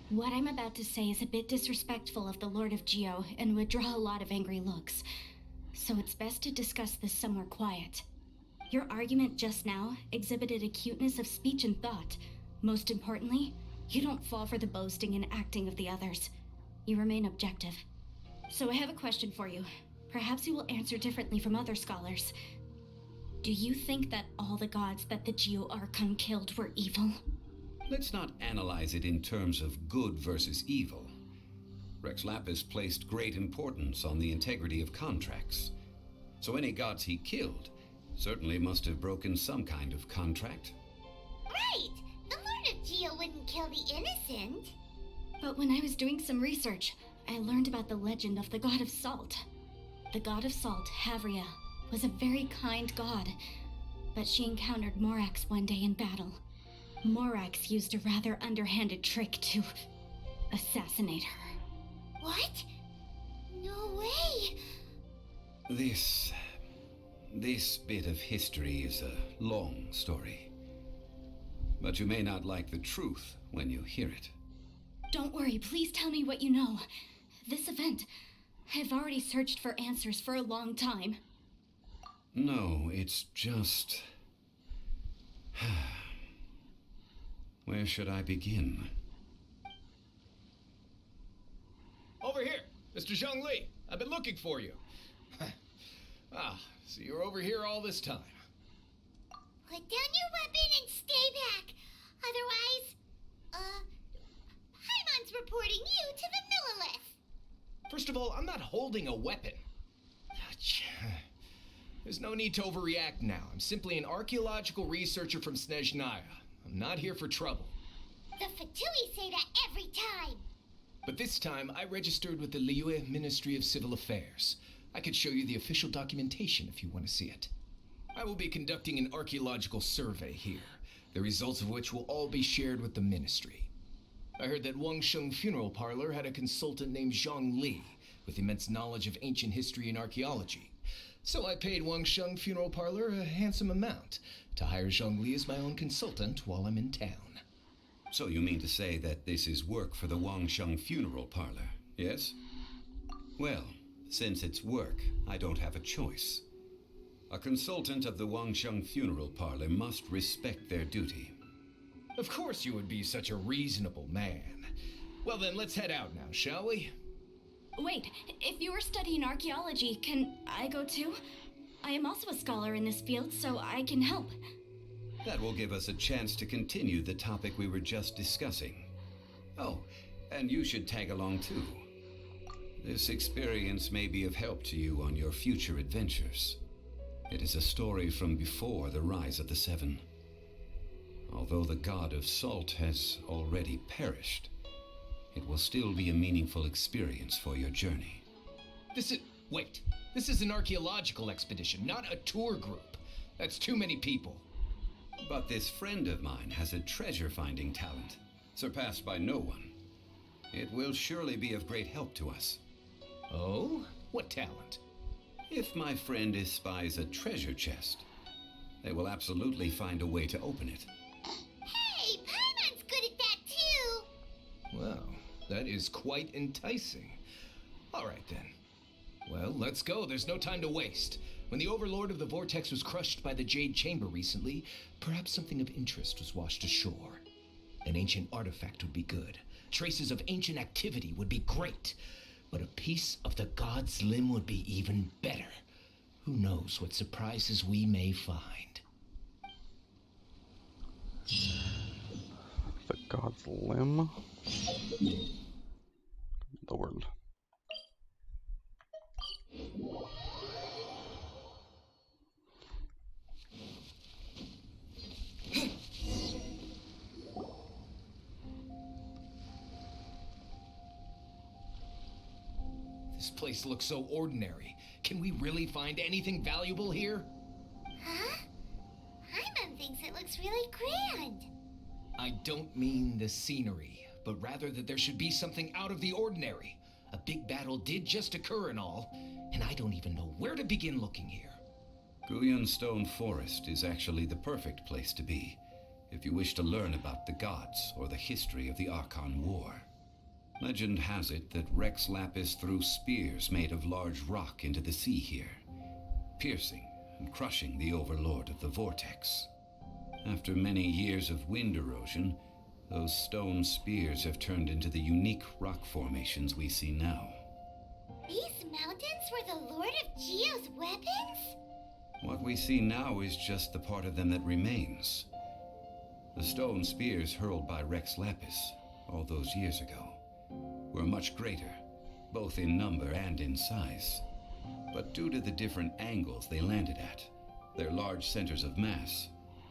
What I'm about to say is a bit disrespectful of the Lord of Geo and would draw a lot of angry looks. So it's best to discuss this somewhere quiet. Your argument just now exhibited acuteness of speech and thought. Most importantly, you don't fall for the boasting and acting of the others. You remain objective. So I have a question for you. Perhaps you will answer differently from other scholars. Do you think that all the gods that the Geo Archon killed were evil? Let's not analyze it in terms of good versus evil. Rex Lapis placed great importance on the integrity of contracts. So any gods he killed certainly must have broken some kind of contract. Right! The Lord of Geo wouldn't kill the innocent. But when I was doing some research, I learned about the legend of the god of salt. The god of salt, Havria, was a very kind god, but she encountered Morax one day in battle. Morax used a rather underhanded trick to assassinate her. What? No way! This bit of history is a long story. But you may not like the truth when you hear it. Don't worry, please tell me what you know. This event, I've already searched for answers for a long time. No, it's just... Where should I begin? Over here, Mr. Zhongli. I've been looking for you. So you're over here all this time. Put down your weapon and stay back. Otherwise, Paimon's reporting you to the Millilith. First of all, I'm not holding a weapon. There's no need to overreact now. I'm simply an archaeological researcher from Snezhnaya. I'm not here for trouble. The Fatui say that every time. But this time, I registered with the Liyue Ministry of Civil Affairs. I could show you the official documentation if you want to see it. I will be conducting an archaeological survey here, the results of which will all be shared with the ministry. I heard that Wangsheng Funeral Parlor had a consultant named Zhang Li, with immense knowledge of ancient history and archaeology. So I paid Wangsheng Funeral Parlor a handsome amount to hire Zhang Li as my own consultant while I'm in town. So you mean to say that this is work for the Wangsheng Funeral Parlor, yes? Well, since it's work, I don't have a choice. A consultant of the Wangsheng Funeral Parlor must respect their duty. Of course you would be such a reasonable man. Well then, let's head out now, shall we? Wait, if you are studying archaeology, can I go too? I am also a scholar in this field, so I can help. That will give us a chance to continue the topic we were just discussing. Oh, and you should tag along too. This experience may be of help to you on your future adventures. It is a story from before the rise of the Seven. Although the god of salt has already perished, it will still be a meaningful experience for your journey. Wait. This is an archaeological expedition, not a tour group. That's too many people. But this friend of mine has a treasure-finding talent, surpassed by no one. It will surely be of great help to us. Oh? What talent? If my friend espies a treasure chest, they will absolutely find a way to open it. Hey, Paimon's good at that too! Well, that is quite enticing. All right then. Well, let's go. There's no time to waste. When the Overlord of the Vortex was crushed by the Jade Chamber recently, perhaps something of interest was washed ashore. An ancient artifact would be good. Traces of ancient activity would be great. But a piece of the God's limb would be even better. Who knows what surprises we may find. The God's limb? Lord. This place looks so ordinary. Can we really find anything valuable here? Huh? Paimon thinks it looks really grand. I don't mean the scenery, but rather that there should be something out of the ordinary. A big battle did just occur and all, and I don't even know where to begin looking here. Guyon Stone Forest is actually the perfect place to be, if you wish to learn about the gods or the history of the Archon War. Legend has it that Rex Lapis threw spears made of large rock into the sea here, piercing and crushing the Overlord of the Vortex. After many years of wind erosion, those stone spears have turned into the unique rock formations we see now. These mountains were the Lord of Geo's weapons? What we see now is just the part of them that remains. The stone spears hurled by Rex Lapis all those years ago were much greater, both in number and in size. But due to the different angles they landed at, their large centers of mass,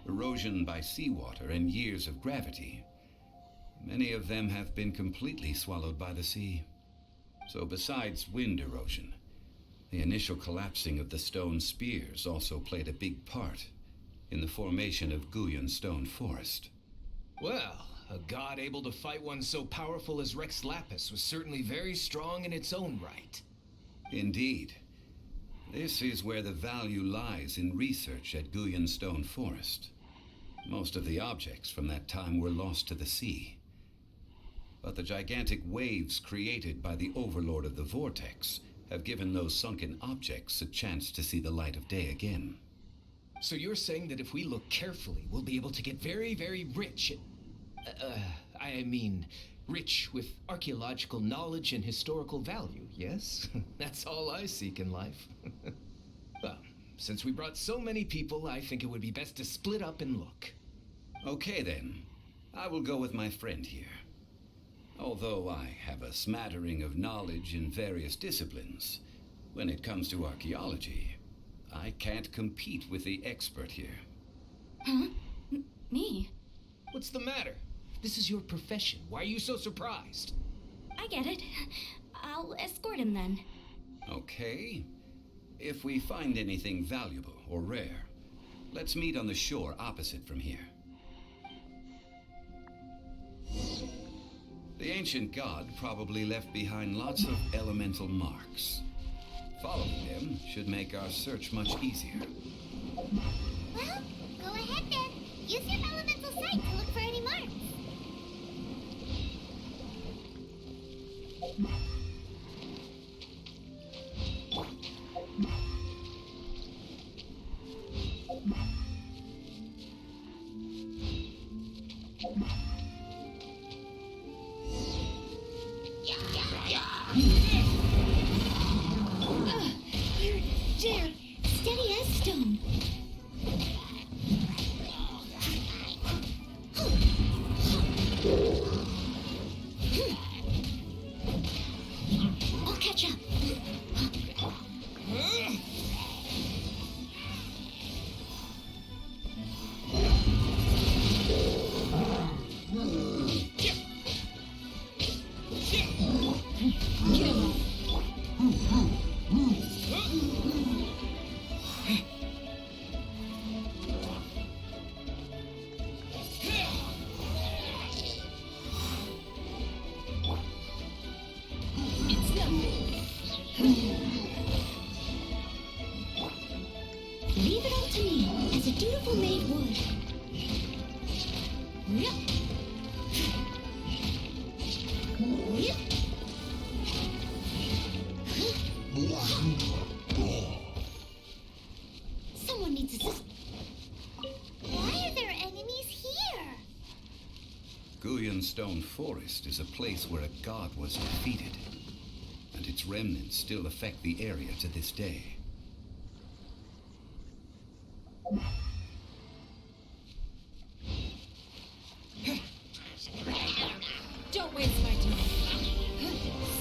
erosion by seawater, and years of gravity, many of them have been completely swallowed by the sea. So besides wind erosion, the initial collapsing of the stone spears also played a big part in the formation of Guyon Stone Forest. Well, a god able to fight one so powerful as Rex Lapis was certainly very strong in its own right. Indeed. This is where the value lies in research at Guyon Stone Forest. Most of the objects from that time were lost to the sea. But the gigantic waves created by the Overlord of the Vortex have given those sunken objects a chance to see the light of day again. So you're saying that if we look carefully, we'll be able to get very, very rich rich with archaeological knowledge and historical value, yes? That's all I seek in life. Well, since we brought so many people, I think it would be best to split up and look. Okay then, I will go with my friend here. Although I have a smattering of knowledge in various disciplines, when it comes to archaeology, I can't compete with the expert here. Huh? Me? What's the matter? This is your profession. Why are you so surprised? I get it. I'll escort him then. Okay. If we find anything valuable or rare, let's meet on the shore opposite from here. The ancient god probably left behind lots of elemental marks. Following them should make our search much easier. Well, go ahead then. Use your elemental sight to look for any marks. Dear, steady as stone. I'll catch up. Someone needs to... Why are there enemies here? Guyan Stone Forest is a place where a god was defeated, and its remnants still affect the area to this day. Don't waste my time.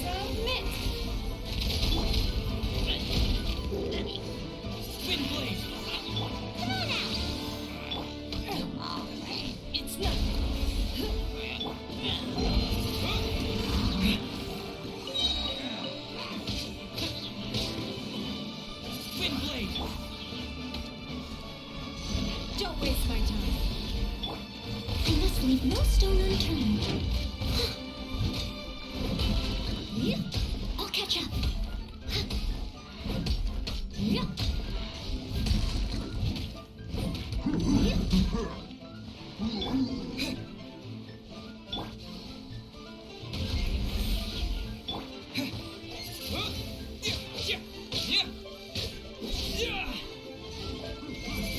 Submit! Wind blade! Come on out! It's nothing. Wind blade! Don't waste my time. I must leave no stone unturned. I'll catch up.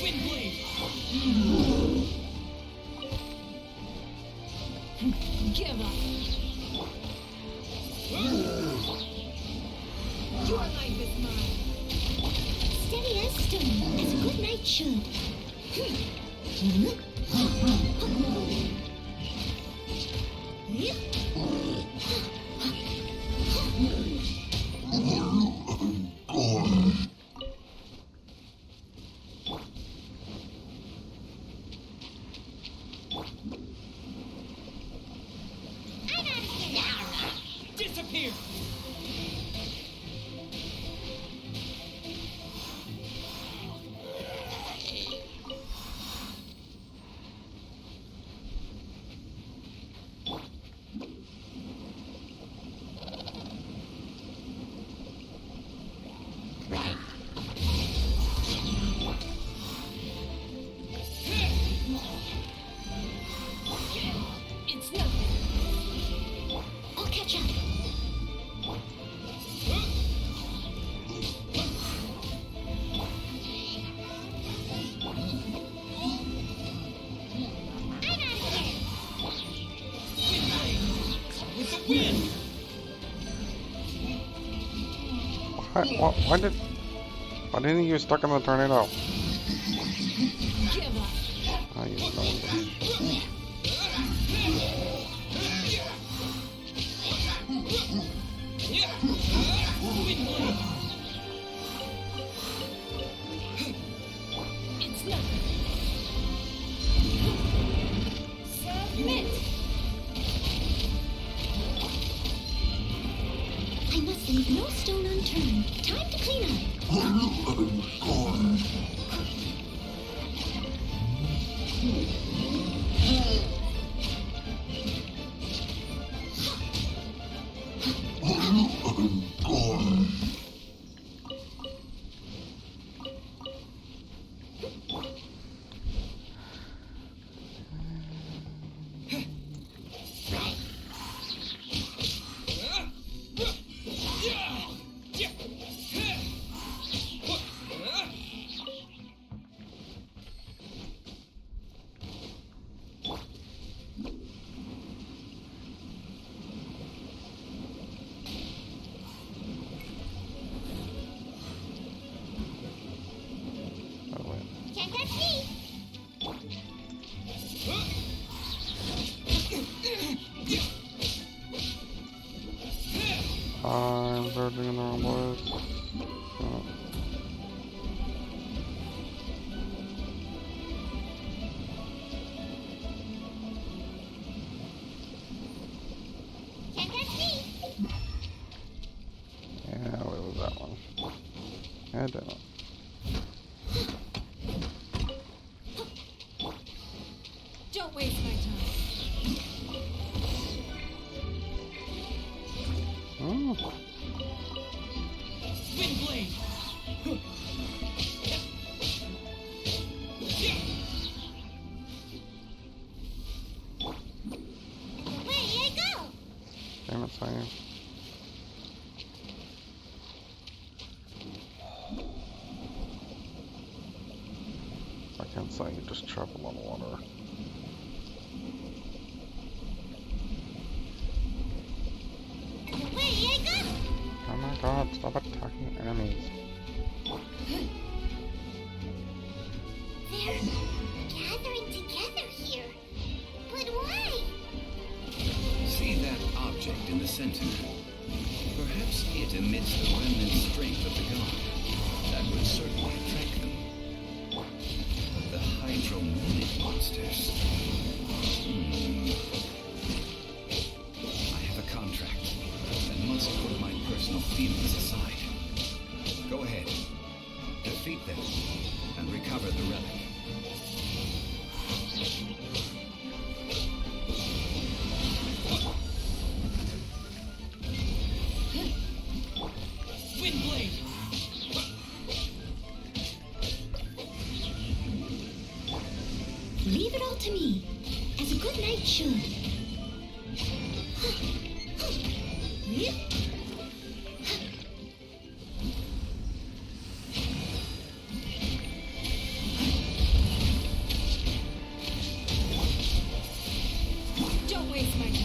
Wind blade! Give up. Your life is mine. Steady as stone, as a good knight should. Disappear! It's nothing. I'll catch up. Why didn't he get stuck in the tornado? Give up. Oh, you know. It's nothing. Submit. I must leave no stone unturned. Time to clean up. Can't catch me. I'm verging in the wrong place. Oh. Can't catch me. Yeah, what was that one? I don't know. Don't waste my time. Oh. Wind blade! gonna say. I can't say, just travel on water. Away I go! Oh my god, stop attacking enemies. They're gathering together here. But why? See that object in the center? Perhaps it emits the remnant strength of the god. That would certainly attract them. The hydro-mimic monsters. I have a contract and must put my personal feelings aside. Go ahead. Defeat them and recover the relic. Windblade! Leave it all to me, as a good knight should. Don't waste my time.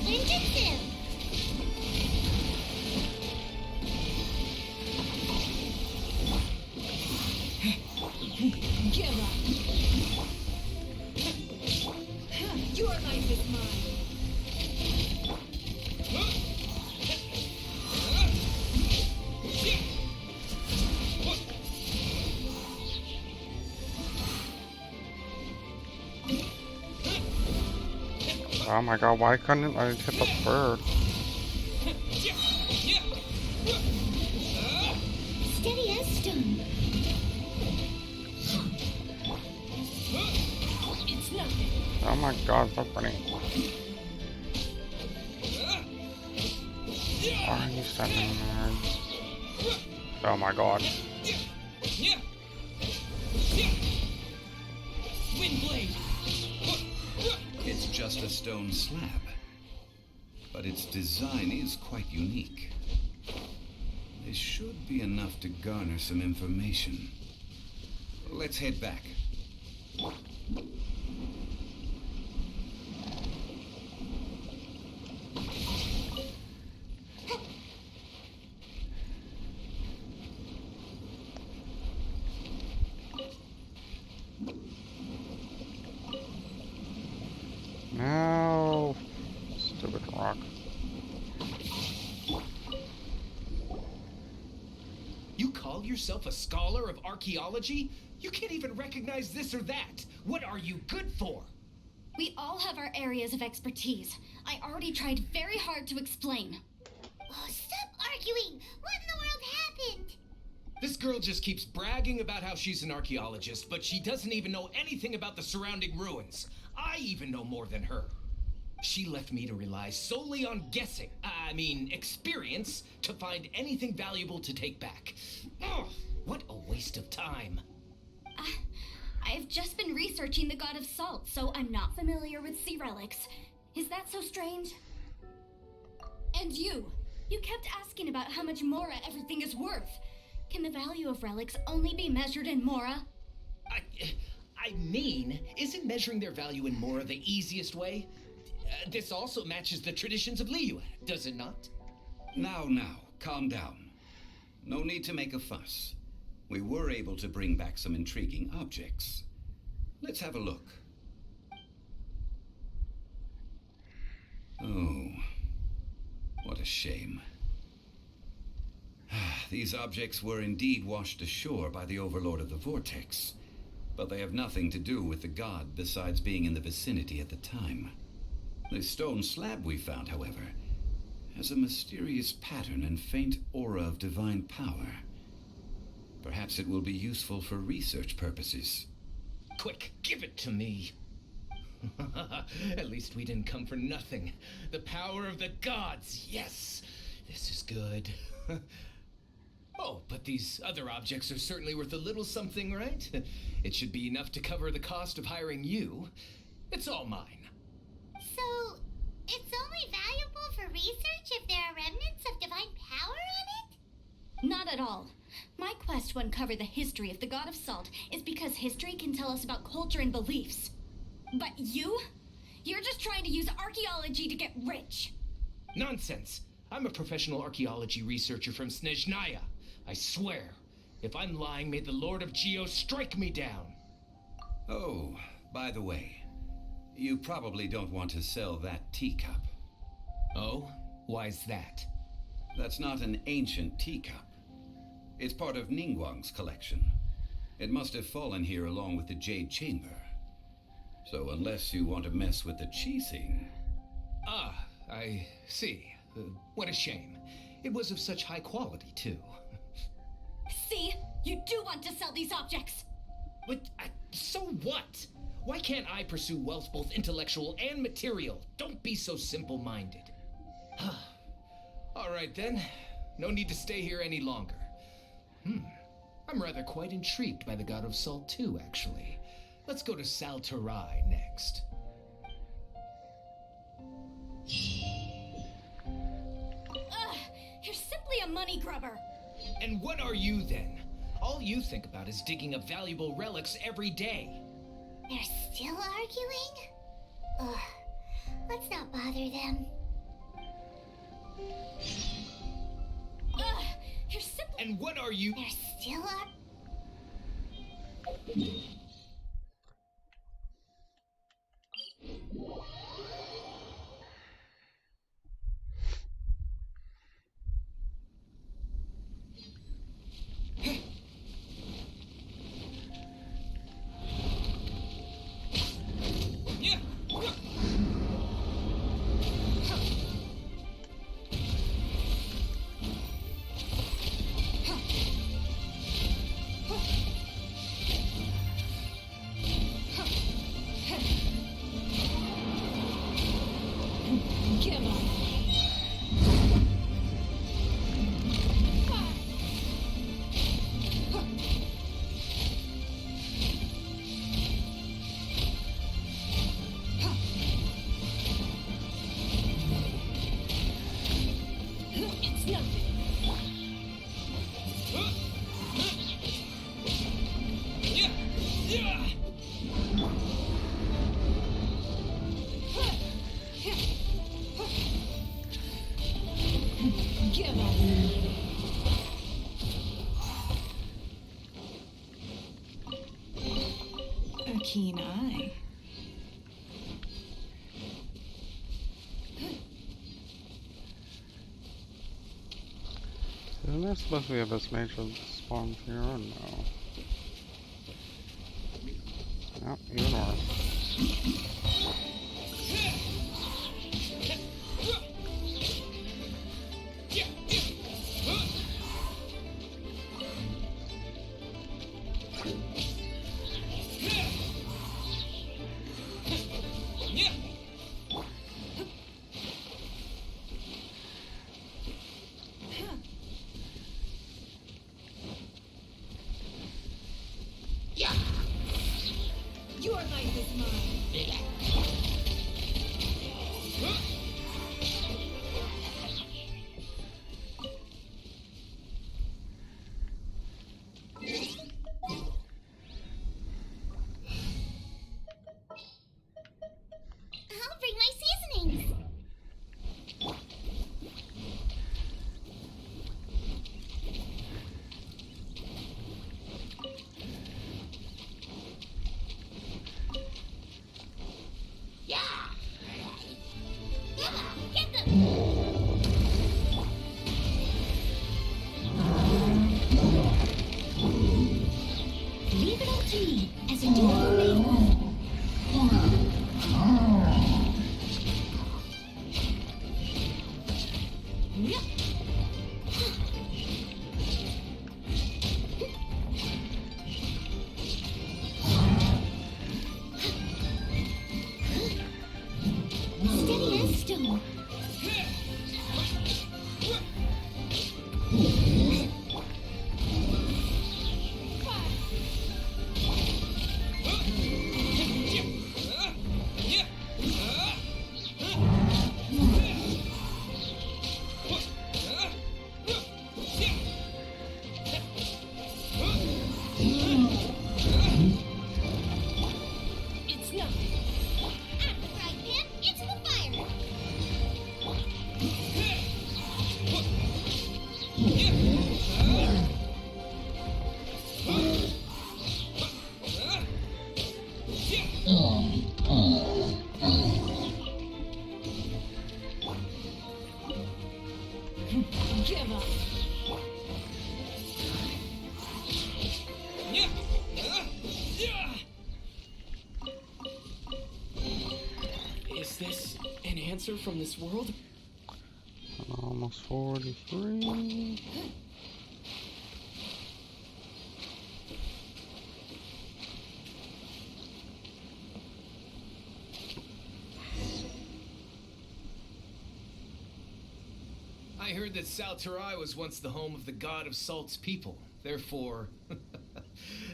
Ninjutsu! Give up. Your life is mine. Oh my god, why couldn't I hit the bird? Steady as stone. It's nothing. Oh my god, stop running. Why are you standing there? Oh my god. Windblade! It's just a stone slab, but its design is quite unique. This should be enough to garner some information. Let's head back. No! Stupid rock. You call yourself a scholar of archaeology? You can't even recognize this or that. What are you good for? We all have our areas of expertise. I already tried very hard to explain. Oh, stop arguing! What in the world happened? This girl just keeps bragging about how she's an archaeologist, but she doesn't even know anything about the surrounding ruins. I even know more than her. She left me to rely solely on guessing, experience, to find anything valuable to take back. Ugh, what a waste of time. I've just been researching the god of salt, so I'm not familiar with sea relics. Is that so strange? And you kept asking about how much Mora everything is worth. Can the value of relics only be measured in Mora? Isn't measuring their value in Mora the easiest way? This also matches the traditions of Liyue, does it not? Now, calm down. No need to make a fuss. We were able to bring back some intriguing objects. Let's have a look. Oh, what a shame. These objects were indeed washed ashore by the Overlord of the Vortex, but they have nothing to do with the god besides being in the vicinity at the time. The stone slab we found, however, has a mysterious pattern and faint aura of divine power. Perhaps it will be useful for research purposes. Quick, give it to me. At least we didn't come for nothing. The power of the gods, yes! This is good. Oh, but these other objects are certainly worth a little something, right? It should be enough to cover the cost of hiring you. It's all mine. So, it's only valuable for research if there are remnants of divine power on it? Not at all. My quest to uncover the history of the God of Salt is because history can tell us about culture and beliefs. But you're just trying to use archaeology to get rich. Nonsense. I'm a professional archaeology researcher from Snezhnaya. I swear, if I'm lying, may the Lord of Geo strike me down. Oh, by the way, you probably don't want to sell that teacup. Oh? Why's that? That's not an ancient teacup. It's part of Ningguang's collection. It must have fallen here along with the Jade Chamber. So unless you want to mess with the Qixing... Ah, I see. What a shame. It was of such high quality, too. See? You do want to sell these objects! But, so what? Why can't I pursue wealth both intellectual and material? Don't be so simple-minded. All right, then. No need to stay here any longer. I'm rather quite intrigued by the God of Salt, too, actually. Let's go to Sal Tarai next. You're simply a money grubber. And what are you, then? All you think about is digging up valuable relics every day. They're still arguing? Ugh. Let's not bother them. You're simply... And what are you... They're still A keen eye. Isn't there supposed to be a best mage that spawns here or no? No, even worse. Your life is mine. I'll bring my seasonings. Get them! Leave it up to me, as a dutiful maiden. Yep. Steady as stone. Give up. Is this an answer from this world? Almost 43. I heard that Salterai was once the home of the god of Salt's people. Therefore,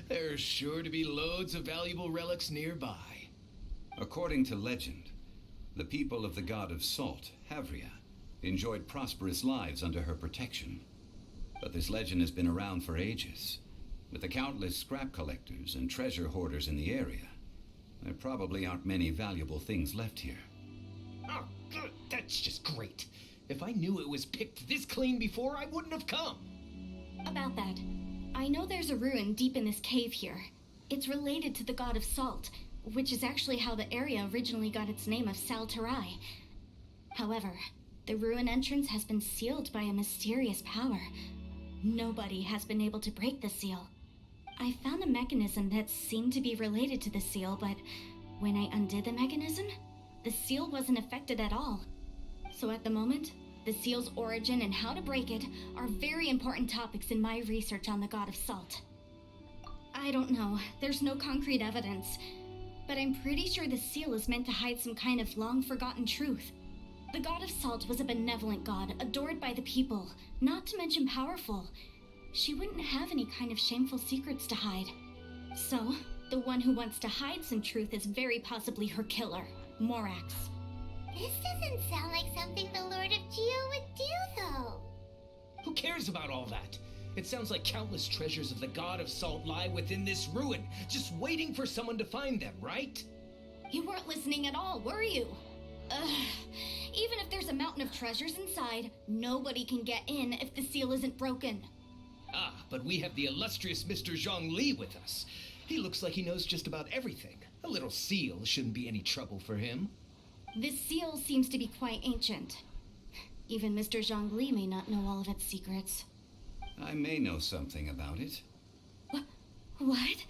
there's sure to be loads of valuable relics nearby. According to legend, the people of the god of Salt, Havria, enjoyed prosperous lives under her protection. But this legend has been around for ages. With the countless scrap collectors and treasure hoarders in the area, there probably aren't many valuable things left here. Oh, good. That's just great. If I knew it was picked this clean before, I wouldn't have come. About that, I know there's a ruin deep in this cave here. It's related to the god of Salt, which is actually how the area originally got its name of Salterai. However, the ruin entrance has been sealed by a mysterious power. Nobody has been able to break the seal. I found a mechanism that seemed to be related to the seal, but when I undid the mechanism, the seal wasn't affected at all. So at the moment, the seal's origin and how to break it are very important topics in my research on the god of Salt. I don't know, there's no concrete evidence, but I'm pretty sure the seal is meant to hide some kind of long-forgotten truth. The god of Salt was a benevolent god, adored by the people, not to mention powerful. She wouldn't have any kind of shameful secrets to hide. So, the one who wants to hide some truth is very possibly her killer, Morax. This doesn't sound like something the Lord of Geo would do, though. Who cares about all that? It sounds like countless treasures of the god of Salt lie within this ruin, just waiting for someone to find them, right? You weren't listening at all, were you? Even if there's a mountain of treasures inside, nobody can get in if the seal isn't broken. Ah, but we have the illustrious Mr. Zhongli with us. He looks like he knows just about everything. A little seal shouldn't be any trouble for him. This seal seems to be quite ancient. Even Mr. Zhongli may not know all of its secrets. I may know something about it. What?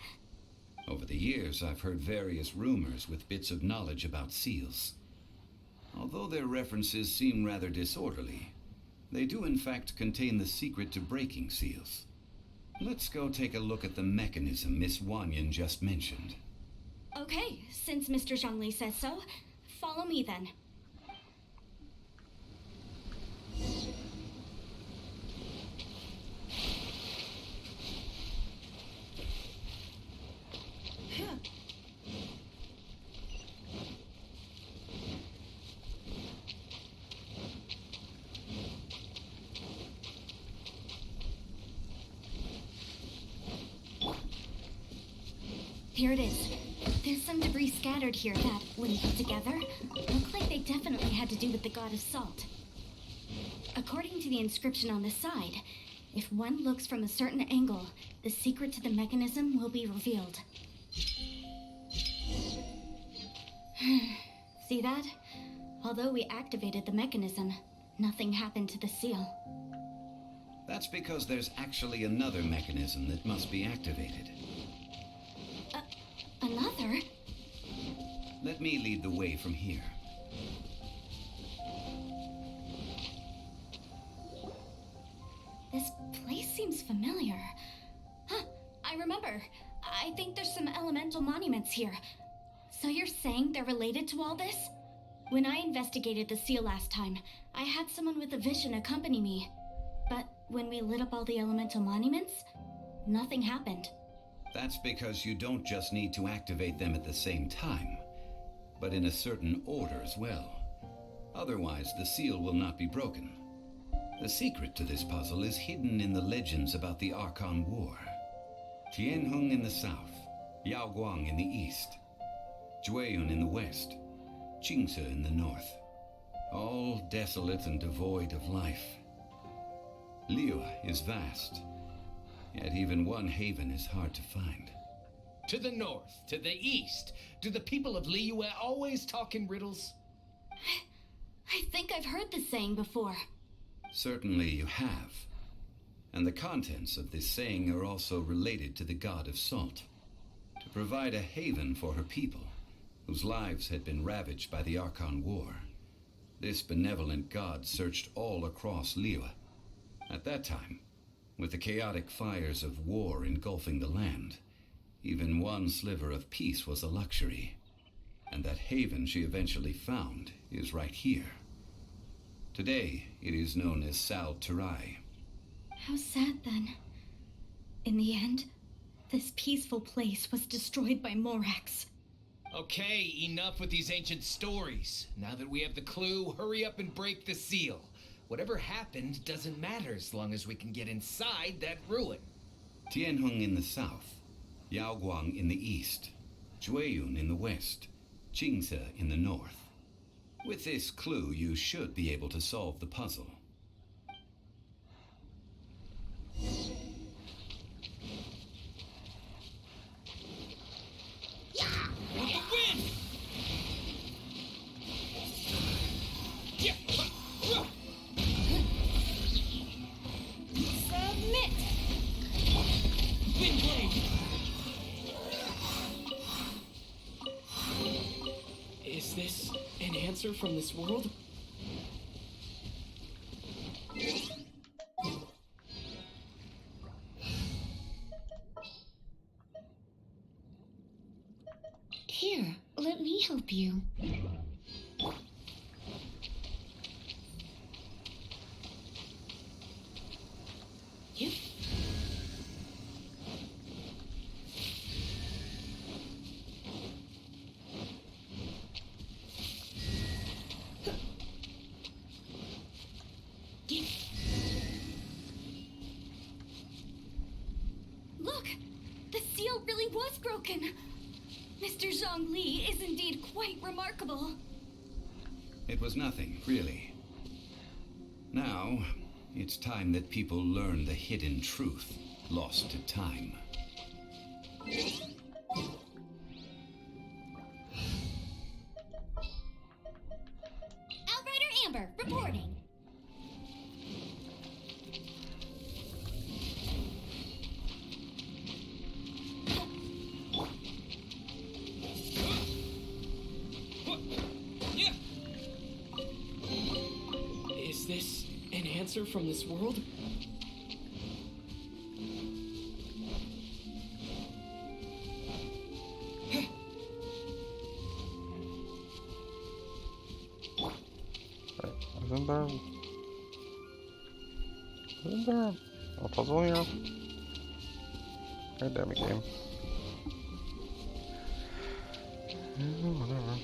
Over the years, I've heard various rumors with bits of knowledge about seals. Although their references seem rather disorderly, they do in fact contain the secret to breaking seals. Let's go take a look at the mechanism Miss Wanyan just mentioned. Okay, since Mr. Zhongli says so, follow me then. Here it is. There's some debris scattered here that, when put together, look like they definitely had to do with the god of Salt. According to the inscription on the side, if one looks from a certain angle, the secret to the mechanism will be revealed. See that? Although we activated the mechanism, nothing happened to the seal. That's because there's actually another mechanism that must be activated. Another? Let me lead the way from here. This place seems familiar. Huh, I remember. I think there's some elemental monuments here. So you're saying they're related to all this? When I investigated the seal last time, I had someone with a vision accompany me. But when we lit up all the elemental monuments, nothing happened. That's because you don't just need to activate them at the same time, but in a certain order as well. Otherwise, the seal will not be broken. The secret to this puzzle is hidden in the legends about the Archon War. Tianheng in the south, Yaoguang in the east, Jueyun in the west, Qingce in the north. All desolate and devoid of life. Liyue is vast, yet even one haven is hard to find. To the north, to the east. Do the people of Liyue always talk in riddles? I think I've heard this saying before. Certainly you have. And the contents of this saying are also related to the god of salt. To provide a haven for her people, whose lives had been ravaged by the Archon War, this benevolent god searched all across Liyue. At that time, with the chaotic fires of war engulfing the land, even one sliver of peace was a luxury. And that haven she eventually found is right here. Today, it is known as Sal Turai. How sad then. In the end, this peaceful place was destroyed by Morax. Okay, enough with these ancient stories. Now that we have the clue, hurry up and break the seal. Whatever happened doesn't matter as long as we can get inside that ruin. Tianheng in the south, Yaoguang in the east, Jueyun in the west, Qingce in the north. With this clue, you should be able to solve the puzzle. Submit! Wind blade! Is this an answer from this world? Here, let me help you. You? Look! The seal really was broken! Mr. Zhongli is indeed quite remarkable. It was nothing, really. Now, it's time that people learn the hidden truth lost to time. Outrider Amber, reporting. Is this an answer from this world? Isn't there a puzzle here? God damn it, game. Whatever.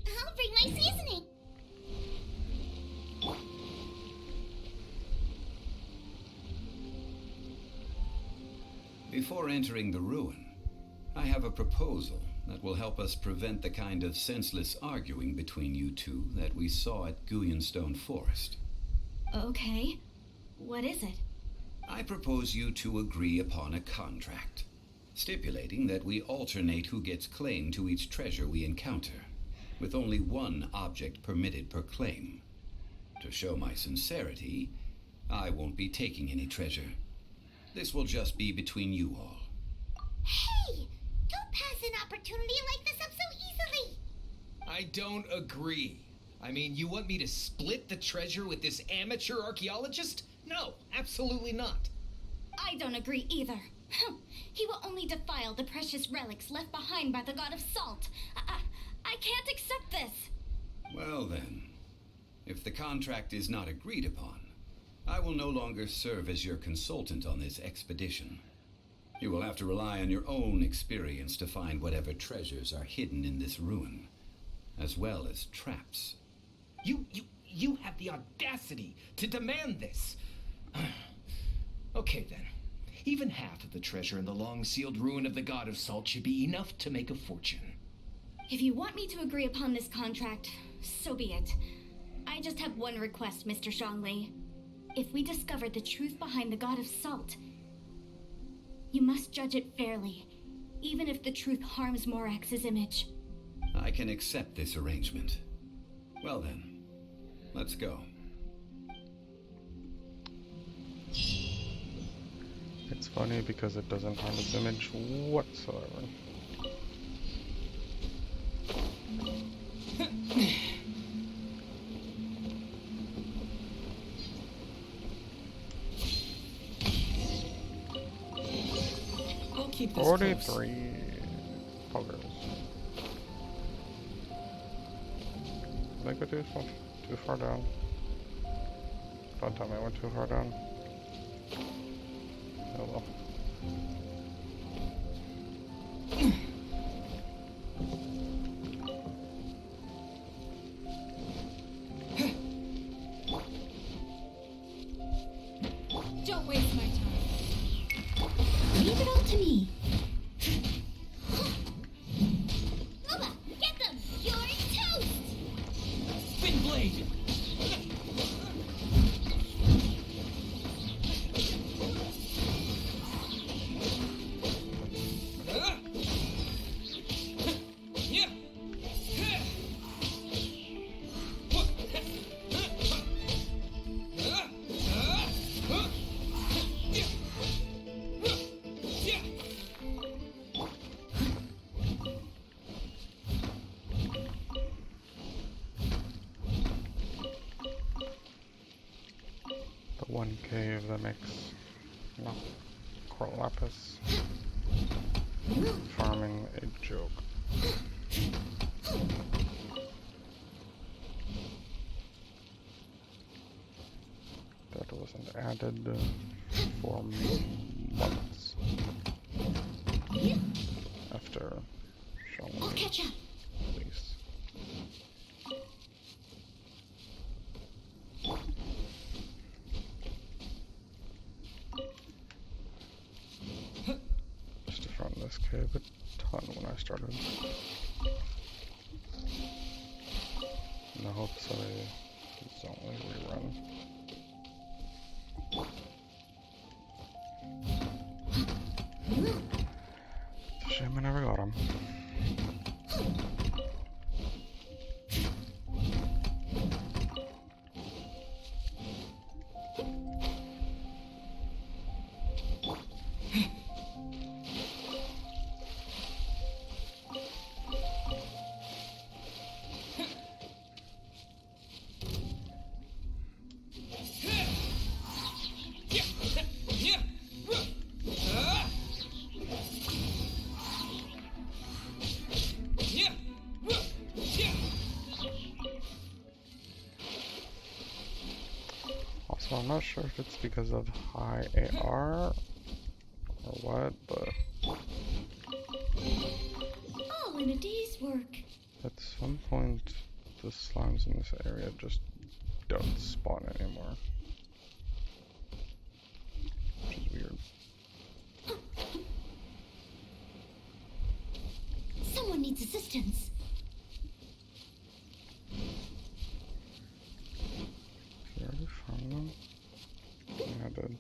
I'll bring my seasoning. Before entering the ruin, I have a proposal that will help us prevent the kind of senseless arguing between you two that we saw at Guyonstone Forest. Okay. What is it? I propose you two agree upon a contract, stipulating that we alternate who gets claim to each treasure we encounter, with only one object permitted per claim. To show my sincerity, I won't be taking any treasure. This will just be between you all. Hey! Don't pass an opportunity like this up so easily! I don't agree. I mean, you want me to split the treasure with this amateur archaeologist? No, absolutely not. I don't agree either. He will only defile the precious relics left behind by the god of salt. I can't accept this. Well then, if the contract is not agreed upon, I will no longer serve as your consultant on this expedition. You will have to rely on your own experience to find whatever treasures are hidden in this ruin, as well as traps. You have the audacity to demand this. Okay then. Even half of the treasure in the long-sealed ruin of the God of Salt should be enough to make a fortune. If you want me to agree upon this contract, so be it. I just have one request, Mr. Zhongli. If we discover the truth behind the god of salt, you must judge it fairly, even if the truth harms Morax's image. I can accept this arrangement. Well then, let's go. It's funny because it doesn't harm its image whatsoever. I'll keep this 43 poggers. Did I go too far down? Don't tell me I went too far down. Oh well. Don't waste my time. Leave it all to me. Luba, get them! You're toast! Spin blade! The one cave that makes Lapis farming a joke. That wasn't added for months after showing I'll catch up. release. Just to front this cave a ton when I started. In the hopes of a Zonely rerun. It's a shame I never got him. Also, I'm not sure if it's because of high AR or what, but All in a day's work. at some point the slimes in this area just don't spawn anymore. Which is weird. Someone needs assistance. Did I already find them? Yeah, I did.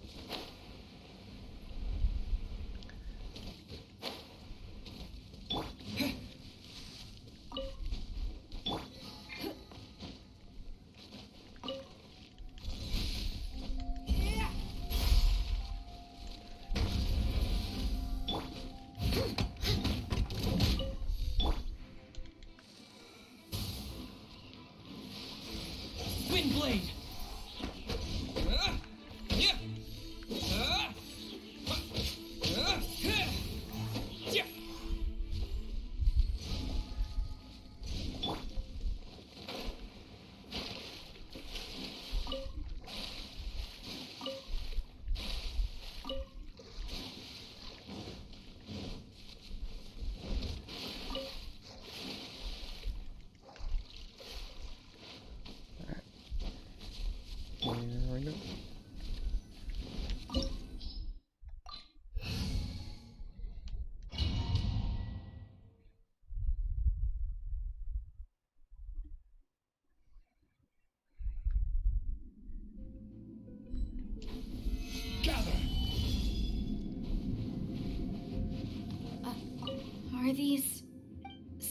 Wind blade!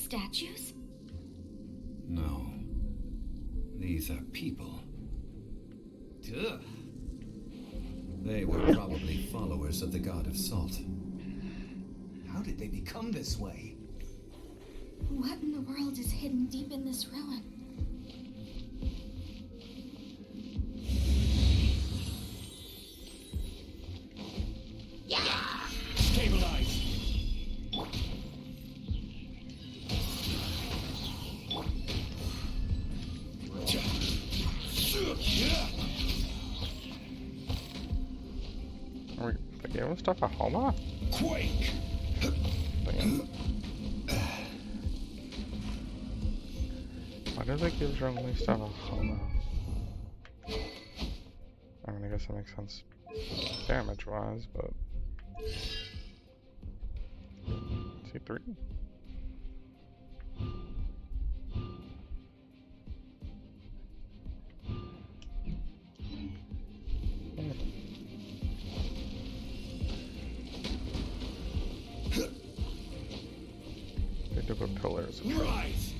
statues? No. These are people. Duh. They were probably followers of the god of salt. How did they become this way? What in the world is hidden deep in this ruin? Stabilize! They gave him stuff a Homa? Quake! Damn. Why do they give Zhongli stuff a Homa? I mean, I guess that makes sense damage-wise, but... C3? They do put pillars. Rise!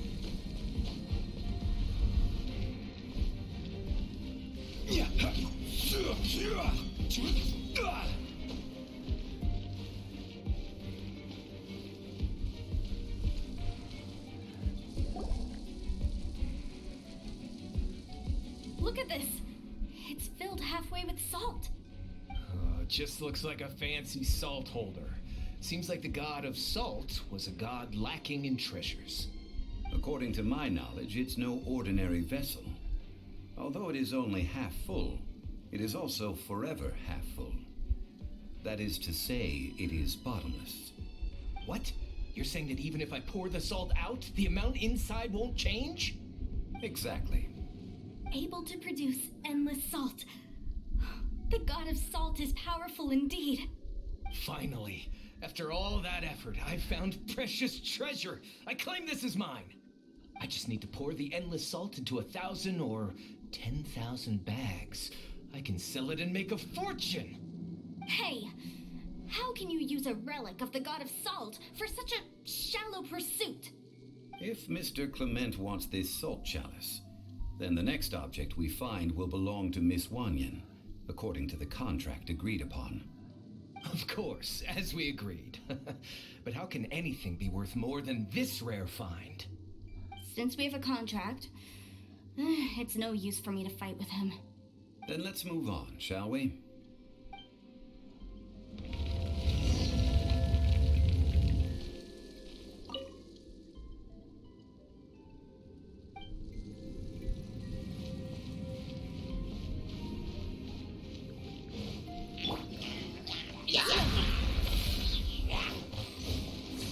Look at this. It's filled halfway with salt. Just looks like a fancy salt holder. Seems like the god of salt was a god lacking in treasures. According to my knowledge, it's no ordinary vessel. Although it is only half full, it is also forever half full. That is to say, it is bottomless. What? You're saying that even if I pour the salt out, the amount inside won't change? Exactly. Able to produce endless salt. The god of salt is powerful indeed. Finally, after all that effort, I've found precious treasure. I claim this as mine. I just need to pour the endless salt into 1,000 or 10,000 bags. I can sell it and make a fortune. Hey, how can you use a relic of the god of salt for such a shallow pursuit? If Mr. Clement wants this salt chalice, then the next object we find will belong to Miss Wanyan, according to the contract agreed upon. Of course, as we agreed. But how can anything be worth more than this rare find? Since we have a contract, it's no use for me to fight with him. Then let's move on, shall we?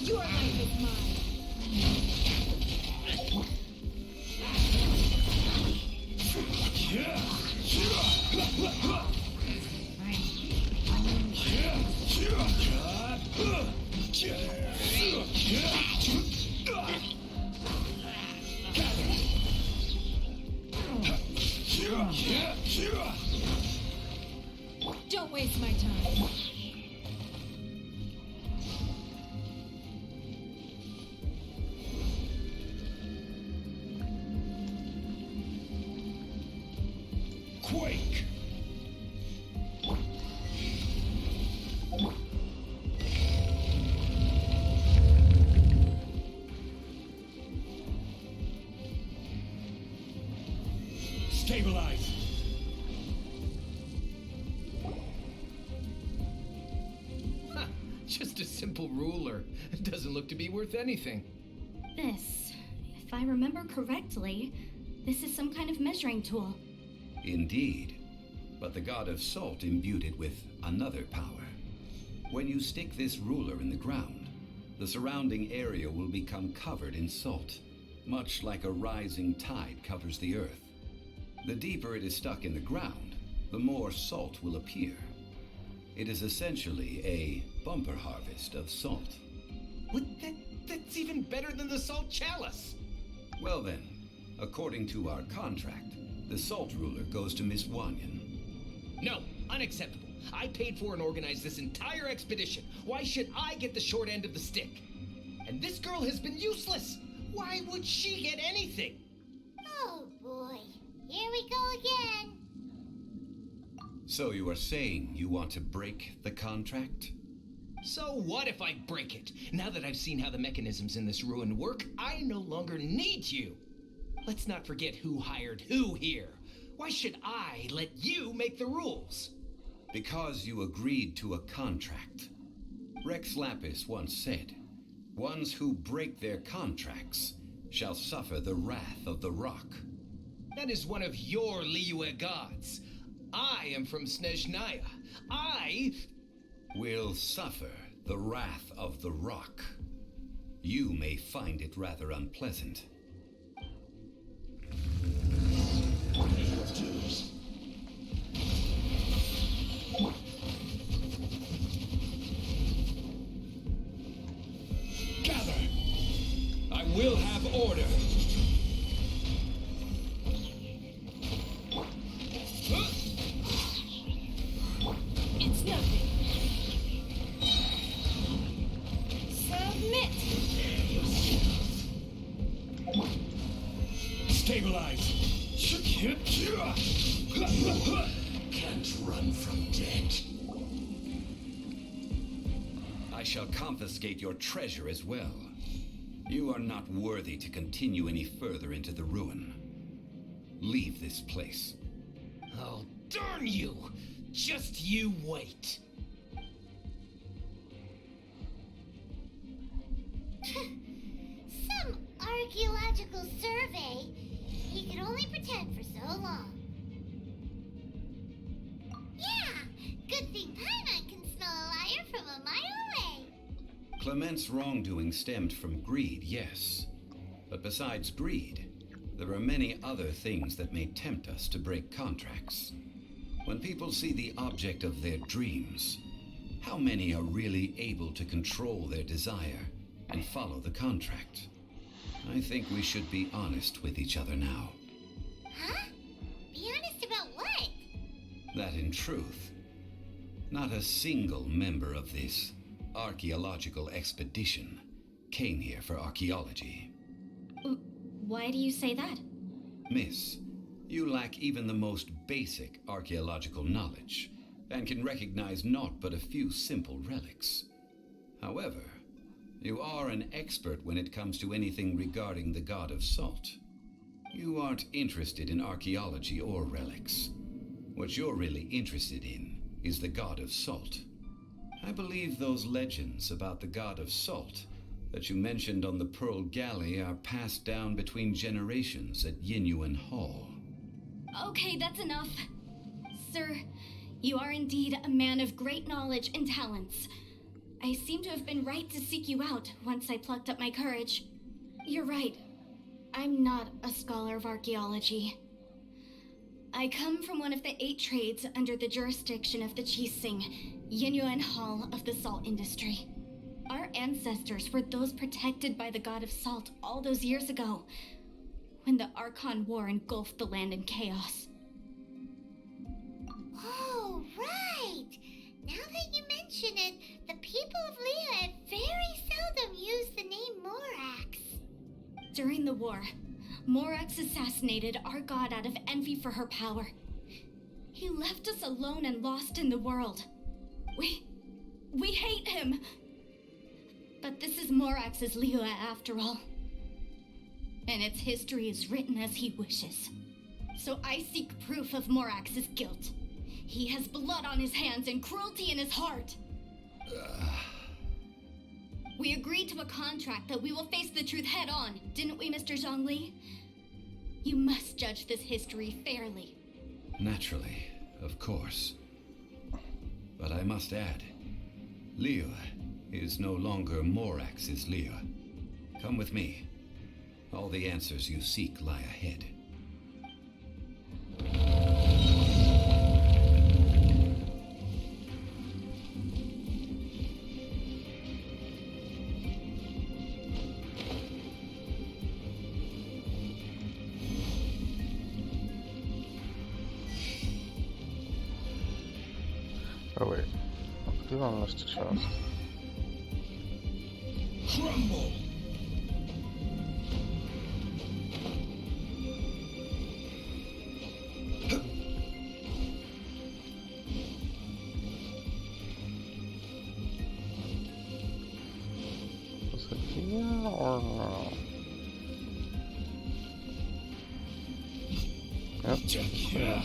Your life is mine. Don't waste my time. Quake! Stabilize! Ha! Just a simple ruler. It doesn't look to be worth anything. This, if I remember correctly, this is some kind of measuring tool. Indeed. But the god of salt imbued it with another power. When you stick this ruler in the ground, the surrounding area will become covered in salt, much like a rising tide covers the earth. The deeper it is stuck in the ground, the more salt will appear. It is essentially a bumper harvest of salt. That's even better than the salt chalice! Well then, according to our contract, the salt ruler goes to Miss Wanyan. No, unacceptable. I paid for and organized this entire expedition. Why should I get the short end of the stick? And this girl has been useless! Why would she get anything? Oh boy, here we go again. So you are saying you want to break the contract? So what if I break it? Now that I've seen how the mechanisms in this ruin work, I no longer need you. Let's not forget who hired who here. Why should I let you make the rules? Because you agreed to a contract. Rex Lapis once said, "Ones who break their contracts shall suffer the wrath of the rock." That is one of your Liyue gods. I am from Snezhnaya. I will suffer the wrath of the rock. You may find it rather unpleasant. Gather! I will have order. It's nothing. Submit! Stabilize! Can't run from debt. I shall confiscate your treasure as well. You are not worthy to continue any further into the ruin. Leave this place. Oh, darn you! Just you wait. Some archaeological survey. He could only pretend for so long. Yeah, good thing Paimon can smell a liar from a mile away. Clement's wrongdoing stemmed from greed, yes. But besides greed, there are many other things that may tempt us to break contracts. When people see the object of their dreams, how many are really able to control their desire and follow the contract? I think we should be honest with each other now. Huh? Be honest about what? That in truth, not a single member of this archaeological expedition came here for archaeology. Why do you say that? Miss, you lack even the most basic archaeological knowledge and can recognize naught but a few simple relics. However, you are an expert when it comes to anything regarding the god of salt. You aren't interested in archaeology or relics. What you're really interested in is the god of salt. I believe those legends about the god of salt that you mentioned on the Pearl Galley are passed down between generations at Yinyuan Hall. Okay, that's enough. Sir, you are indeed a man of great knowledge and talents. I seem to have been right to seek you out once I plucked up my courage. You're right. I'm not a scholar of archaeology. I come from one of the 8 trades under the jurisdiction of the Chising, Yinyuan Hall of the salt industry. Our ancestors were those protected by the god of salt all those years ago, when the Archon War engulfed the land in chaos. Oh, right! Now that you mention it, the people of Leah very seldom use the name Morax. During the war, Morax assassinated our god out of envy for her power. He left us alone and lost in the world. We hate him! But this is Morax's Liyue after all. And its history is written as he wishes. So I seek proof of Morax's guilt. He has blood on his hands and cruelty in his heart. We agreed to a contract that we will face the truth head on, didn't we, Mr. Zhongli? You must judge this history fairly. Naturally, of course. But I must add, Liyue is no longer Morax's Liyue. Come with me. All the answers you seek lie ahead. Oh wait, activowalność chest. Crumble! Yeah.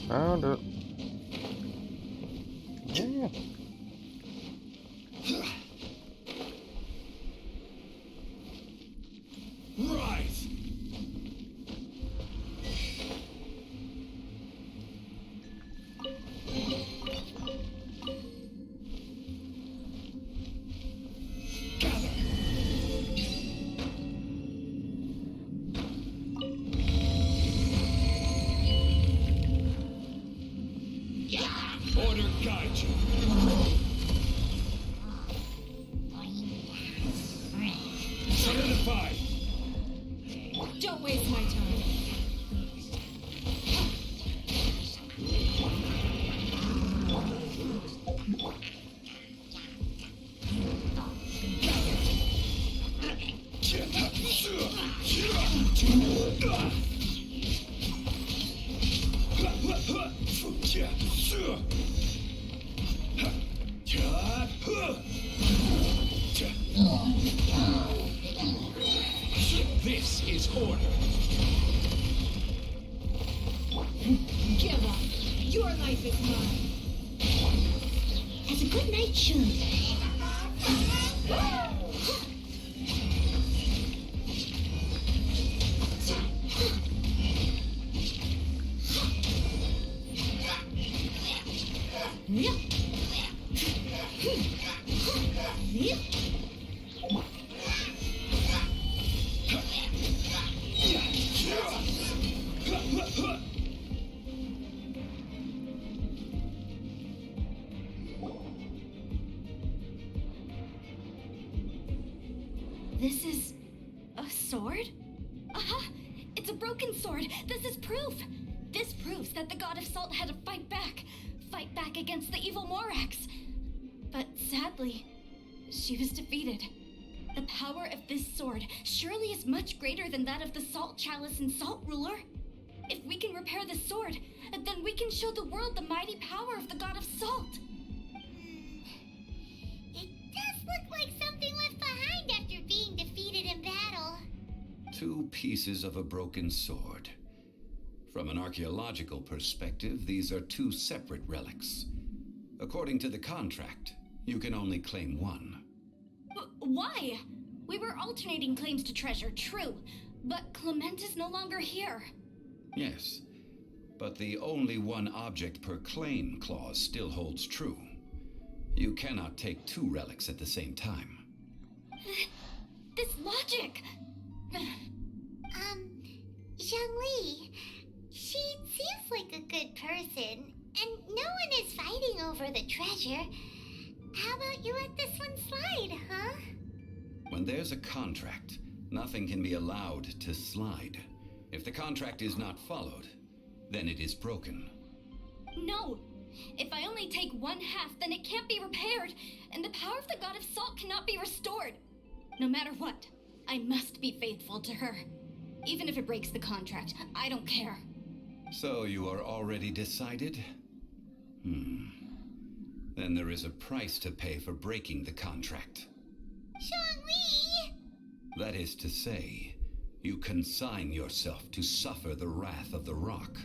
Found it. Yeah. Rise! Order guide you. Solidify. Don't waste my time. This is order. Give up. Your life is mine. As a good knight should. This is a sword? Aha! It's a broken sword! This is proof! This proves that the god of salt had to fight back against the evil Morax. But sadly, she was defeated. The power of this sword surely is much greater than that of the Salt Chalice and Salt Ruler. If we can repair the sword, then we can show the world the mighty power of the god of salt. It does look like something left behind after being defeated in battle. 2 pieces of a broken sword. From an archaeological perspective, these are 2 separate relics. According to the contract, you can only claim one. Why? We were alternating claims to treasure, true, but Clement is no longer here. Yes, but the only one object per claim clause still holds true. You cannot take 2 relics at the same time. This logic! Zhongli, she seems like a good person, and no one is fighting over the treasure. How about you let this one slide, huh? When there's a contract, nothing can be allowed to slide. If the contract is not followed, then it is broken. No! If I only take 1/2, then it can't be repaired, and the power of the god of salt cannot be restored. No matter what, I must be faithful to her. Even if it breaks the contract, I don't care. So you are already decided? Then there is a price to pay for breaking the contract. Zhongli! That is to say, you consign yourself to suffer the wrath of the rock.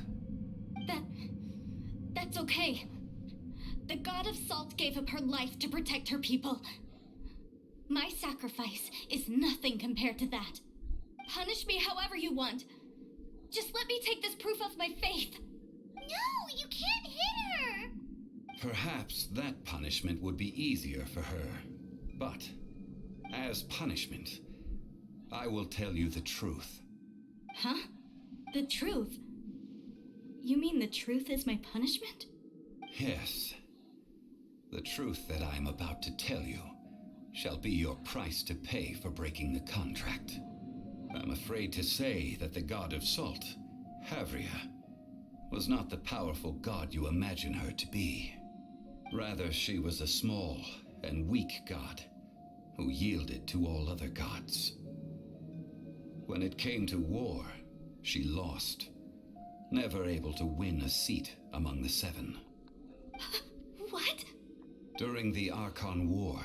That's okay. The god of salt gave up her life to protect her people. My sacrifice is nothing compared to that. Punish me however you want. Just let me take this proof of my faith. No, you can't hit her! Perhaps that punishment would be easier for her. But, as punishment, I will tell you the truth. Huh? The truth? You mean the truth is my punishment? Yes. The truth that I am about to tell you shall be your price to pay for breaking the contract. I'm afraid to say that the god of salt, Havria, was not the powerful god you imagine her to be. Rather, she was a small and weak god who yielded to all other gods. When it came to war, she lost, never able to win a seat among the 7. What? During the Archon War,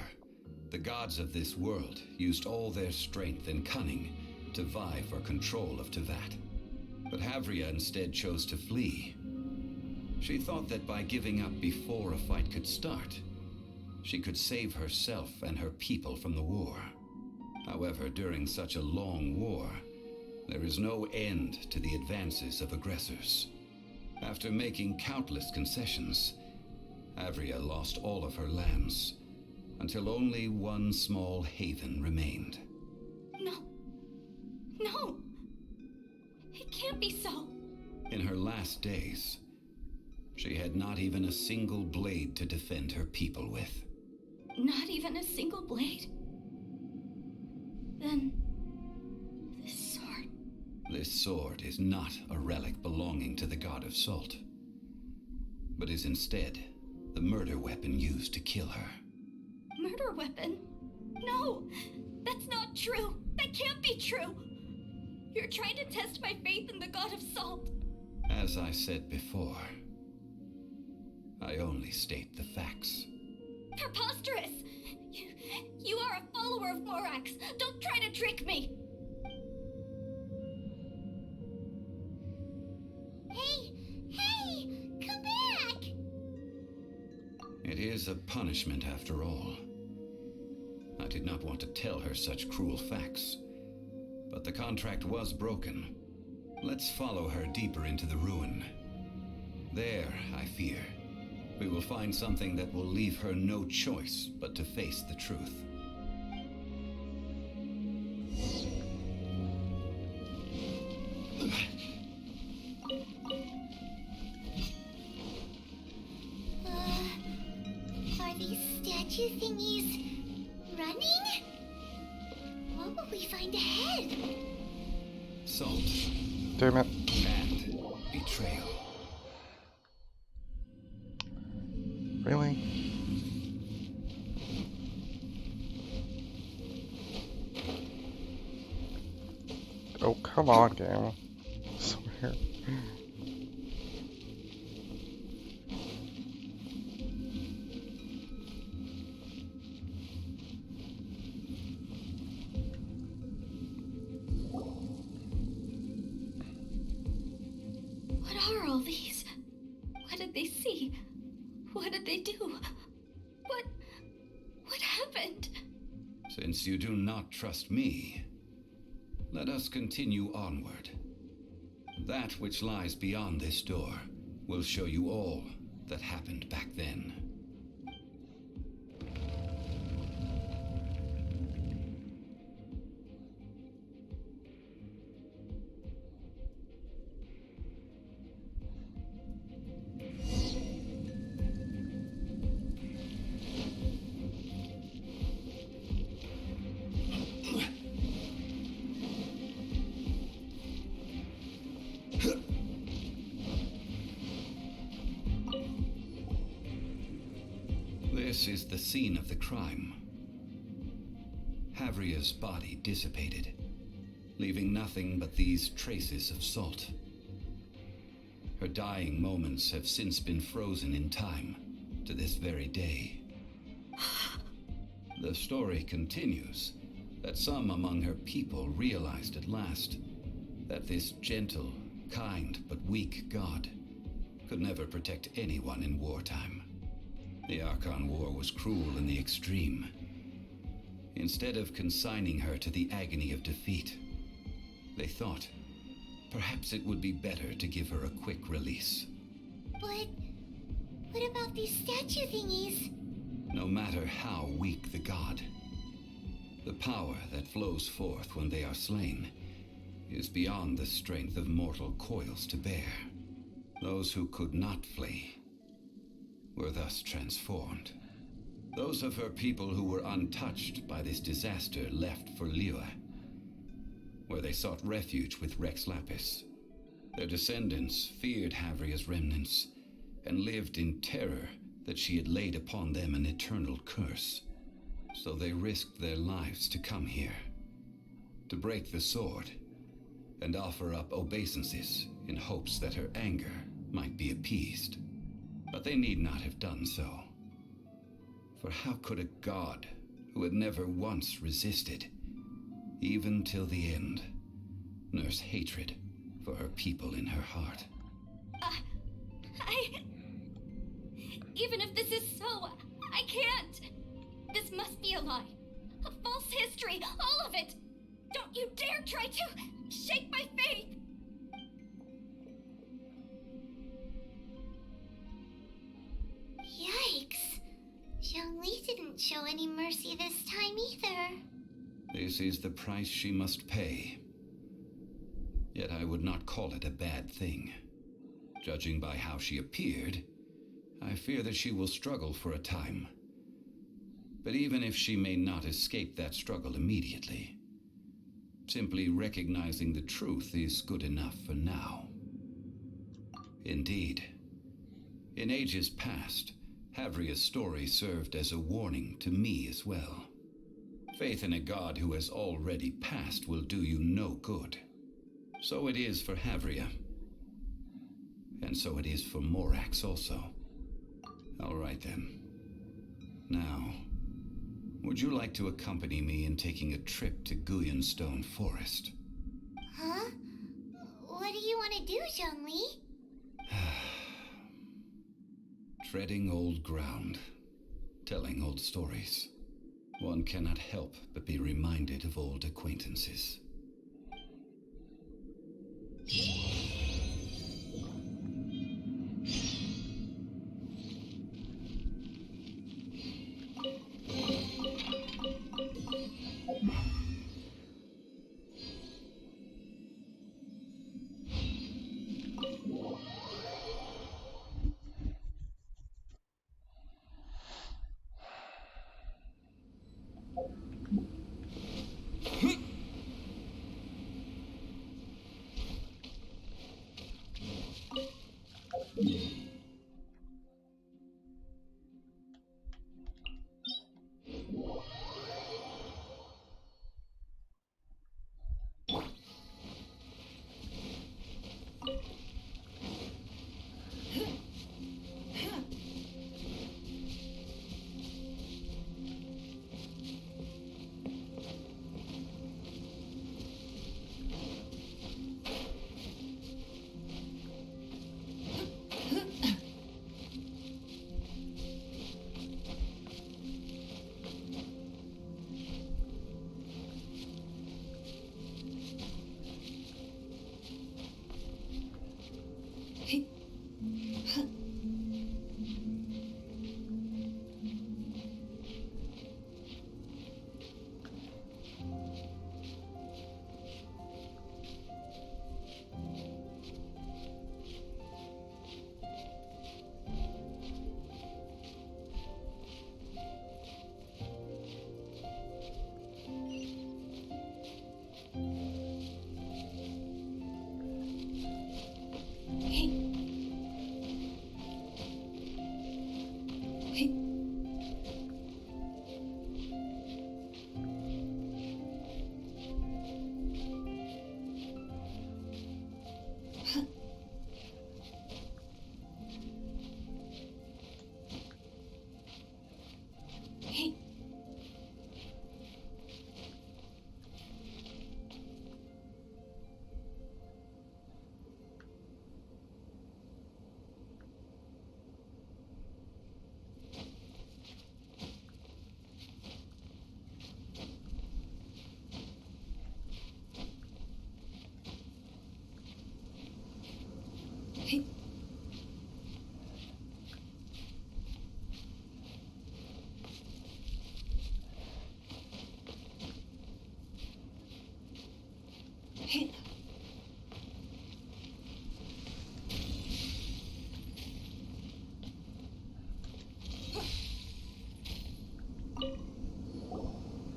the gods of this world used all their strength and cunning to vie for control of Tevat. But Havria instead chose to flee. She thought that by giving up before a fight could start, she could save herself and her people from the war. However, during such a long war, there is no end to the advances of aggressors. After making countless concessions, Havria lost all of her lands, until only one small haven remained. No! It can't be so! In her last days, she had not even a single blade to defend her people with. Not even a single blade? Then... this sword... This sword is not a relic belonging to the god of salt, but is instead the murder weapon used to kill her. Murder weapon? No! That's not true! That can't be true! You're trying to test my faith in the god of salt! As I said before, I only state the facts. Preposterous! You are a follower of Morax! Don't try to trick me! Hey! Come back! It is a punishment after all. I did not want to tell her such cruel facts, but the contract was broken. Let's follow her deeper into the ruin. There, I fear, we will find something that will leave her no choice but to face the truth. Are these statue thingies running? What will we find ahead? Salt. Damn it. And betrayal. Really? Oh, come on, game. I swear. What are all these? What did they see? What did they do? What happened? Since you do not trust me, let us continue onward. That which lies beyond this door will show you all that happened back then. This is the scene of the crime. Havria's body dissipated, leaving nothing but these traces of salt. Her dying moments have since been frozen in time to this very day. The story continues that some among her people realized at last that this gentle, kind, but weak god could never protect anyone in wartime. The Archon War was cruel in the extreme. Instead of consigning her to the agony of defeat, they thought perhaps it would be better to give her a quick release. But what about these statue thingies? No matter how weak the god, the power that flows forth when they are slain is beyond the strength of mortal coils to bear. Those who could not flee were thus transformed. Those of her people who were untouched by this disaster left for Liyue, where they sought refuge with Rex Lapis. Their descendants feared Havria's remnants and lived in terror that she had laid upon them an eternal curse. So they risked their lives to come here, to break the sword and offer up obeisances in hopes that her anger might be appeased. But they need not have done so. For how could a god who had never once resisted, even till the end, nurse hatred for her people in her heart. Even if this is so, I can't. This must be a lie. A false history, all of it. Don't you dare try to shake my faith. Yikes. Zhongli didn't show any mercy this time either. This is the price she must pay. Yet I would not call it a bad thing. Judging by how she appeared, I fear that she will struggle for a time. But even if she may not escape that struggle immediately, simply recognizing the truth is good enough for now. Indeed, in ages past, Havria's story served as a warning to me as well. Faith in a god who has already passed will do you no good. So it is for Havria. And so it is for Morax also. All right then. Now, would you like to accompany me in taking a trip to Guyanstone Forest? Huh? What do you want to do, Zhongli? Treading old ground, telling old stories. One cannot help but be reminded of old acquaintances.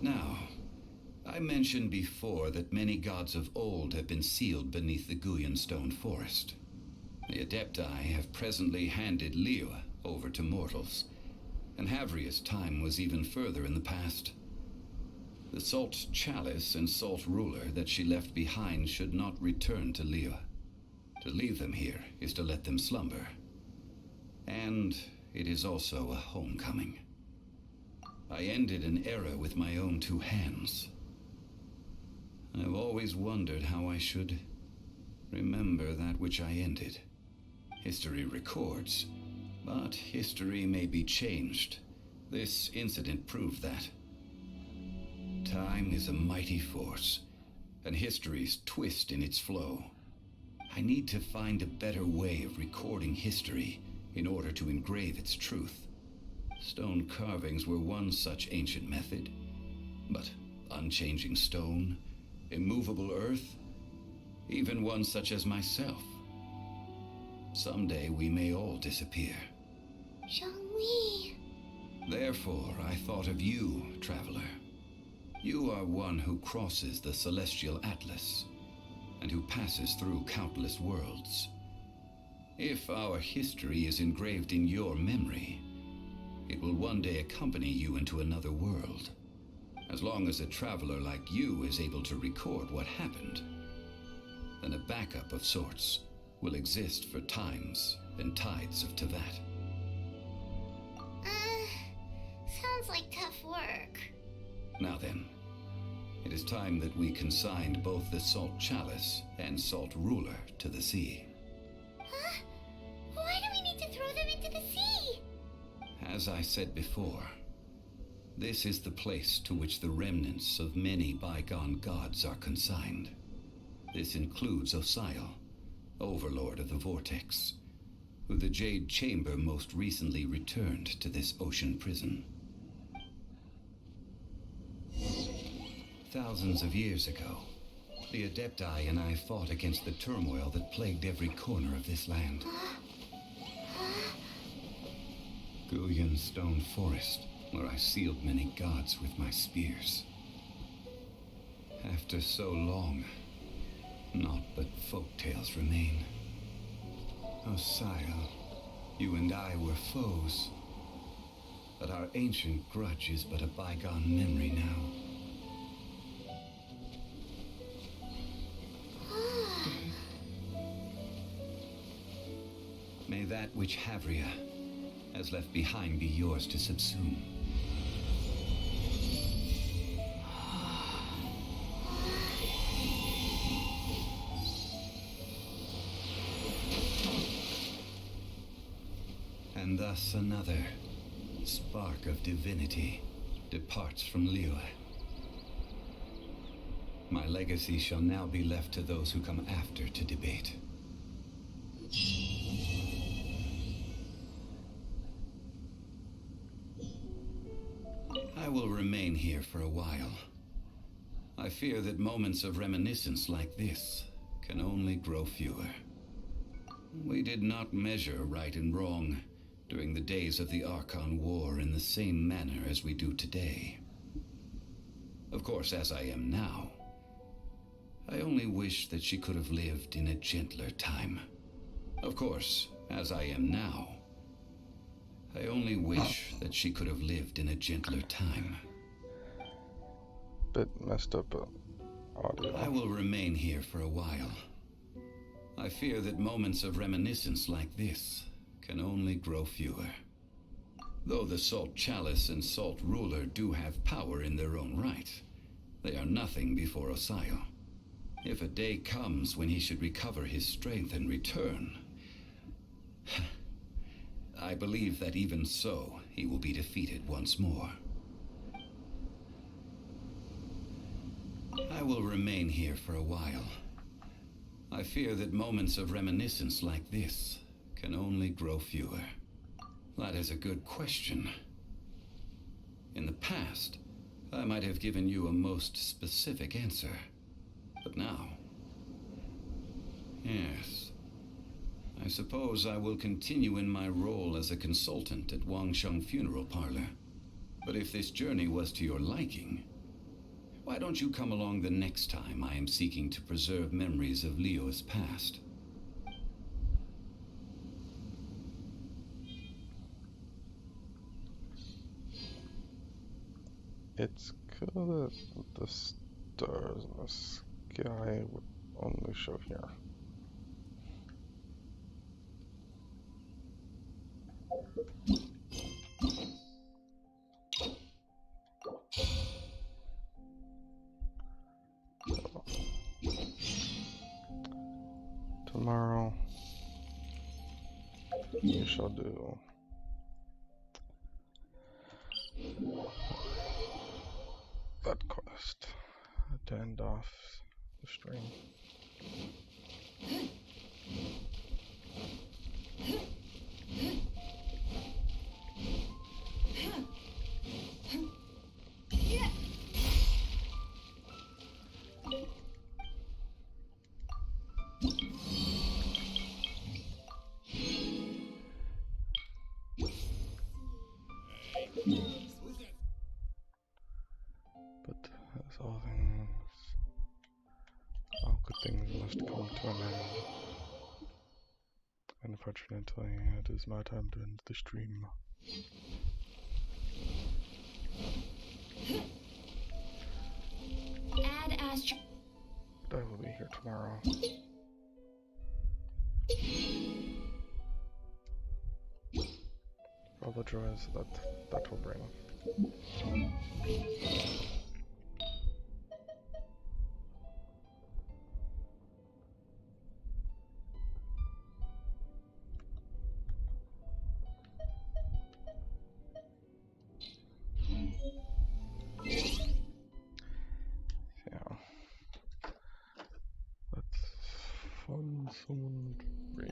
Now, I mentioned before that many gods of old have been sealed beneath the Guyanstone Forest. The Adepti have presently handed Liyue over to mortals, and Havria's time was even further in the past. The Salt Chalice and Salt Ruler that she left behind should not return to Liyue. To leave them here is to let them slumber. And it is also a homecoming. I ended an era with my own two hands. I've always wondered how I should remember that which I ended. History records, but history may be changed. This incident proved that. Time is a mighty force, and history's twist in its flow. I need to find a better way of recording history in order to engrave its truth. Stone carvings were one such ancient method, but unchanging stone, immovable earth, even one such as myself. Someday we may all disappear. Zhongli. Therefore, I thought of you, traveler. You are one who crosses the celestial atlas, and who passes through countless worlds. If our history is engraved in your memory, it will one day accompany you into another world. As long as a traveler like you is able to record what happened, then a backup of sorts will exist for times and tides of Teyvat. Sounds like tough work. Now then, it is time that we consigned both the Salt Chalice and Salt Ruler to the sea. Huh? Why do we need to throw them into the sea? As I said before, this is the place to which the remnants of many bygone gods are consigned. This includes Osial, Overlord of the Vortex, who the Jade Chamber most recently returned to this ocean prison. Thousands of years ago, the Adepti and I fought against the turmoil that plagued every corner of this land. Guyan Stone Forest, where I sealed many gods with my spears. After so long, naught but folk tales remain. Osial, you and I were foes, but our ancient grudge is but a bygone memory now. May that which Havria has left behind be yours to subsume. And thus another spark of divinity departs from Liyue. My legacy shall now be left to those who come after to debate. I will remain here for a while. I fear that moments of reminiscence like this can only grow fewer. We did not measure right and wrong during the days of the Archon War in the same manner as we do today. Of course, as I am now, I only wish that she could have lived in a gentler time. Of course, as I am now, I only wish that she could have lived in a gentler time. Bit messed up audio. I will remain here for a while. I fear that moments of reminiscence like this can only grow fewer. Though the Salt Chalice and Salt Ruler do have power in their own right, they are nothing before Osial. If a day comes when he should recover his strength and return, I believe that even so, he will be defeated once more. I will remain here for a while. I fear that moments of reminiscence like this can only grow fewer. That is a good question. In the past, I might have given you a most specific answer. But now... yes. I suppose I will continue in my role as a consultant at Wangsheng Funeral Parlor. But if this journey was to your liking, why don't you come along the next time I am seeking to preserve memories of Liyue's past? It's good that the stars in the sky would only show here. So, tomorrow we shall do that quest to end off the stream. But as all good things must come to an end. Unfortunately, it is my time to end the stream. Add Astro. But I will be here tomorrow. All the joys that will bring. Yeah. Let's find someone to read.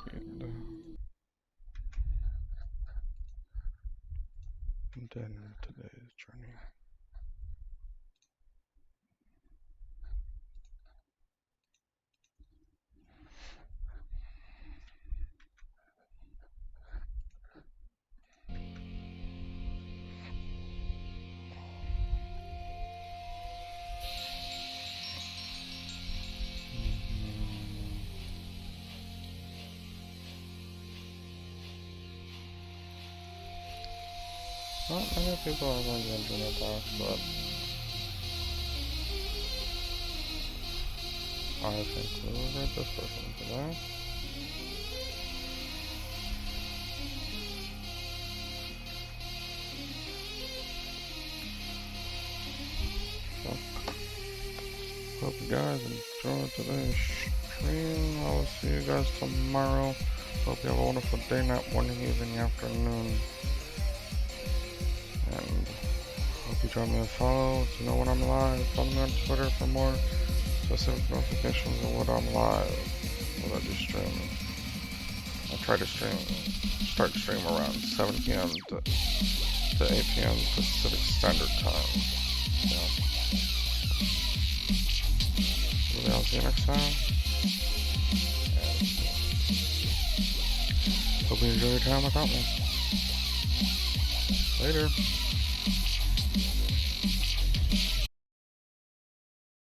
And end today's journey. Not many people are going to internet talk, but I think we'll read this person today. So, hope you guys enjoyed today's stream. I will see you guys tomorrow. Hope you have a wonderful day, night, morning, evening, afternoon. And hope you join me and follow to know when I'm live. Follow me on Twitter for more specific notifications of when I'm live. When I do stream. I try to start stream around 7 p.m. to 8 p.m. Pacific Standard Time. So, I'll see you next time. And hope you enjoy your time without me. Later.